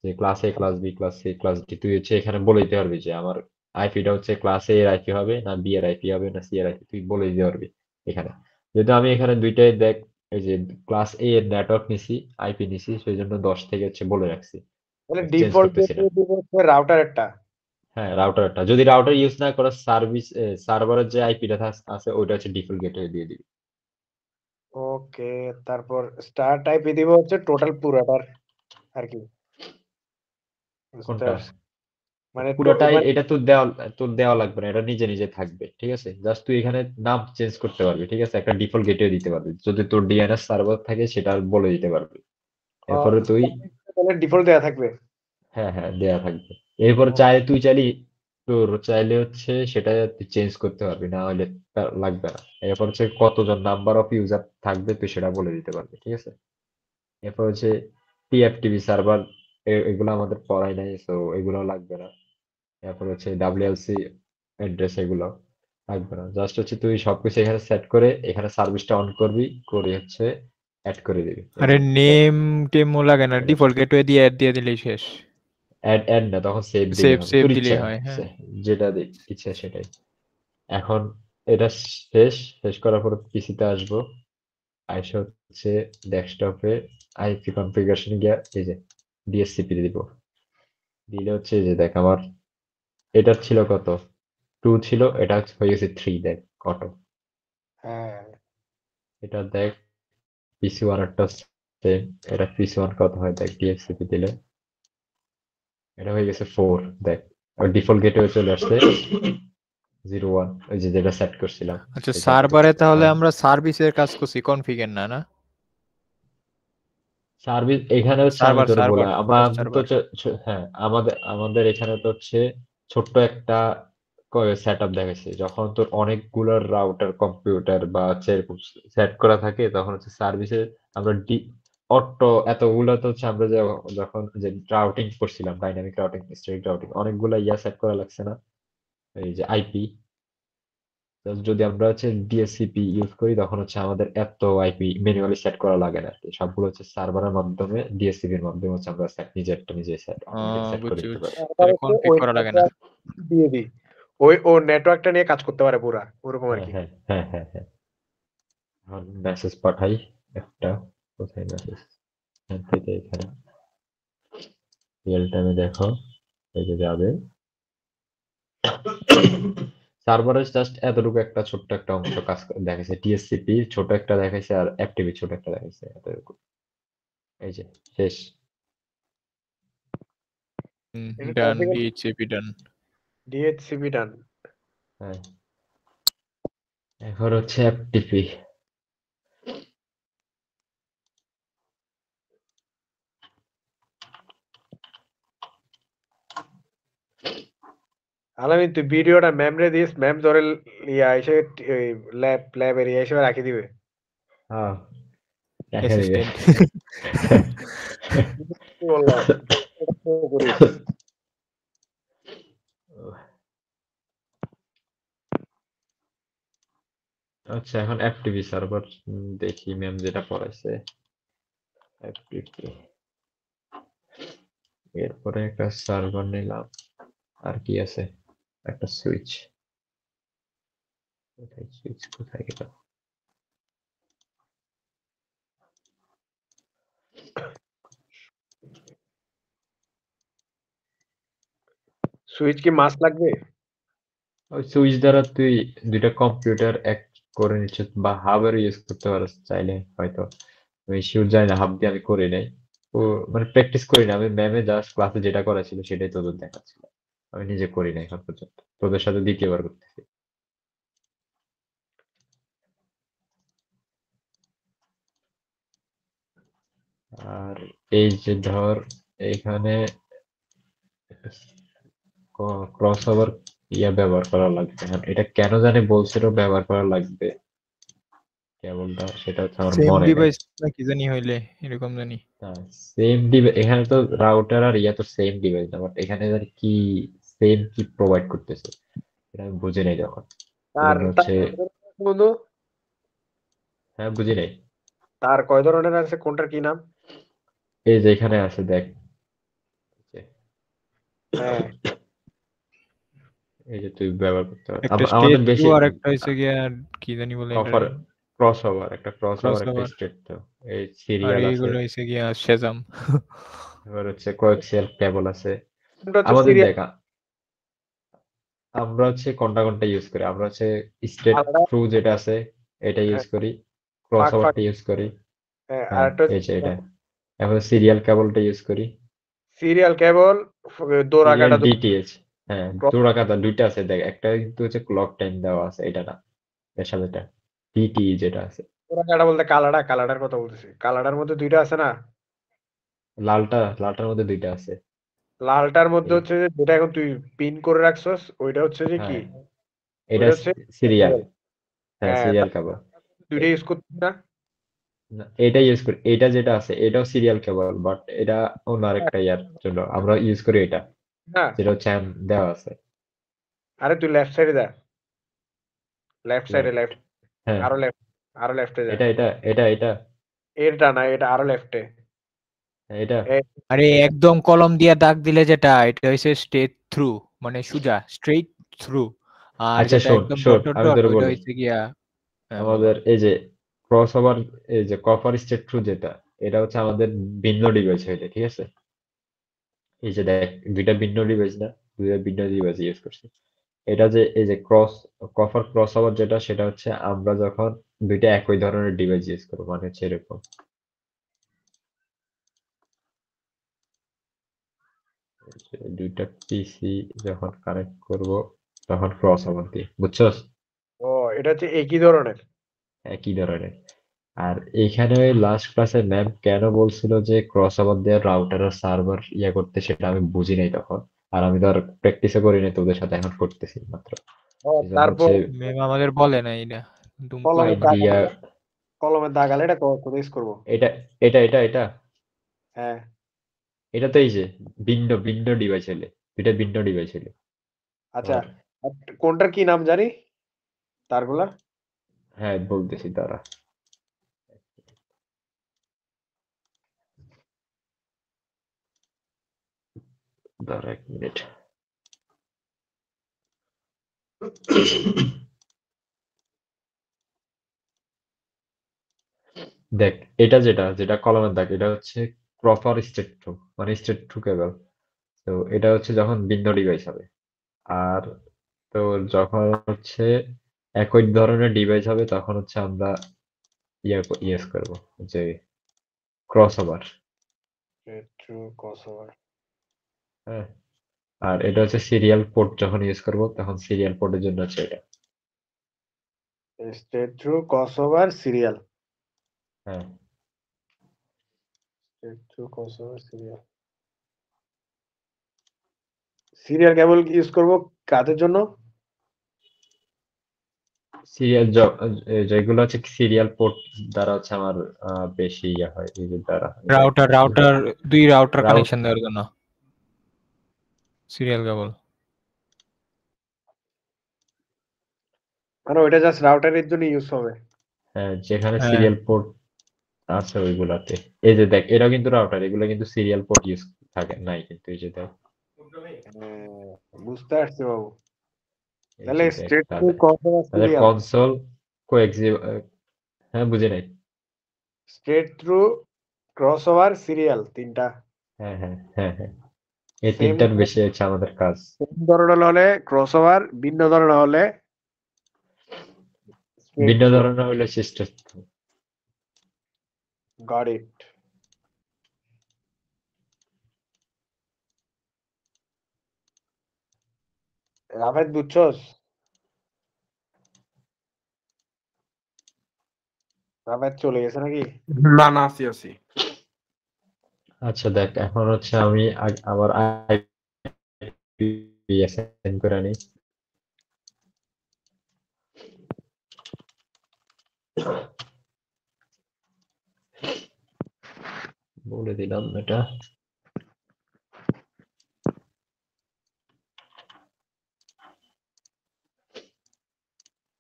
যে class A, class B, class C, class D. তুই হচ্ছে এখানে বলে দিতে পারবি যে আমার আইপিটা হচ্ছে ক্লাস এ এর আইপি হবে না বি এর আইপি হবে না সি এর আইপি, তুই বলে দিতে পারবি এখানে। যেহেতু আমি এখানে দুইটাই দেখ, এই যে ক্লাস এ এর নেটওয়ার্ক নিছি, আইপি নিছি, সেই জন্য 10 থেকে হচ্ছে বলে রাখছি, তাহলে চেঞ্জ ডিফল্ট করতেছি না। দিব হচ্ছে রাউটারেরটা। হ্যাঁ, রাউটারটা যদি রাউটার ইউজ না করো, সার্ভিস সার্ভারের যে আইপিটা আছে ওইটা হচ্ছে ডিফল্ট গেটওয়ে দিয়ে দিবি। ওকে, তারপর স্টার্ট আইপি দিব হচ্ছে টোটাল পুরাটার আর কি, বুঝতে কোনটা? পারছি। মানে পুরোটাই এটা তোর দেওয়া লাগবে না, এটা নিজে নিজে থাকবে, ঠিক আছে। জাস্ট তুই এখানে নাম চেঞ্জ করতে পারবি, ঠিক আছে, একটা ডিফল্ট গেটওয়ে দিতে পারবি, যদি তোর ডিএনএস সার্ভার থাকে সেটা বলে দিতে পারবি। এরপরে তুই, তাহলে ডিফল্ট দেয়া থাকবে। হ্যাঁ হ্যাঁ দেওয়া থাকবে। এরপর চাইলে তোর চাইলে হচ্ছে সেটা তুই চেঞ্জ করতে পারবি, না হলে লাগবে না। এরপর হচ্ছে কতজন নাম্বার অফ ইউজার থাকবে তুই সেটা বলে দিতে পারবি, ঠিক আছে। এরপর হচ্ছে টিএফটিপি সার্ভার, এগুলো আমাদের পড়াই নাই, তো এগুলো লাগবে না। এরপর হচ্ছে ডাব্লিউএলসি অ্যাড্রেস, এগুলো লাগবে না। জাস্ট হচ্ছে তুই সবকিছু এখানে সেট করে এখানে সার্ভিসটা অন করবি, করে হচ্ছে অ্যাড করে দিবি। আরে নেম টেমও লাগে না, ডিফল্ট গেটওয়ে দিয়ে অ্যাড দিয়ে দিলেই শেষ। অ্যাড না, তখন সেভ দিলে সেভ হবে, সেভ তোর দিলেই ইচ্ছা, হয়, হ্যাঁ। যেটা ইচ্ছা সেটাই। এখন এটা শেষ করার পর পিসিতে আসবো, আইসা হচ্ছে ডেস্কটপে আইপি কনফিগারেশন গিয়া এই যে ডিএসসিপি দিব, দিলে হচ্ছে এই যে দেখ আমার এটা ছিল কত 2 ছিল, এটা হয়ে গেছে 3, দেখ কত। হ্যাঁ, এটা দেখ পিসি ওয়ান একটা সেম, এটা পিসি ওয়ান কত হয় দেখ ডিএসসিপি দিলে, এটা হয়ে গেছে 4, দেখ। আর ডিফল্ট গেটওয়ে চলে আসছে 01, ওই যে যেটা সেট করছিলাম। আচ্ছা, এটা সার্ভারে তাহলে আর আমরা সার্ভিসের কাজ করছি, কনফিগার না, না সার্ভিস এখানে হচ্ছে আমি সার্ভার তোর সার্ভার বলা আমার তো সার্ভার। হ্যাঁ, আমাদের এখানে তো হচ্ছে ছোট্ট একটা সেট আপ দেখাচ্ছে। যখন তোর অনেকগুলো রাউটার কম্পিউটার বা হচ্ছে সেট করা থাকে তখন হচ্ছে সার্ভিসে আমরা অটো এতগুলো তো হচ্ছে আমরা যখন যে রাউটিং করছিলাম, ডাইনামিক রাউটিং, স্ট্যাটিক রাউটিং, অনেকগুলো সেট করা লাগছে না, এই যে আইপি। যদি আমরা হচ্ছে ডিএসসিপি ইউজ করি তখন হচ্ছে আমাদের এত আইপি ম্যানুয়ালি সেট করা লাগে না আর কি। সবগুলো হচ্ছে সার্ভারের মাধ্যমে, ডিএসসিপি এর মাধ্যমে হচ্ছে আমরা নিজে সেট করে বুঝছি দিতে বুঝছি, পারি। তাহলে কনফিগ করা লাগে না। দিয়ে দিই, ও নেটওয়ার্কটা নিয়ে কাজ করতে পারে পুরা, ওরকম আর হ্যাঁ কি। হ্যাঁ হ্যাঁ হ্যাঁ হ্যাঁ। এখন মেসেজ পাঠাই একটা, কোথায় মেসেজ, এখান থেকে এখানে রিয়েল টাইমে দেখো। এই যে যাবে সার্ভারে জাস্ট এতটুকু একটা ছোট্ট একটা অংশ কাজ দেখাইছে, টিএসসিপি ছোট একটা দেখাইছে আর এফটিপি ছোট একটা দেখাইছে এতটুকু। এই যে শেষ। ডান, ডিএইচসিপি ডান। ডিএইচসিপি ডান। হ্যাঁ, এখন হচ্ছে এফটিপি। আলামিন তুই ভিডিওটা ম্যামরে দিস, ম্যাম ধরে ইয়া এসে ল্যাব এরিয়া এসে রাখি দিবে। হ্যাঁ, দেখা দিবে। অ্যাসিস্ট্যান্ট। কি বললাম? করিস। আচ্ছা, এখন এফটিপি সার্ভার দেখি ম্যাম যেটা পড়াইছে। এফটিপি, এরপরে একটা সার্ভার নিলাম। আর কি আছে? একটা সুইচ। কোথায় সুইচ, কোথায় গেল? সুইচ কি মাস্ট লাগবে? ওই সুইচ দ্বারা তুই দুইটা কম্পিউটার এক করে নিচ্ছিস বা হাবের ইউজ করতে পারিস চাইলে হয়তো। আমি শিওর জানি না, হাব দিয়ে আমি করি নাই। ও মানে প্র্যাকটিস করি না আমি, ম্যামে জাস্ট ক্লাসে যেটা করা ছিল সেটাই তোদের দেখাচ্ছিল। আমি নিজে করি নাই এখন পর্যন্ত, তোদের সাথে দ্বিতীয়বার করতেছি। আর এই যে ধর এইখানে ক্রস ওভার ইয়া ব্যবহার করা লাগবে। এখন এটা কেন জানি বলছিল ব্যবহার করা লাগবে কেবলটা, সেটা হচ্ছে আমার সেম মনে নেই। ডিভাইস না কি জানি হইলে এরকম জানি। সেম ডিভাইস, এখানে তো রাউটার আর ইয়া তো সেম ডিভাইস না, বাট এখানে জানি কি সেম কি প্রোভাইড করতেছে এটা আমি বুঝি নাই তখন। তার এজন্য হচ্ছে, বন্ধু হ্যাঁ বুঝি নাই। তার কয় ধরনের আছে, কোনটার কি নাম? এই যে এখানে আছে দেখ, হ্যাঁ এই যে তুই ব্যবহার করতে পারবি। একটা আমাদের স্টেজ বেশি 2 আর একটা হইছে গিয়া কি জানি বলে এটা, কভার, ক্রস ওভার, একটা ক্রস ওভার একটা ক্রসওভার। স্টেট, তো এই আর সিরিয়াল আছে। এইগুলো হইছে গিয়া সেজাম। এবার হচ্ছে কোয়াক্সিয়াল কেবল আছে। কোনটা হচ্ছে আমাদের সিরিয়াল? দেখা, আমরা হচ্ছে কোনটা কোনটা ইউজ করি, আমরা হচ্ছে স্টেট আলাদা। থ্রু যেটা আছে এটা ইউজ হ্যাঁ, করি, ক্রস ফাঁক ফাঁক। ওভারটা ইউজ করি। হ্যাঁ, আর হ্যাঁ একটা এই যে এটা। এখন সিরিয়াল কেবলটা ইউজ করি, সিরিয়াল কেবল দোরা সিরিয়াল কাটা ডিটিএইচ। হ্যাঁ জোড়া কাটা দুইটা আছে দেখ, একটা কিন্তু হচ্ছে ক্লক টাইম দেওয়া আছে, এটা না, এর সাথে এটা ডিটিই যেটা আছে। দোরা কাটা বলতে কালাডার কথা বলতেছি। কালাডার মধ্যে দুইটা আছে না? লালটার মধ্যে দুইটা আছে। লালটার মধ্যে এই- হচ্ছে যে যেটা এখন তুই পিন করে রাখছস ওইটা হচ্ছে যে কি? হ্যাঁ এটা ওইটা হচ্ছে সিরিয়াল। হ্যাঁ হ্যাঁ, সিরিয়াল কেবল। দুইটা ইউজ করছিস না? না, এটা ইউজ করি, এটা যেটা আছে এটাও সিরিয়াল কেবল, বাট এটা অন্য আরেকটা ইয়ার জন্য আমরা ইউজ করি এটা, না, যেটা হচ্ছে দেওয়া আছে। আরে তুই লেফট সাইডে যা, লেফট সাইডে, লেফট, হ্যাঁ আরো লেফটে যা। এটা এটা না, এটা আরো লেফটে। এটা আরে একদম কলম দিয়ে দাগ দিলে যেটা, এটা হইছে স্টেজ থ্রু, মানে সোজা স্ট্রেইট থ্রু। আর আচ্ছা যেটা শোন একদম শোন, ডট ডট আমি ডট তোরে ওইটা বলি, হইছে গিয়া, হ্যাঁ বলো। আমাদের এই যে ক্রস ওভার, এই যে কপার স্টেট থ্রু যেটা, এটা হচ্ছে আমাদের ভিন্ন ডিভাইস হইলে, ঠিক আছে? এই যে দেখ দুইটা ভিন্ন ডিভাইস না, দুইটা ভিন্ন ডিভাইস ইউজ করছি। এটা যে এই যে কপার ক্রস ওভার যেটা, সেটা হচ্ছে আমরা যখন দুইটা একই ধরনের ডিভাইস ইউজ করবো, মানে হচ্ছে এরকম দুইটা পিসি যখন কানেক্ট করব তখন ক্রস ওভার দিই, বুঝছস? ও, এটা হচ্ছে একই ধরনের। একই ধরনের। আর এইখানে লাস্ট ক্লাসে ম্যাম কেন বলছিল যে ক্রস ওভার দিয়ে রাউটার আর সার্ভার ইয়া করতে, সেটা আমি বুঝি নাই তখন। আর আমি তো আর প্র্যাকটিসও করি নাই তোদের সাথে, এখন করতেছি মাত্র। ও, এই জন্য তারপর হচ্ছে ম্যাম আমাদের বলে না এটা, দুম করে কলমের না। দাগ আইডিয়া, কলমের দাগ আলে এটা কোথায় ইউজ করবো? এটা এটা হ্যাঁ, এটা তো এই যে ভিন্ন ভিন্ন ডিভাইস হলে, দুইটা ভিন্ন ডিভাইস হলে আচ্ছা। ধর, আর কোনটার কি নাম জানি তারগুলা? হ্যাঁ বলতেছি দাঁড়া। দাঁড়া এক মিনিট। দেখ এটা যেটা যেটা কলমের দাগ, এটা হচ্ছে প্রপার স্টেট টু, মানে স্টেট টু কেবল। তো এটা হচ্ছে যখন ভিন্ন ডিভাইস হবে। আর তো যখন হচ্ছে একই ধরনের ডিভাইস হবে তখন হচ্ছে আমরা ইয়েস করবো যে cross over. Straight through crossover. হ্যাঁ, আর এটা হচ্ছে সিরিয়াল পোর্ট যখন ইউজ করবো তখন সিরিয়াল পোর্টের জন্য হচ্ছে এটা। Straight through crossover serial. হ্যাঁ, straight through crossover serial. Serial cable use করব কাদের জন্য? সিরিয়াল যেগুলো হচ্ছে সিরিয়াল পোর্ট দ্বারা হচ্ছে আমার বেশি ইয়ে হয় এই যে দ্বারা রাউটার দুই রাউটার Route- কানেকশন দেওয়ার জন্য সিরিয়াল কেবল। মানে ওইটা জাস্ট রাউটারের জন্য ইউজ হবে। হ্যাঁ, যেখানে হ্যাঁ। সিরিয়াল পোর্ট আছে ওইগুলাতে। এই যে দেখ, এটা কিন্তু রাউটার, এগুলো কিন্তু সিরিয়াল পোর্ট ইউজ থাকে নাই, কিন্তু এই যে দেখ বুঝতে পারছি বাবু। এই তাহলে যে দেখ, স্ট্রেট থ্রু ক্রসওভার তাদের সিরিয়াল, কনসোল হ্যাঁ বুঝি নাই। স্ট্রেট থ্রু ক্রসওভার সিরিয়াল তিনটা হ্যাঁ হ্যাঁ হ্যাঁ হ্যাঁ, এই Same তিনটার বেশি হচ্ছে আমাদের কাজ। সেম ধরনের হলে ক্রসওভার, ভিন্ন ধরনের হলে ভিন্ন ধরনের হইলে সিস্টেম। Got it. রাফেদ বুঝছস? রাফেদ চলে গেছে নাকি? না না, আছি। আচ্ছা দেখ, এখন হচ্ছে আমি আবার আইপি অ্যাসাইন করে নিই। বলে দিলাম এটা।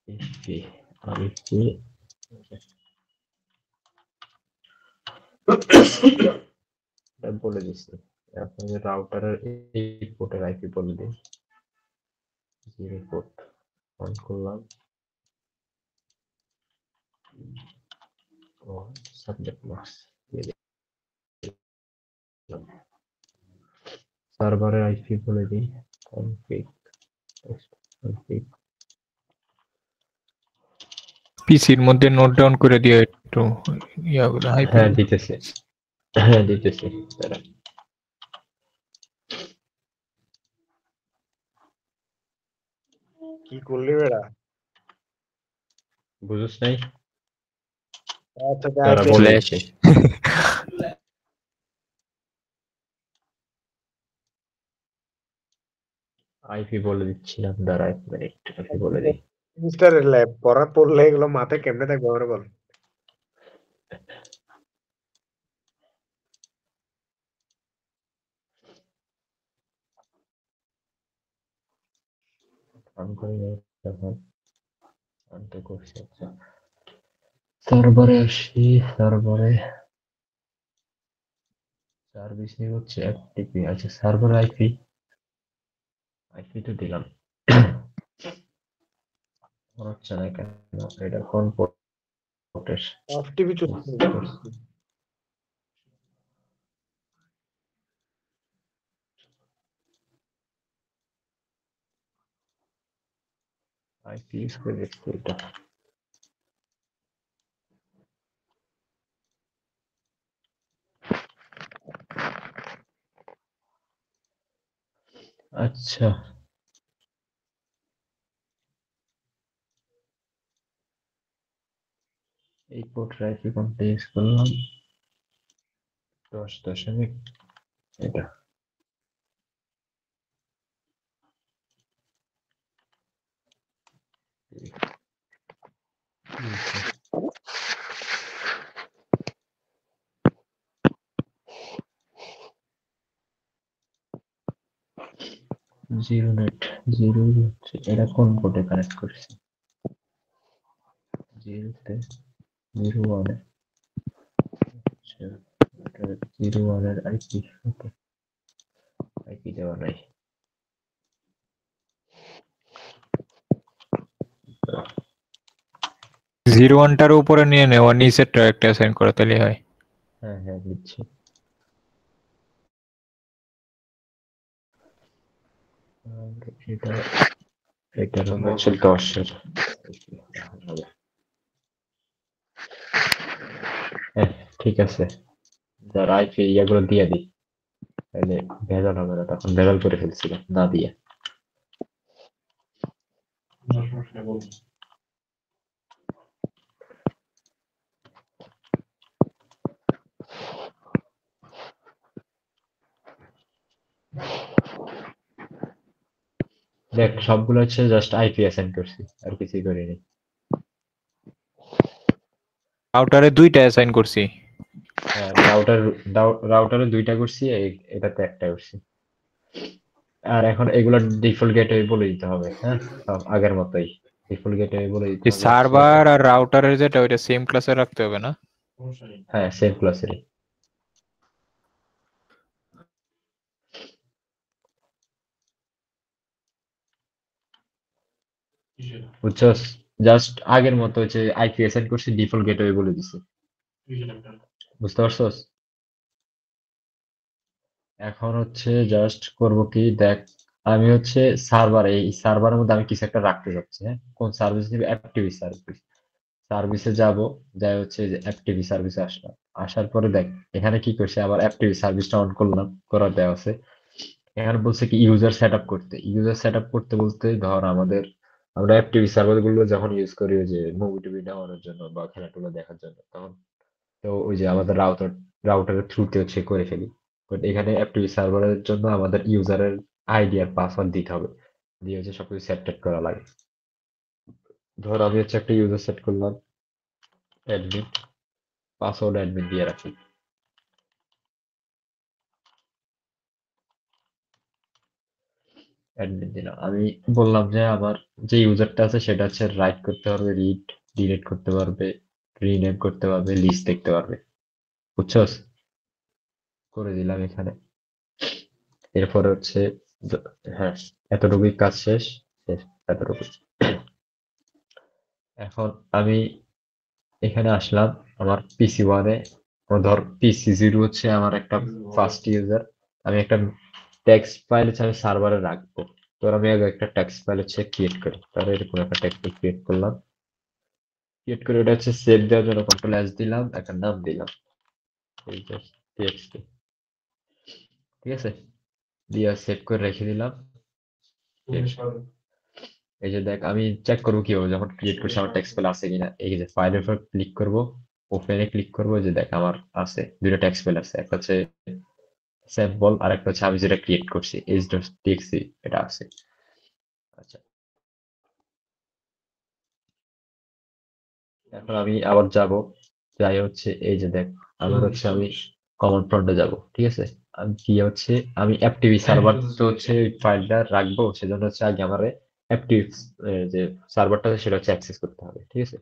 আইপি বলে দিচ্ছি। আপনি রাউটারের এই পোর্টের আইপি বলে দিন। 0 পোর্ট অন করলাম। ও সাবজেক্ট মাস্ক দিয়ে দিলাম। সার্ভারের আইপি বলে দিই config পিসির মধ্যে নোট ডাউন করে দিও একটু ইয়াগুলো আইপি। হ্যাঁ দিতেছি, হ্যাঁ দিতেছি। দাঁড়া। কি করলি বেড়া? বুঝছ নাই? আচ্ছা তারা বলে দিচ্ছি। আইপি বলে দিচ্ছিলাম, দাঁড়া এক মিনিট, আইপি বলে দিই। সেমিস্টারের ল্যাব পড়া পড়লে এগুলো মাথায় কেমনে থাকবে আমার বল? অন করে নিই তখন। অন তো করছি। আচ্ছা, সার্ভারে আসি। সার্ভারে সার্ভিস নেম হচ্ছে এফটিপি। আচ্ছা, সার্ভার আইপি তো দিলাম। মনে হচ্ছে না কেন, এটা কোন পোর্টের? এফটিপি চুজ আইপি ইউজ করে দেখছি এটা। আচ্ছা, এই পোর্টের আইপি কোনটা ইউজ করলাম? 10.0 এটা। জিরো নেট, জিরো হচ্ছে এটা কোন পোর্টে কানেক্ট করছি? জিরোতে, 01 এ। আচ্ছা, এটা 01 এর আইপি। ওকে, আইপি দেওয়া নাই। 01টার উপরে নিয়ে নেওয়া, নিচেরটা একটা অ্যাসাইন করে তাহলে হয়। হ্যাঁ হ্যাঁ দিচ্ছি। আর এটার হচ্ছে 10-এর। হ্যাঁ, ঠিক আছে, যার আইপি ইয়াগুলো দিয়ে দিই, তাহলে ভেজাল হবে না, তখন ভেজাল করে ফেলছিল না দিয়ে। দেখ, সবগুলো হচ্ছে জাস্ট আইপি অ্যাসাইন করছি, আর কিছুই করিনি। রাউটারে 2টা অ্যাসাইন করছি। হ্যাঁ, রাউটারে 2টা করছি, এটাতে একটা করছি। আর এখন এগুলো ডিফল্ট গেটওয়ে বলে দিতে হবে। হ্যাঁ, সব আগের মতোই ডিফল্ট গেটওয়ে বলে দিতে হবে। সার্ভার আর রাউটারের যেটা ওইটা সেম ক্লাসে রাখতে হবে না? হ্যাঁ, সেম ক্লাসেরই। বুঝছস, জাস্ট আগের মতো হচ্ছে আইপি অ্যাসাইন করছি, ডিফল্ট গেটওয়ে বলে দিছি। বুঝতে পারছস? এখন হচ্ছে জাস্ট করব কি, দেখ আমি হচ্ছে এই সার্ভারের মধ্যে আমি কিছু একটা রাখতে যাচ্ছি। হ্যাঁ, কোন সার্ভিস নিবে? অ্যাপটিভি সার্ভিস। সার্ভিসে যাব, যাই হচ্ছে যে অ্যাপটিভি সার্ভিসে আসলাম। আসার পরে দেখ এখানে কি করছে, আবার অ্যাপটিভি সার্ভিসটা অন করলাম, করার দেওয়া আছে। এখানে বলছে কি ইউজার সেট আপ করতে। ইউজার সেট আপ করতে বলতে ধর আমরা অ্যাপটিভি সার্ভার গুলো যখন ইউজ করি ওই যে মুভি টুভি নেওয়ানোর জন্য বা খেলাধুলা দেখার জন্য, তখন তো ওই যে আমাদের রাউটারের থ্রুতে হচ্ছে করে ফেলি। বাট এখানে অ্যাপটিভি সার্ভারের জন্য আমাদের ইউজারের আইডি আর পাসওয়ার্ড দিতে হবে, দিয়ে হচ্ছে সবকিছু সেট টেট করা লাগে। ধর আমি হচ্ছে একটা ইউজার সেট করলাম, অ্যাডমিন, পাসওয়ার্ড অ্যাডমিন দিয়ে রাখি। অ্যাডমিন দিলাম, আমি বললাম যে আমার যে ইউজারটা আছে সেটা হচ্ছে রাইট করতে পারবে, রিড ডিলিট করতে পারবে, রিনেম করতে পারবে, লিস্ট দেখতে পারবে। বুঝছস? করে দিলাম এখানে। এরপরে হচ্ছে হ্যাঁ, এতটুকুই কাজ শেষ। শেষ এতটুকু। এখন আমি এখানে আসলাম আমার পিসি ওয়ানে। ধর পিসি জিরো হচ্ছে আমার একটা ফার্স্ট ইউজার। আমি একটা টেক্সট ফাইল হচ্ছে আমি সার্ভারে রাখবো। তো আমি আগে একটা টেক্সট ফাইল হচ্ছে ক্রিয়েট করি, তাহলে এরকম একটা টেক্সট ক্রিয়েট করলাম। ক্রিয়েট করে ওটা হচ্ছে সেভ দেওয়ার জন্য কন্ট্রোল এস দিলাম, একটা নাম দিলাম, এই যে টিএক্সটি। ঠিক আছে, দিয়ে সেভ করে রেখে দিলাম। এই যে দেখ, আমি চেক করবো কিভাবে যখন ক্রিয়েট করছি আমার টেক্সট ফাইল আছে কিনা। এই যে ফাইলের উপর ক্লিক করব, ওপেনে ক্লিক করবো, যে দেখ আমার আছে দুইটা টেক্সট ফাইল আছে, একটা হচ্ছে স্যাম্পল আর একটা হচ্ছে আমি যেটা ক্রিয়েট করছি h.txt, এটা আছে। আচ্ছা, এখন আমি আবার যাব, যাই হচ্ছে এই যে দেখ আমার হচ্ছে আমি কমন ফ্রন্টে যাব। ঠিক আছে, আমি কি হচ্ছে আমি অ্যাপটিভি সার্ভার তো হচ্ছে ফাইলটা রাখবো, সেজন্য হচ্ছে আগে আমার অ্যাপটিভ যে সার্ভারটা আছে সেটা হচ্ছে অ্যাক্সেস করতে হবে। ঠিক আছে,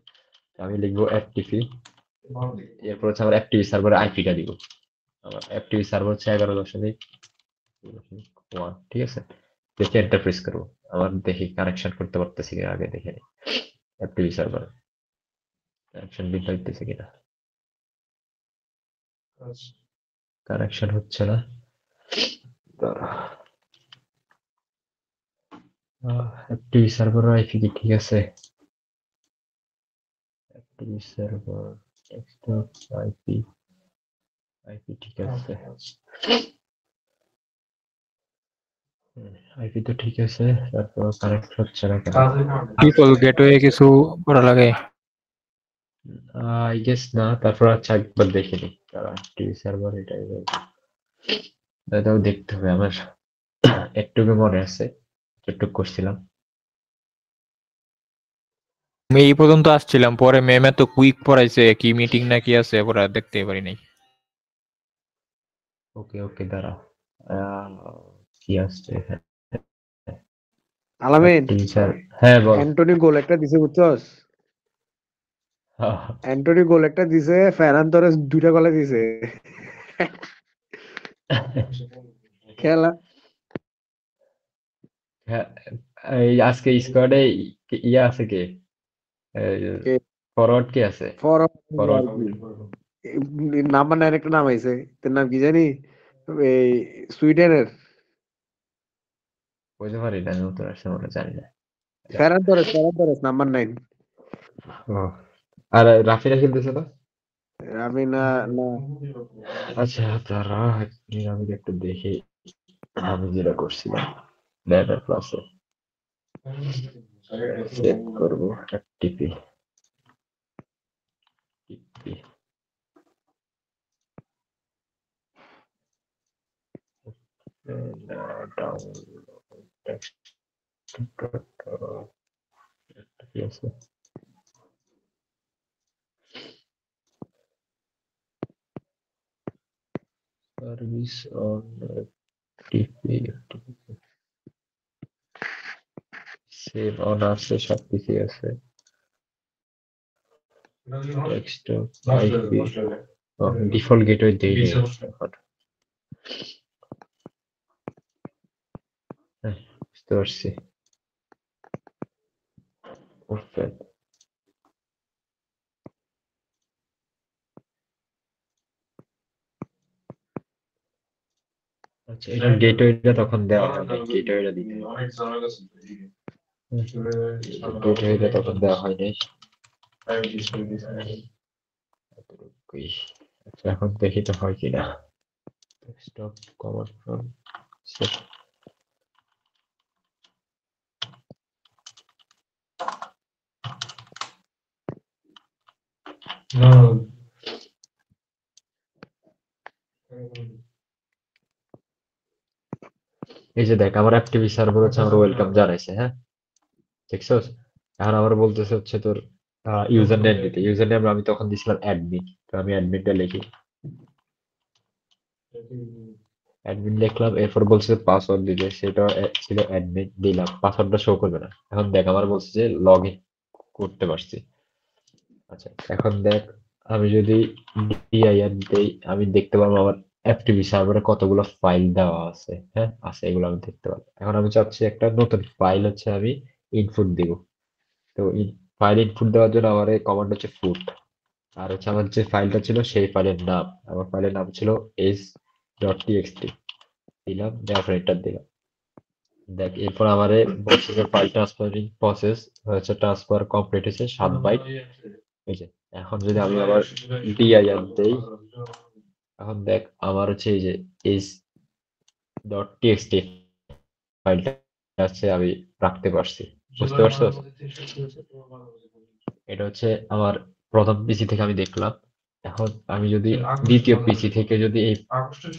আমি লিখবো অ্যাপটিভি, এরপর হচ্ছে আমার অ্যাপটিভি সার্ভারের আইপিটা দিব। আমার অ্যাপটিভি সার্ভার হচ্ছে 11.1। ঠিক আছে, দেখে এন্টার প্রেস করবো। আমার দেখি কানেকশন করতে পারতেছি কিনা, আগে দেখে নিই অ্যাপটিভি সার্ভার কানেকশন বিল হইতেছে কিনা। কানেকশন হচ্ছে না, অ্যাপটিভি সার্ভার আইপি কি ঠিক আছে? অ্যাপটিভি সার্ভার ডেস্কটপ আইপি ঠিক আছে, আইপি তো ঠিক আছে, তারপর কানেক্ট হচ্ছে না কেন? পিপল গেটওয়ে কিছু করা লাগে? আই গেস না, তারপর আচ্ছা একবার দেখে নিই। টিভি সার্ভার এটাই এটাও দেখতে হবে আমার। একটু মনে আছে, একটু করছিলাম। আমি এই পর্যন্ত আসছিলাম, পরে ম্যাম এত কুইক পড়াইছে, কি মিটিং না কি আছে, পরে আর দেখতে পারি নাই। ওকে ওকে, দাঁড়া, কি আসছে এখানে? আলামিন, টিচার, হ্যাঁ বল। অ্যান্টনি গোল একটা দিছে বুঝছস? অ্যান্টনি গোল একটা দিছে, ফেরান তোরেস 2টা গোলে দিছে। খেলা হ্যাঁ, এই আজকে স্কোয়াডে ইয়ে আছে কে? ফরওয়ার্ড কে আছে? ফরওয়ার্ড নাম্বার 9 একটা নাম আইছে, তার নাম কি জানি? এই সুইডেনের বুঝতে পারি না, নতুন আসছে মনে জানি না। Ferran Torres number 9। ও, আর রাফিরা খেলতেছে না? আমি না না আচ্ছা তারা আমি একটু দেখি, আমি যেটা করছিলাম ব্যাটার ক্লাসে সেভ করবো টিপি টিপি ঠিক আছে। সার্ভিস অন টিপি সেভ অন আছে, সবকিছু আছে। ডেস্কটপ আইপি ডিফল্ট গেটওয়ে দেই নেই এখন। বুঝতে পারছি। ওপেন আচ্ছা, এটা গেটওয়েটা তখন দেওয়া হয় নাই, গেটওয়েটা দিতে গেটওয়েটা তখন দেওয়া হয় নাই। এতটুকুই। আচ্ছা এখন দেখি তো হয় কিনা। ডেস্কটপ কমান্ড ফ্রম সেট এই যে দেখ আমার অ্যাক্টিভ সার্ভার হচ্ছে আমার ওয়েলকাম জানাইছে, হ্যাঁ দেখছস? এখন আবার বলতেছে হচ্ছে তোর ইউজার নেম দিতে। ইউজার নেম আমি তখন দিছিলাম অ্যাডমিন, তো আমি অ্যাডমিনটা লিখি, অ্যাডমিন লিখলাম, এরপর বলছে পাসওয়ার্ড দিতে, সেটা ছিল অ্যাডমিন, দিলাম, পাসওয়ার্ডটা শো করবে না। এখন দেখ আমার বলছে যে লগ ইন করতে পারছি। আচ্ছা এখন দেখ আমি যদি ডিআইএন দেই, আমি দেখতে পারবো আমার এফটিপি সার্ভারে কতগুলো ফাইল দেওয়া আছে, হ্যাঁ আছে, এগুলো আমি দেখতে পারবো। এখন আমি চাচ্ছি একটা নতুন ফাইল হচ্ছে আমি ইনপুট দিব। তো ফাইল ইনপুট দেওয়ার জন্য আমার এই কমান্ড হচ্ছে ফুট, আর হচ্ছে আমার যে ফাইলটা ছিল সেই ফাইলের নাম, আমার ফাইলের নাম ছিল s.txt, দিলাম, দেওয়ার পর এন্টার দিলাম। দেখ এরপর আমারে বলছে যে ফাইল ট্রান্সফারিং প্রসেস হচ্ছে, ট্রান্সফার কমপ্লিট হয়েছে 7 বাইট। এই যে এখন যদি আমি আবার ডিআইএন দেই, এখন দেখ আমার হচ্ছে এই যে s.txt ফাইলটা আছে আমি রাখতে পারছি, বুঝতে পারছো? এটা হচ্ছে আমার প্রথম পিসি থেকে আমি দেখলাম। এখন আমি যদি দ্বিতীয় পিসি থেকে যদি এই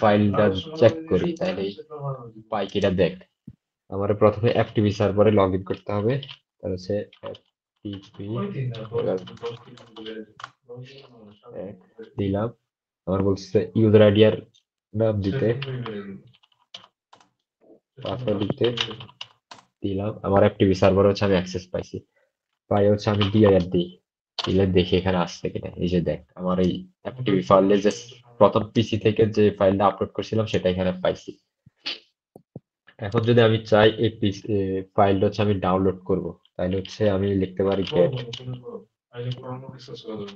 ফাইলটা চেক করি, তাহলে পাই কিনা দেখ। আমার প্রথমে এফটিপি সার্ভারে লগ ইন করতে হবে, তার হচ্ছে এফটিপি দিলাম, আমার বলছে ইউজার আইডি আর নাম দিতে, পাসওয়ার্ড দিতে দিলাম, আমার এফটিপি সার্ভার হচ্ছে আমি অ্যাক্সেস পাইছি। পাই হচ্ছে আমি ডিআইআর দিই, দিলে দেখি এখানে আসছে কিনা। এই যে দেখ আমার এই এফটিপি ফাইলে যে প্রথম পিসি থেকে যে ফাইলটা আপলোড করছিলাম সেটা এখানে পাইছি। এখন যদি আমি চাই এই ফাইলটা হচ্ছে আমি ডাউনলোড করব, তাহলে হচ্ছে আমি লিখতে পারি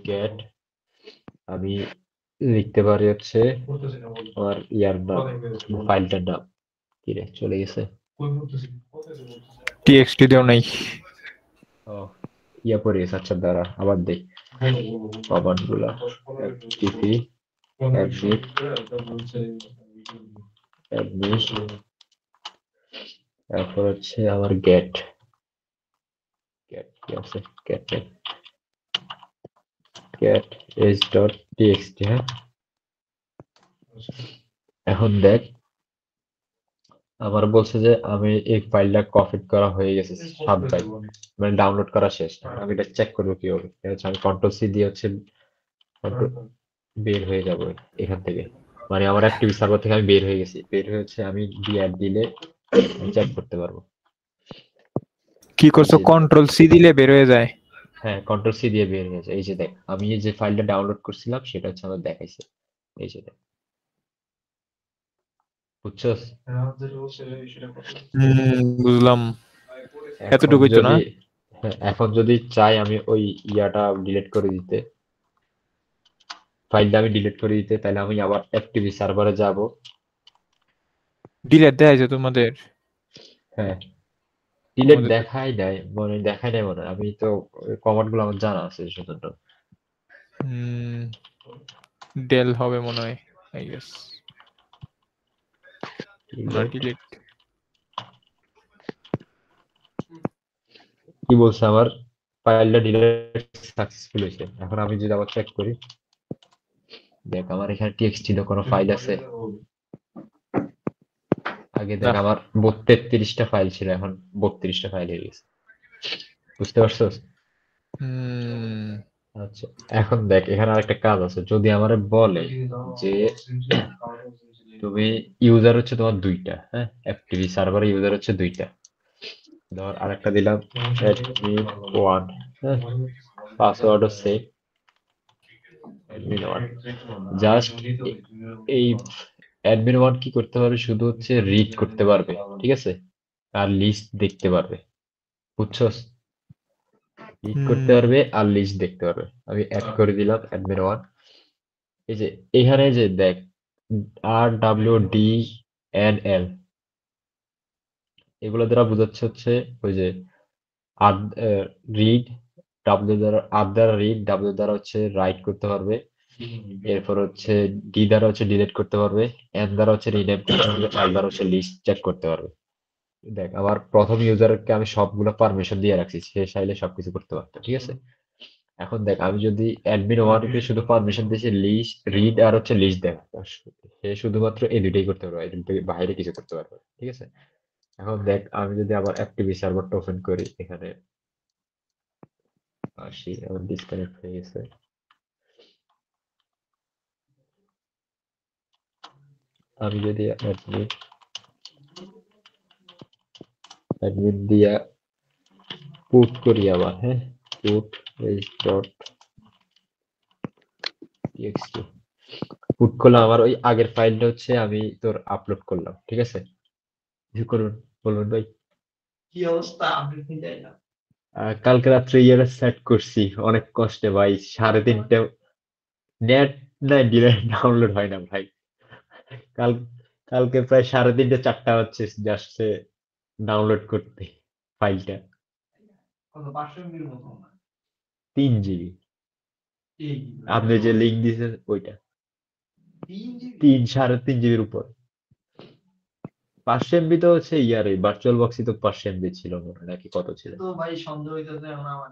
গেট, আমি লিখতে পারি হচ্ছে আমার ইয়ার নাম, ফাইলটার নাম কি রে চলে গেছে, টিএক্সটি দেও নাই। ও ইয়া পড়ে গেছে। আচ্ছা দাঁড়া আবার দেই কমান্ড গুলা, টিপি অ্যাডমিট অ্যাডমিট, তারপর হচ্ছে আমার গেট গেট কি আছে, গেট s.txt, হ্যাঁ। এখন দেখ আমার বলছে যে আমি এই ফাইলটা কপি করা হয়ে গেছে 7 বাইট, মানে ডাউনলোড করা শেষ। আমি এটা চেক করবো কিভাবে? এটা হচ্ছে আমি কন্ট্রোল সি দিয়ে হচ্ছে বের হয়ে যাব এখান থেকে, মানে আমার অ্যাক্টিভ সার্ভার থেকে আমি বের হয়ে গেছি, বের হয়েছে আমি ডিআর দিলে চেক করতে পারবো। কি করছো? কন্ট্রোল সি দিলে বের হয়ে যায়? হ্যাঁ কন্ট্রোল সি দিয়ে বের হয়েছে। এই যে দেখ আমি যে ফাইলটা ডাউনলোড করছিলাম সেটা হচ্ছে আমার দেখাইছে, এই যে দেখ, বুঝছস? বুঝলাম। এখন এতটুকুই তো না? যদি এখন যদি চাই আমি ওই ইয়াটা ডিলিট করে দিতে, ফাইলটা আমি ডিলিট করে দিতে, তাহলে আমি আবার এফটিপি সার্ভারে যাব। ডিলেট দেয় যে তোমাদের? হ্যাঁ ডিলেট আমাদের তো দেখাই নাই মনে হয়। আমি তো কমান্ড গুলো আমার জানা আছে স্বতন্ত্র। ডেল হবে মনে হয়, আই গেস, না Delete। ডিলিট। কি বলছে আমার ফাইলটা ডিলিট সাকসেসফুল হয়েছে। এখন আমি যদি আবার চেক করি, দেখ আমার এখানে টিএক্সটি কোনো ফাইল আছে। আগে দেখ না। আমার 33টা ফাইল ছিল, এখন 32টা ফাইল হয়ে গেছে। বুঝতে পারছো? আচ্ছা এখন দেখ এখানে আরেকটা কাজ আছে। যদি আমারে বলে যে তুমি ইউজার হচ্ছে তোমার 2টা, হ্যাঁ এফটিপি সার্ভারে ইউজার হচ্ছে 2টা, ধর আরেকটা দিলাম admin 1, হ্যাঁ পাসওয়ার্ডও সেম admin 1। জাস্ট এই admin 1 কি করতে পারবে, শুধু হচ্ছে রিড করতে পারবে, ঠিক আছে, আর লিস্ট দেখতে পারবে। বুঝছস? রিড করতে পারবে আর লিস্ট দেখতে পারবে। আমি অ্যাড করে দিলাম admin 1। এই যে এখানে যে দেখ RWDNL এগুলো দ্বারা বোঝাচ্ছে হচ্ছে ওই যে আর রিড, আর দ্বারা রিড, ডাব্লিউ দ্বারা হচ্ছে রাইট করতে পারবে, এরপর হচ্ছে ডি দ্বারা হচ্ছে ডিলিট করতে পারবে, এন দ্বারা হচ্ছে রিনেম করতে পারবে, এল দ্বারা হচ্ছে লিস্ট চেক করতে পারবে। দেখ আমার প্রথম ইউজারকে আমি সবগুলো পারমিশন দিয়ে রাখছি, সে চাইলে সবকিছু করতে পারতো, ঠিক আছে। এখন দেখ আমি যদি অ্যাডমিন 1 কে শুধু পারমিশন দিয়েছি লিস্ট, রিড আর হচ্ছে লিস্ট দেখ, সে শুধুমাত্র এই দুইটাই করতে পারবে, এই দুইটার বাইরে কিছু করতে পারবে না, ঠিক আছে। এখন দেখ আমি যদি আবার অ্যাক্টিভি সার্ভারটা ওপেন করি, এখানে আসি, আমার ডিসকানেক্ট হয়ে গেছে। আমি যদি অ্যাডমিন দিয়া পুট করি আবার, হ্যাঁ পুট ডট টিএক্সটি পুট করলাম, আমার ওই আগের ফাইলটা হচ্ছে আমি তোর আপলোড করলাম, ঠিক আছে। কিছু করুন বলুন ভাই। কি অবস্থা? আপডেট নিতে না? কালকে রাত্রে ইয়ারে সেট করছি অনেক কষ্টে ভাই, 3:30 নেট নাই, ডিলেট ডাউনলোড হয় না ভাই। কাল কালকে প্রায় 3:30 4টা হচ্ছে জাস্ট ডাউনলোড করতে ফাইলটা। কত 500 এমবির মতো না? 3 জিবি। আপনি যে লিংক দিয়েছেন ওইটা 3 জিবি? 3.5 জিবির উপর। 500 এমবি তো হচ্ছে ইয়ারে ভার্চুয়াল বক্সই তো 500 এমবি ছিল মনে হয়, নাকি কত ছিল। তো ভাই সন্দেহ হইতেছে এখন আমার।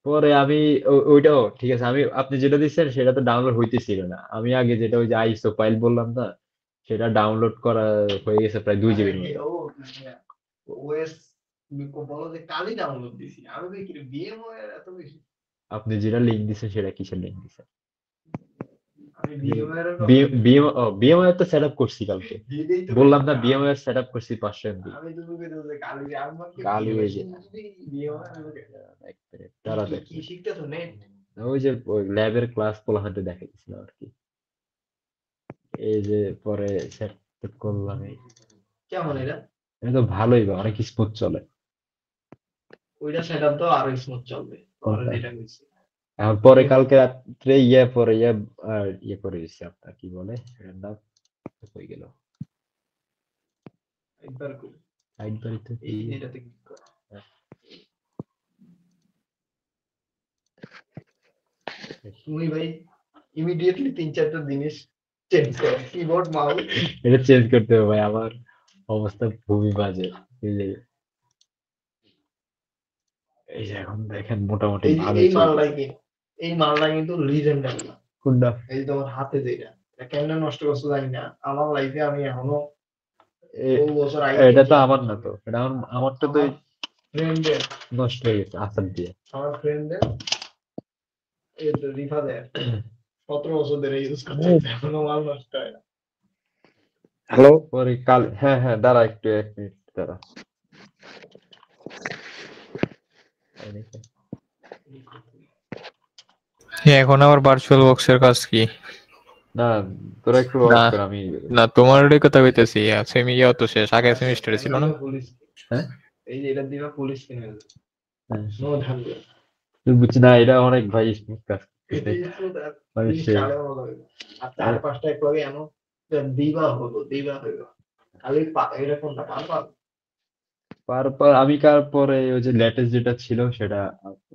পরে আমি ওইটাও ঠিক আছে, আমি আপনি যেটা দিচ্ছেন সেটা তো ডাউনলোড হইতেছিল না। আমি আগে যেটা ওই যে আইসো ফাইল বললাম না, সেটা ডাউনলোড করা হয়ে গেছে প্রায় 2 জিবির মতো। ওএস বলো যে কালই ডাউনলোড দিছি, আমি দেখি VMware এত বেশি। আপনি যেটা লিংক দিচ্ছেন সেটা কিসের লিংক দিচ্ছেন? আমি VMware VMware তো সেটআপ করছি কালকে, বললাম না VMware সেটআপ করছি 500 এমবি। আমি তুমি কইতে যে কালই আমি কালই এই যে এক মিনিট তারা দেখ, কি শিখতেছো নেট? ওই যে ল্যাবের ক্লাস পোলাহান্টে দেখাইছিলাম আর কি। এই যে পরে সেট করলাম, কেমন এটা? এটা তো ভালোই বা অনেক স্মুথ চলে। ওইটা সেটআপ তো আরো স্মুথ চলবে পরে যেটা হইছে। এখন পরে কালকে রাত্রে ইয়ে করে দিচ্ছি, আপনার কি বলে এটার নাম হয়ে গেল, একবার কই একবারই তো এই এটাতে ক্লিক কর। তুমি ভাই ইমিডিয়েটলি 3-4টা জিনিস চেঞ্জ করো, কিবোর্ড মাউস। এটা চেঞ্জ করতে হবে ভাই, আমার অবস্থা খুবই বাজে। এই যে এখন দেখেন মোটামুটি ভালো এই মালটা কি, এই মালটা কিন্তু লিজেন্ডারি না। কোনটা? এই তোমার হাতে যেটা, এটা কেমনে নষ্ট করছো জানি না। আমার লাইফে আমি এখনো বহু বছর আগে এটা তো আমার না, তো এটা আমারটা তো ফ্রেন্ডের নষ্ট হয়ে গেছে আসার দিয়ে। আমার ফ্রেন্ডের এই তো রিফাদের 17 বছর ধরে ইউজ করতে এখনো মাল নষ্ট হয় না। হ্যালো পরে কাল, হ্যাঁ হ্যাঁ দাঁড়া একটু 1 মিনিট দাঁড়া। এখন আবার ভার্চুয়াল বক্সের কাজ কি? না তোরা একটু ওয়েট কর, আমি না তোমার ওই কথা কইতেছি, সেমি ইয়াও তো শেষ, আগের সেমিস্টারে ছিল না? হ্যাঁ এই যে এটা দিবা পুলিশ কিনে দেবে, নো ঝামেলা। তুই বুঝছিস না, এটা অনেক ভাই স্মুথ কাজ করতেছে। মানে সে আর 4-5টা এক লগে এমন দিবা হলো খালি এরকম না পারবা তারপর আমি পরে ওই যে লেটেস্ট যেটা ছিল সেটা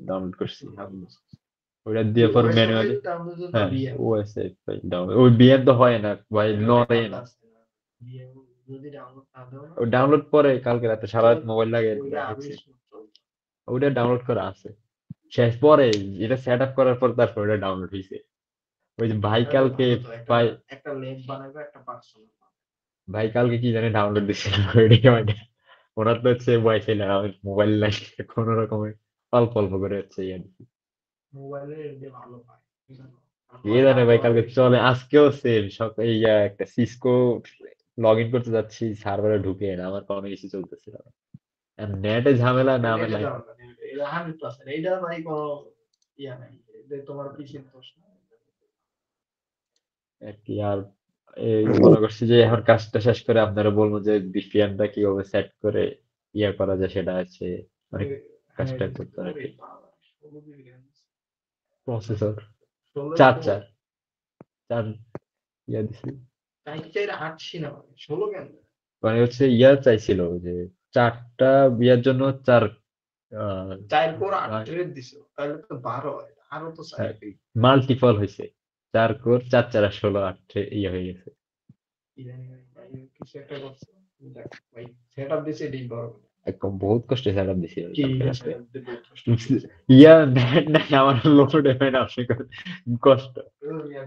ডাউনলোড করছি ওটা দিয়ে পর ম্যানুয়ালি হ্যাঁ ওএসএফ ফাইল ডাউনলোড ওই বিএম তো হয় না ভাই নড়ে না যদি ডাউনলোড না দাও না ও ডাউনলোড পরে কালকে রাতে সারা রাত মোবাইল লাগে ওইটা আরো চলবে। ওটা ডাউনলোড করা আছে শেষ পরে এটা সেট আপ করার পর তারপর ওটা ডাউনলোড হয়েছে ওই যে ভাই কালকে ভাই একটা লেগ বানাবে একটা পার্সোনাল ভাই কালকে কি জানি ডাউনলোড দিছিল ওইটা মানে ওনার তো হচ্ছে ওয়াইফাই না মোবাইল লাগে কোনো রকমের অল্প অল্প করে হচ্ছে ইয়ে মোবাইলে এমনি ভালো পায় কে জানে ভাই কালকে চলে আজকেও সেম সকালে একটা সিসকো লগ ইন করতে যাচ্ছি সার্ভারে ঢুকে না আমার কোনো কিছু চলতেছিল না নেটে ঝামেলা না আমার লাইফ এটা 100% এইটা ভাই কোনো ইয়া নাই যে তোমার পিসির দোষ না কি আর এই মনে করছি যে এখন কাজটা শেষ করে আপনারা বলবো যে ভিপিএনটা কিভাবে সেট করে ইয়ে করা যায় সেটা আছে অনেক কাজটা করতে হয় প্রসেসর 4 ইয়া দিছি তাই চাই 8 না 16 কেন মানে হচ্ছে ইয়া চাইছিল যে 4টা বিয়ার জন্য 4 4 কোর 8 থ্রেড দিছো তাহলে তো 12 হয় আরো তো চাই মাল্টিপল হয়েছে 4 কোর 4 4 16 8 ইয়ে হয়ে গেছে ইদানিং ভাই কিছু একটা করছে ভাই সেটআপ দিছে ডিপ বড় একদম বহুত কষ্টে সেটআপ দিছি কি ইয়া না আমার লোড হয় না আপনি কষ্ট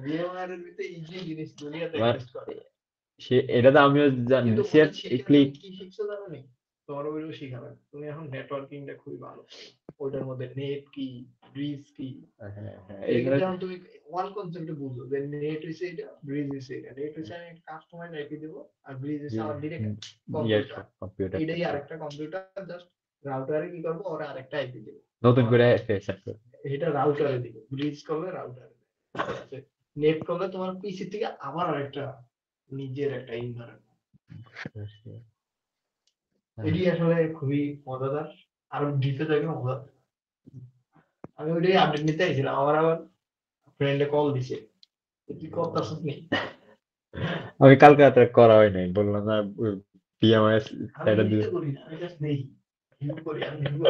ভিএমআর এর ভিতরে ইজি জিনিস দুনিয়াতে আমার- এক্সিস্ট করে সে এটা তো আমিও জানি কিন্তু সে ক্লিক কি শিখছো জানো নি তোমার ওইগুলো শিখাবে তুমি এখন নেটওয়ার্কিংটা খুবই ভালো ওইটার মধ্যে নেট কি ব্রিজ কি এইগুলো যখন তুমি ওয়ান কনসেপ্টে বুঝো যে নেট হইছে এটা ব্রিজ হইছে এটা নেট হইছে আমি কাস্টমাইজ আইপি দেব আর ব্রিজ হইছে আমার ডিরেক্ট কম্পিউটার এটাই আরেকটা কম্পিউটার জাস্ট রাউটারে কি করবো ওরা আরেকটা আইপি দেব নতুন করে সেট করব এটা রাউটারে দিব ব্রিজ করলে রাউটারে নেট করলে তোমার পিসি থেকে আবার আরেকটা নিজের একটা এনভায়রনমেন্ট এটি আসলে খুবই মজাদার আরো ডিপে যাবে মজা আমি ওইটাই আপডেট নিতে চাইছিলাম আমার আবার ফ্রেন্ডে কল দিছে তুই করতেছিস নি আমি কালকে রাতে করা হয় নাই বললাম না পিএমএস সেটা দিতে করি না আমি জাস্ট নেই হিউ করি আমি হিউ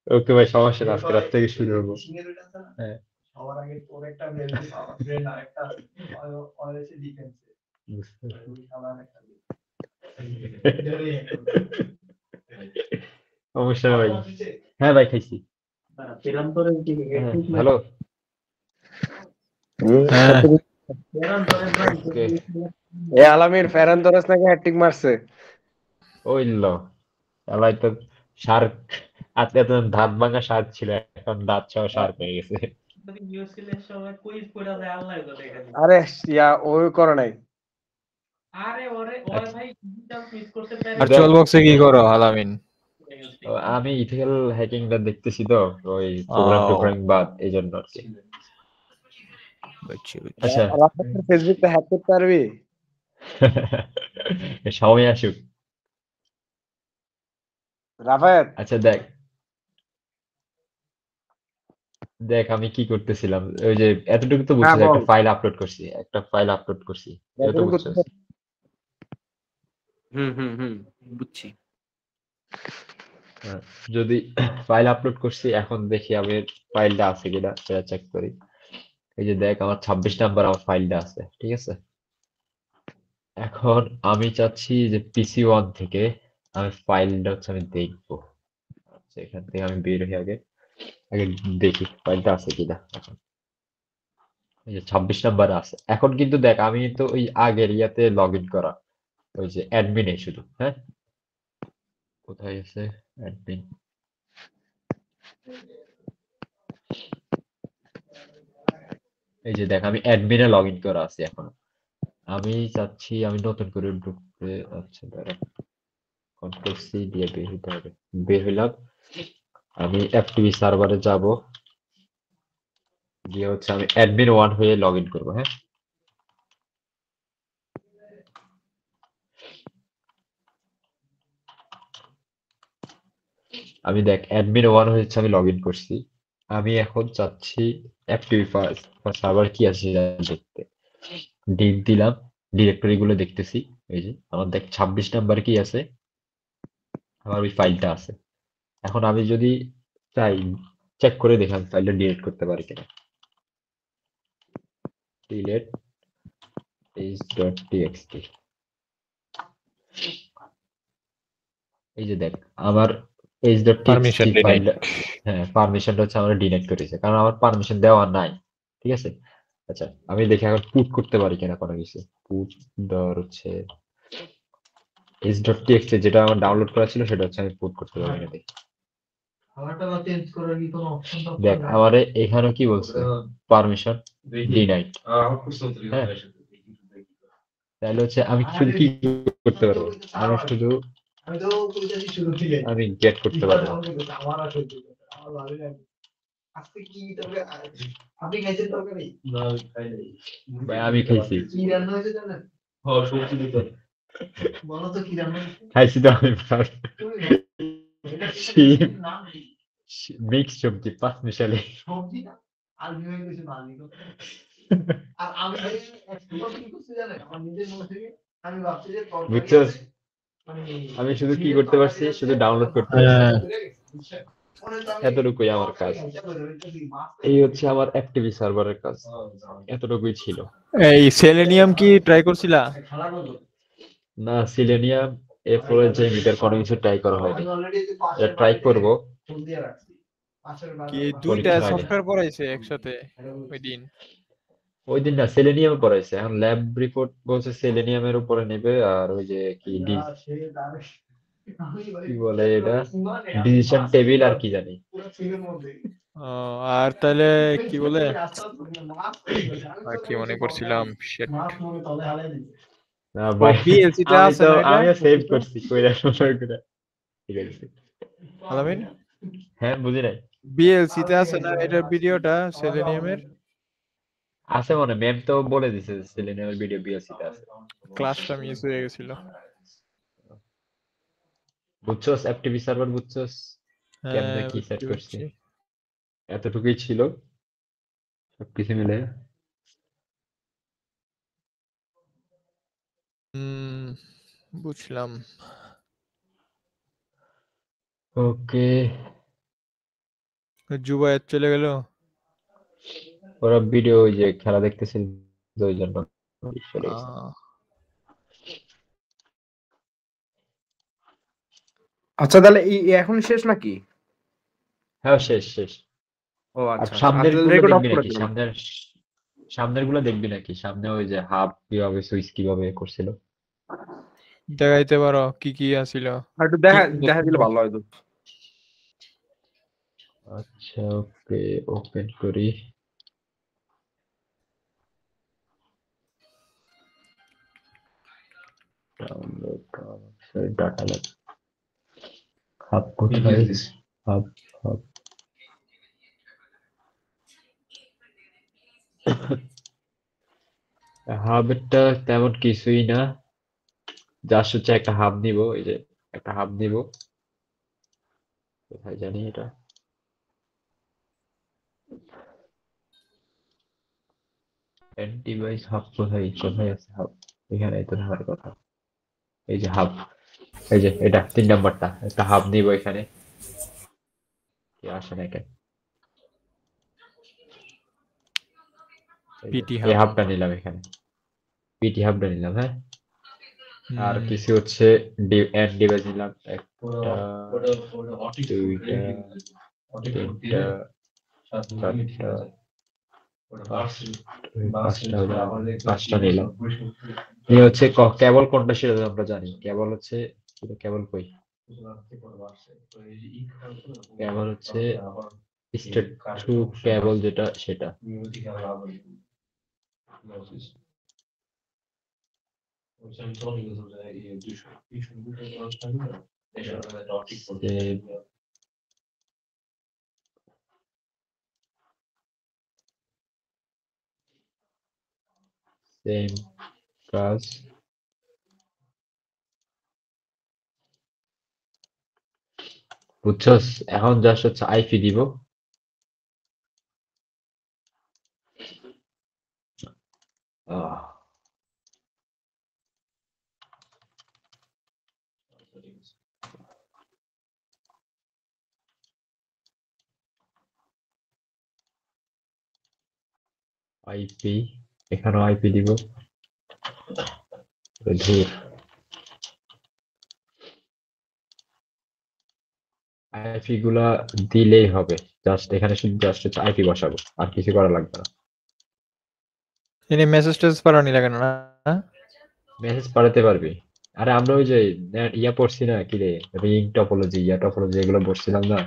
ওকে ভাই সমস্যা না আজকে রাত থেকে শুরু করবো হ্যাঁ সবার আগে তোর একটা মেল আমার ফ্রেন্ড আর একটা অনেসে ডিফেন্স বুঝতে ওই খাবার একটা সমস্যা নাই ভাই হ্যাঁ ভাই খাইছি পেরান্তরের কি হ্যালো এ আলামির ফেরান তোরাস নাকি হ্যাটট্রিক মারছে ওই ল আলাই তো শার্ক আজকে এত দাঁত ভাঙা শার্ক ছিল এখন দাঁত সহ শার্ক হয়ে গেছে আরে ইয়া ওই করে নাই আর চল বক্সে কি করো আলামিন? আমি ইথিক্যাল হ্যাকিংটা দেখতেছি তো ওই প্রোগ্রাম টোগ্রামিং বাদ এই জন্য আর কি আচ্ছা ফেসবুকটা হ্যাক করতে পারবি সময় আসুক রাফায়েত আচ্ছা দেখ আমি কি করতেছিলাম ওই যে এতটুকু তো বুঝছি একটা ফাইল আপলোড করছি এটা তো বুঝছিস বুঝছি যদি ফাইল আপলোড করছি এখন দেখি আমি ফাইলটা আছে কিনা সেটা চেক করি এই যে দেখ আমার 26 নাম্বার আমার ফাইলটা আছে ঠিক আছে এখন আমি চাচ্ছি যে পিসি 1 থেকে আমি ফাইলটা হচ্ছে আমি দেখবো আচ্ছা এখান থেকে আমি বের হয়ে আগে দেখি ফাইলটা আছে কিনা এখন এই যে 26 নাম্বার আছে এখন কিন্তু দেখ আমি তো ওই আগের ইয়াতে লগ ইন করা ওই যে অ্যাডমিনে শুধু হ্যাঁ কোথায় আছে অ্যাডমিন এই যে দেখ আমি অ্যাডমিনে লগ ইন করা আছে এখন আমি চাচ্ছি আমি নতুন করে ঢুকতে আচ্ছা দাঁড়া কন্ট্রোল সি দিয়ে বের হতে হবে বের হইলাম আমি এফটিপি সার্ভারে যাব গিয়ে হচ্ছে আমি অ্যাডমিন 1 হয়ে লগ ইন করবো হ্যাঁ আমি দেখ অ্যাডমিন 1 হয়েছে আমি লগ ইন করছি আমি এখন চাচ্ছি এফটিপি সার্ভার কি আছে সেটা দেখতে ডিপ দিলাম ডিরেক্টরি গুলো দেখতেছি এই যে আমার দেখ 26 নাম্বার কি আছে আমার ওই ফাইলটা আছে। এখন আমি যদি চাই চেক করে দেখি আমি ফাইলটা ডিলিট করতে পারি কিনা। ডিলিট page.txt, এই যে দেখ আমার page.txt পারমিশন ডিনাইড। ফাইলটা, হ্যাঁ পারমিশনটা হচ্ছে আমরা ডিলিট করেছি কারণ আমার পারমিশন দেওয়া নাই। ঠিক আছে, আচ্ছা আমি দেখি এখন পুট করতে পারি কিনা কোনো কিছু। পুট দেওয়ার হচ্ছে page.txt যেটা আমার ডাউনলোড করা ছিল সেটা হচ্ছে আমি পুট করতে পারি কিনা দেখি। খাবারটা চেঞ্জ করার কি কোনো অপশন দেখ আমারে এখানে কি বলছে, পারমিশন ডিনাইড। হ্যাঁ তাহলে হচ্ছে আমি শুধু কি করতে পারবো, আমি শুধু আমি তো কইতাছি শুরু থেকে আমি গেট করতে পারবো। আমার আসলে আমার ভালো লাগে আজকে কি তরকারি আপনি খাইছেন তরকারি? না আমি খাই নাই ভাই আমি খাইছি, কি রান্না হয়েছে জানেন? হ্যাঁ সবজি দিতে বলো তো কি রান্না হয়েছে? খাইছি তো আমি এটা শিম নাম নেই মিক্স সবজি পাঁচ মিশালি। সবজি না আলু হয়ে গেছে মালি আর আমি একবার কি করছি জানেন আমার নিজের মনে থেকে আমি ভাবছি যে তরকারি বুঝছস, আছে, মানে আমি শুধু কি করতে পারছি, শুধু ডাউনলোড করতে পারছি, এতটুকুই আমার কাজ। এই হচ্ছে আমার অ্যাক্টিভি সার্ভারের কাজ, এতটুকুই ছিল। এই সেলেনিয়াম কি ট্রাই করছিলা? না সিলেনিয়াম এরপর যে মিটার কোনো কিছু ট্রাই করা হয়নি, এটা ট্রাই করব কি দুইটা পরীক্ষার আগে। সফটওয়্যার পড়াইছে একসাথে ওই দিন? ওই দিন না সেলেনিয়াম পড়াইছে, এখন ল্যাব রিপোর্ট বলছে সেলেনিয়ামের উপরে নেবে, আর ওই যে কি কি বলে এটা ডিসিশন টেবিল আর কি জানি। ও, আর তাহলে কি বলে আর কি মনে করছিলাম shit। না ও ভাই বিএলসি তে আছে না এটা? আমিও সেভ করছি কইরা সুন্দর করে। ঠিক আছে আলামিন হ্যাঁ বুঝি নাই। বিএলসি তে আছে না এটার ভিডিওটা সেলেনিয়ামের? আছে মনে, ম্যাম তো বলে দিছে সেলেনিয়ামের ভিডিও বিএসসি তে আছে। ক্লাসটা মিস হয়ে গেছিল। বুঝছস এফটিপি সার্ভার বুঝছস কেমনে হ্যাঁ কি সেট বুঝছি করছি, বুঝছি। এতটুকুই ছিল সবকিছু মিলে। হুম, বুঝলাম। ওকে জুবায়েত চলে গেল। ওরা ভিডিও ওই যে খেলা দেখতেছিল তো ওই জন্য চলে গেছে। আচ্ছা তাহলে এখন শেষ নাকি? হ্যাঁ শেষ শেষ। ও আর আচ্ছা সামনের গুলো রেকর্ড অফ দেখবি করে নাকি, দিলাম। সামনের গুলো দেখবি নাকি? সামনে ওই যে হাব কিভাবে সুইচ কিভাবে করছিল দেখাইতে পারো কি কি আছিল? আর একটু কি দেখা দিলে ভালো হয় তো। আচ্ছা ওকে ওপেন করি। ডাউনলোড ডাটা ল্যাব হাব কোথায়? হাব হাব হাবটা তেমন কিছুই না, জাস্ট হচ্ছে একটা হাব নিব, এই যে একটা হাব নিব, কোথায় জানি এটা এন্ড ডিভাইস হাব কোথায় কোথায় আছে হাব, এখানে তো থাকার কথা। এই যে হাব, এই যে এটা 3 নাম্বারটা, একটা হাব নিব এখানে। কি আসে না কেন? পিটি এই হাব। হাবটা নিলাম এখানে, পিটি হাবটা নিলাম। হ্যাঁ আর কিছু হচ্ছে এন্ড ডিভাইস নিলাম, একটা দুইটা তিনটা চারটা পাঁচটা নিলাম। এই হচ্ছে কেবল কোনটা সেটা তো আমরা জানি, কেবল হচ্ছে কেবল কই, কেবল হচ্ছে স্টেট টু কেবল যেটা সেটা। সেম কাজ। বুঝছস, এখন জাস্ট হচ্ছে আইপি দিব। আইপি, এখানেও আইপি দিব। ধুর, আইপি গুলা দিলেই হবে। জাস্ট এখানে শুধু জাস্ট হচ্ছে আইপি বসাবো, আর কিছু করা লাগবে না। এনে মেসেজ টেসেজ পাঠানি লাগে না? মেসেজ পাঠাতে পারবি। আরে আমরা ওই যে ইয়া পড়ছি না, কি রে, রিং টপোলজি, ইয়া টপোলজি, এগুলো পড়ছিলাম না,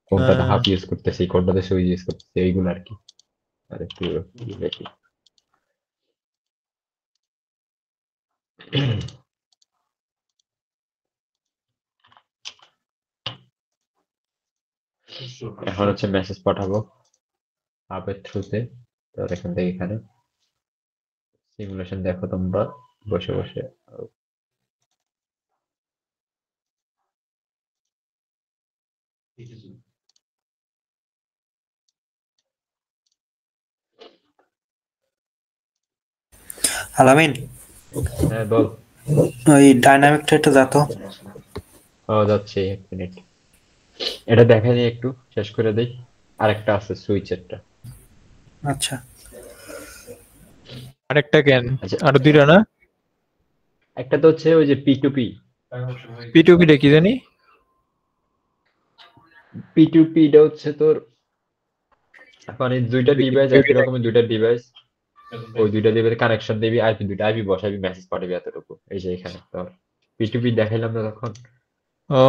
কোনটাতে হাফ ইউজ করতেছি, কোনটাতে সুইচ ইউজ করতেছি, এইগুলো আর কি। আরে একটু দেখি। এখন হচ্ছে মেসেজ পাঠাবো হাবের থ্রুতে। তো এখান থেকে এখানে সিমুলেশন দেখো তোমরা বসে বসে। আলামিন, হ্যাঁ বল। ওই ডাইনামিকটা একটু যা তো। যাচ্ছে, এক মিনিট, এটা দেখা নিয়ে একটু শেষ করে দেই। আরেকটা আছে সুইচেরটা। আচ্ছা, আরেকটা কেন? আচ্ছা, আরো দুইটা না? একটা তো হচ্ছে ওই যে P2P। P2P টা কি জানি? P2P টা হচ্ছে তোর মানে দুইটা ডিভাইস, একই রকমের দুইটা ডিভাইস, ওই দুইটা ডিভাইসে কানেকশন দিবি, আইপি দুইটা আইপি বসাবি, মেসেজ পাঠাবি, এতটুকু। এই যে এখানে তোর P2P দেখাইলাম না তখন। ও,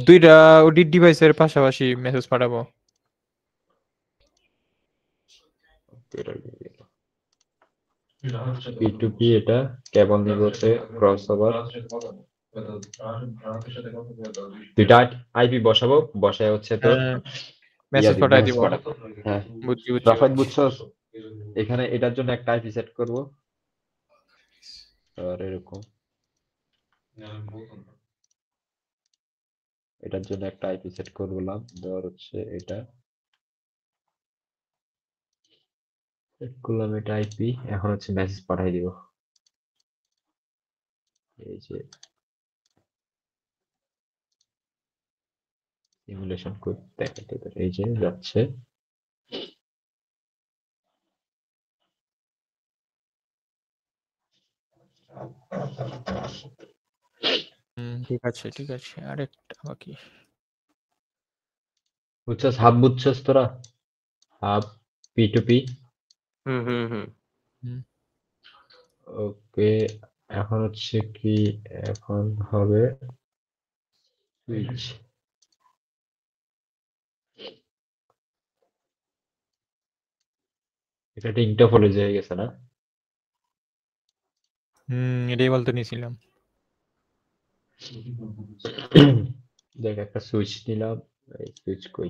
দুইটা ওডি ডিভাইসের পাশাপাশি মেসেজ পাঠাবো। P2P এটা কেবল নিব হচ্ছে ক্রস ওভার, দুইটা আইপি বসাবো, বসায় হচ্ছে তোর মেসেজ পাঠাই দিব। হ্যাঁ বুঝছি রাফাত, বুঝছস? এখানে এটার জন্য একটা আইপি সেট করব, আর এরকম এটার জন্য একটা আইপি সেট করলাম, ধর হচ্ছে এটা সেট করলাম, এটা আইপি। এখন হচ্ছে মেসেজ পাঠাই দিব। এই যে সিমুলেশন কোড দেখাতে, এই যে যাচ্ছে। ঠিক আছে ঠিক আছে, আরেকটা বাকি। বুঝছস হাব, বুঝছস তোরা হাব P2P? হুম হুম হুম ওকে, এখন হচ্ছে কি, এখন হবে সুইচ। এটা রিংটা ফলে হয়ে গেছে না? এটাই বলতে নিছিলাম। দেখ, একটা সুইচ নিলাম, এই সুইচ কই,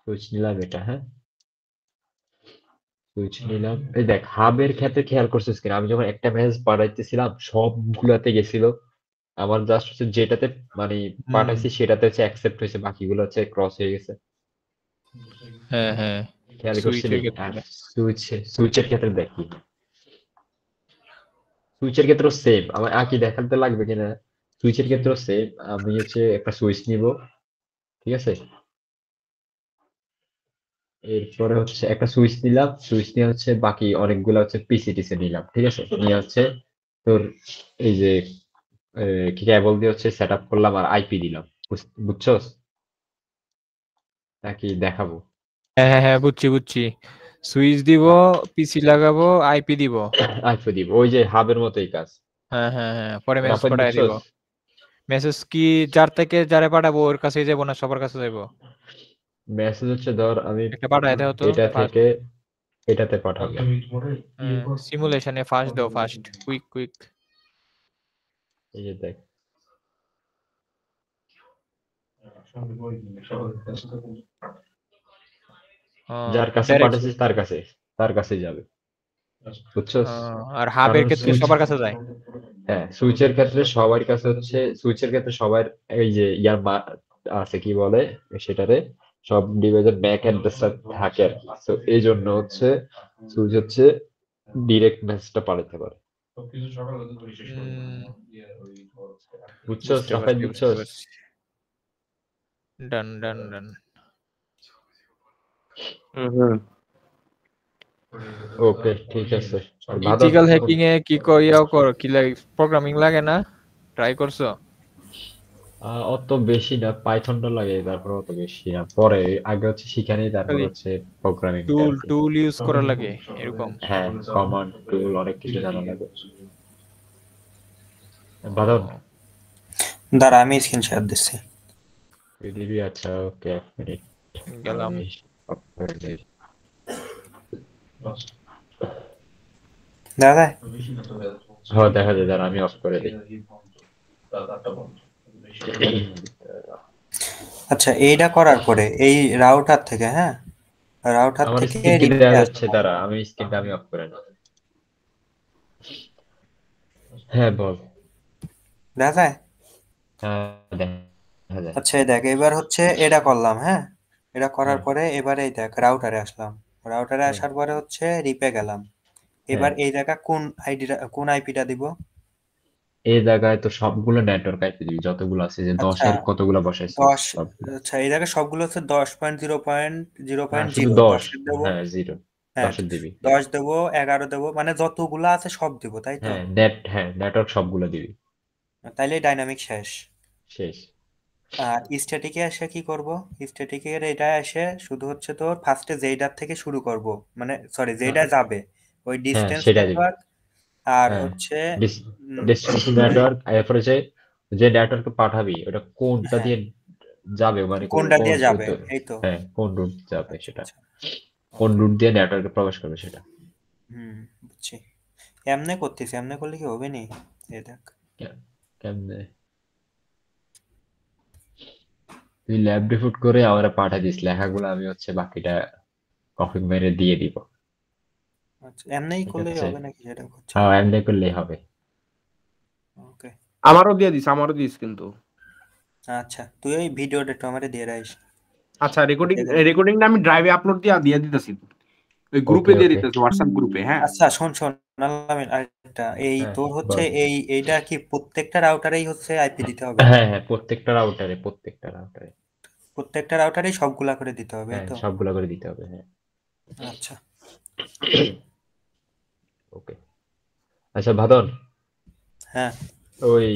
সুইচ নিলাম এটা, হ্যাঁ সুইচ নিলাম। এই দেখ হাবের ক্ষেত্রে খেয়াল করছিস কিনা, আমি যখন একটা মেসেজ পাঠাইতেছিলাম সবগুলাতে গেছিল, আমার জাস্ট হচ্ছে যেটাতে মানে পাঠাইছি সেটাতে হচ্ছে অ্যাকসেপ্ট হয়েছে, বাকিগুলো হচ্ছে ক্রস হয়ে গেছে। হ্যাঁ হ্যাঁ, খেয়াল সুইচের করছিলি? ক্ষেত্রে। আর সুইচের ক্ষেত্রে দেখি, সুইচের ক্ষেত্রেও সেম, আমার আর কি দেখাতে লাগবে কিনা, সুইচের ক্ষেত্রেও সেম। আমি হচ্ছে একটা সুইচ নিব, ঠিক আছে, এরপরে হচ্ছে একটা সুইচ নিলাম, সুইচ নিয়ে হচ্ছে বাকি অনেকগুলো হচ্ছে পিসিটিসি নিলাম, ঠিক আছে, নিয়ে হচ্ছে তোর এই যে কেবল দিয়ে হচ্ছে সেট আপ করলাম, আর আইপি দিলাম। বুঝছস নাকি দেখাবো? হ্যাঁ হ্যাঁ হ্যাঁ, বুঝছি বুঝছি। সুইচ দিব, পিসি লাগাবো, আইপি দিব। আইপি দিব, ওই যে হাবের মতোই কাজ। হ্যাঁ হ্যাঁ হ্যাঁ, পরে মেসেজ রাফাত পাঠাই দিব। বুঝছস? মেসেজ কি যার থেকে যারে পাঠাবো ওর কাছেই যাবো না সবার কাছে যাবো? মেসেজ হচ্ছে ধর আমি একটা পাঠাই দাও তো এটা ফার্স্ট। থেকে এটাতে পাঠাবো। সিমুলেশনে ফার্স্ট দাও, ফার্স্ট কুইক কুইক। এই যে দেখ, যার কাছে পাঠাচ্ছিস তার কাছে যাবে, বুঝছস? আর হাবের কারণ ক্ষেত্রে সবার কাছে যায়। হ্যাঁ সুইচের ক্ষেত্রে সবার কাছে হচ্ছে, সুইচের ক্ষেত্রে সবার এই যে ইয়ার আছে কি বলে সেটারে, সব ডিভাইসের ব্যাক অ্যাড্রেসটা থাকে আর কি। তো এই জন্য হচ্ছে সুইচ হচ্ছে ডিরেক্ট মেসেজটা পাঠাতে পারে। বুঝছস রাফাত, বুঝছস? ডান ডান ডান। হুম হুম ওকে ঠিক আছে। আর ভাদর ইথিক্যাল হ্যাকিং এ কি কইয়াও কর কি লাগে প্রোগ্রামিং লাগে না ট্রাই করছো অত বেশি না, পাইথনটা লাগে, তারপর অত বেশি না, পরে আগে হচ্ছে শিখানি, তারপর খালি হচ্ছে প্রোগ্রামিং টুল আর কি। টুল ইউজ করা লাগে এরকম হ্যাঁ, কমান্ড টুল অনেক কিছু জানা লাগে। ভাদর দাঁড়া আমি স্ক্রিন শেয়ার দিচ্ছি। দিবি? আচ্ছা ওকে, এক মিনিট গেলাম আমি off করে দিই। দাদা হ্যাঁ দেখা যায়, দাঁড়া আমি অফ করে দিই। আচ্ছা এইটা করার পরে এই রাউটার থেকে, হ্যাঁ রাউটার আমার থেকে স্ক্রিন কি দেখা যাচ্ছে? দাঁড়া আমি স্ক্রিনটা আমি অফ করে নিই। হ্যাঁ বল। দাদা হ্যাঁ দেখা যায়। আচ্ছা এই দেখ এবার হচ্ছে এটা করলাম, হ্যাঁ এটা করার হ্যাঁ। পরে এবারে এই দেখ রাউটারে আসলাম, রাউটারে হ্যাঁ। আসার পরে হচ্ছে রিপে গেলাম। এবার এই জায়গা কোন আইপিটা দিব? এই জায়গায় তো সবগুলো নেটওয়ার্ক আইপি দিবি, যতগুলো আছে, যে আচ্ছা 10-এর কতগুলো বসাইছিস 10 সবগুলো। আচ্ছা এই জায়গায় সবগুলো হচ্ছে 10.0.0.0 শুধু 10, 10 দেবো, হ্যাঁ 0, হ্যাঁ 10-এর দিবি। 10 দেবো 11 দেবো, মানে যতগুলো আছে সব দিব তাই তো? হ্যাঁ নেটওয়ার্ক সবগুলো দিবি। তাইলে ডাইনামিক শেষ। শেষ। আর স্ট্যাটিকে এসে কি করব? স্ট্যাটিকের এটা এসে শুধু হচ্ছে তোর ফার্স্টে যেইটার থেকে শুরু করব, মানে সরি যেইটা যাবে ওই হ্যাঁ ডিস্টেন্স সেটা দিবি। নেটওয়ার্ক আর হ্যাঁ হচ্ছে ডেস্টিনেশন নেটওয়ার্ক, এরপরে যে নেটওয়ার্কে পাঠাবি ওটা কোনটা হ্যাঁ দিয়ে যাবে, মানে কোনটা কোন দিয়ে যাবে তো, এই তো। হ্যাঁ কোন রুট যাবে আচ্ছা সেটা, আচ্ছা কোন ওকে রুট দিয়ে নেটওয়ার্কে প্রবেশ করবে সেটা। বুঝছি। এমনে করতেছি, এমনে করলে কি হবে নি? এই দেখ কেমনে তুই ল্যাব ডিফুট করে আমারে পাঠা দিস লেখাগুলো, আমি হচ্ছে বাকিটা কপি মেরে দিয়ে দিব। আচ্ছা এমনেই ঠিক করলেই আছে, হবে নাকি সেটা হচ্ছে? হ্যাঁ এমনি করলেই হবে। ওকে আমারও আমারও দিস কিন্তু। আচ্ছা তুই ওই ভিডিওটা একটু আমারে দিয়ে রাখিস। আচ্ছা দেখুন। রেকর্ডিংটা আমি ড্রাইভে আপলোড দিয়ে দিতেছি, ওই গ্রুপে ওকে দিয়ে ওকে দিতেছি, হোয়াটসঅ্যাপ গ্রুপে। হ্যাঁ আচ্ছা শোন আলামিন আরেকটা এই হ্যাঁ তোর হচ্ছে বল। এইটা কি প্রত্যেকটা রাউটারেই হচ্ছে আইপি দিতে হবে? হ্যাঁ প্রত্যেকটা রাউটারে প্রত্যেকটা রাউটারেই সবগুলা করে দিতে হবে এই হ্যাঁ তো? সবগুলা করে দিতে হবে, হ্যাঁ। আচ্ছা ওকে আচ্ছা ভাদন, হ্যাঁ ওই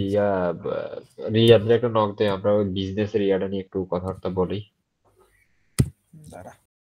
রিয়াদের একটা নক দে, আমরা ওই বিজনেস এরিয়াটা নিয়ে একটু কথাবার্তা বলি। দাঁড়া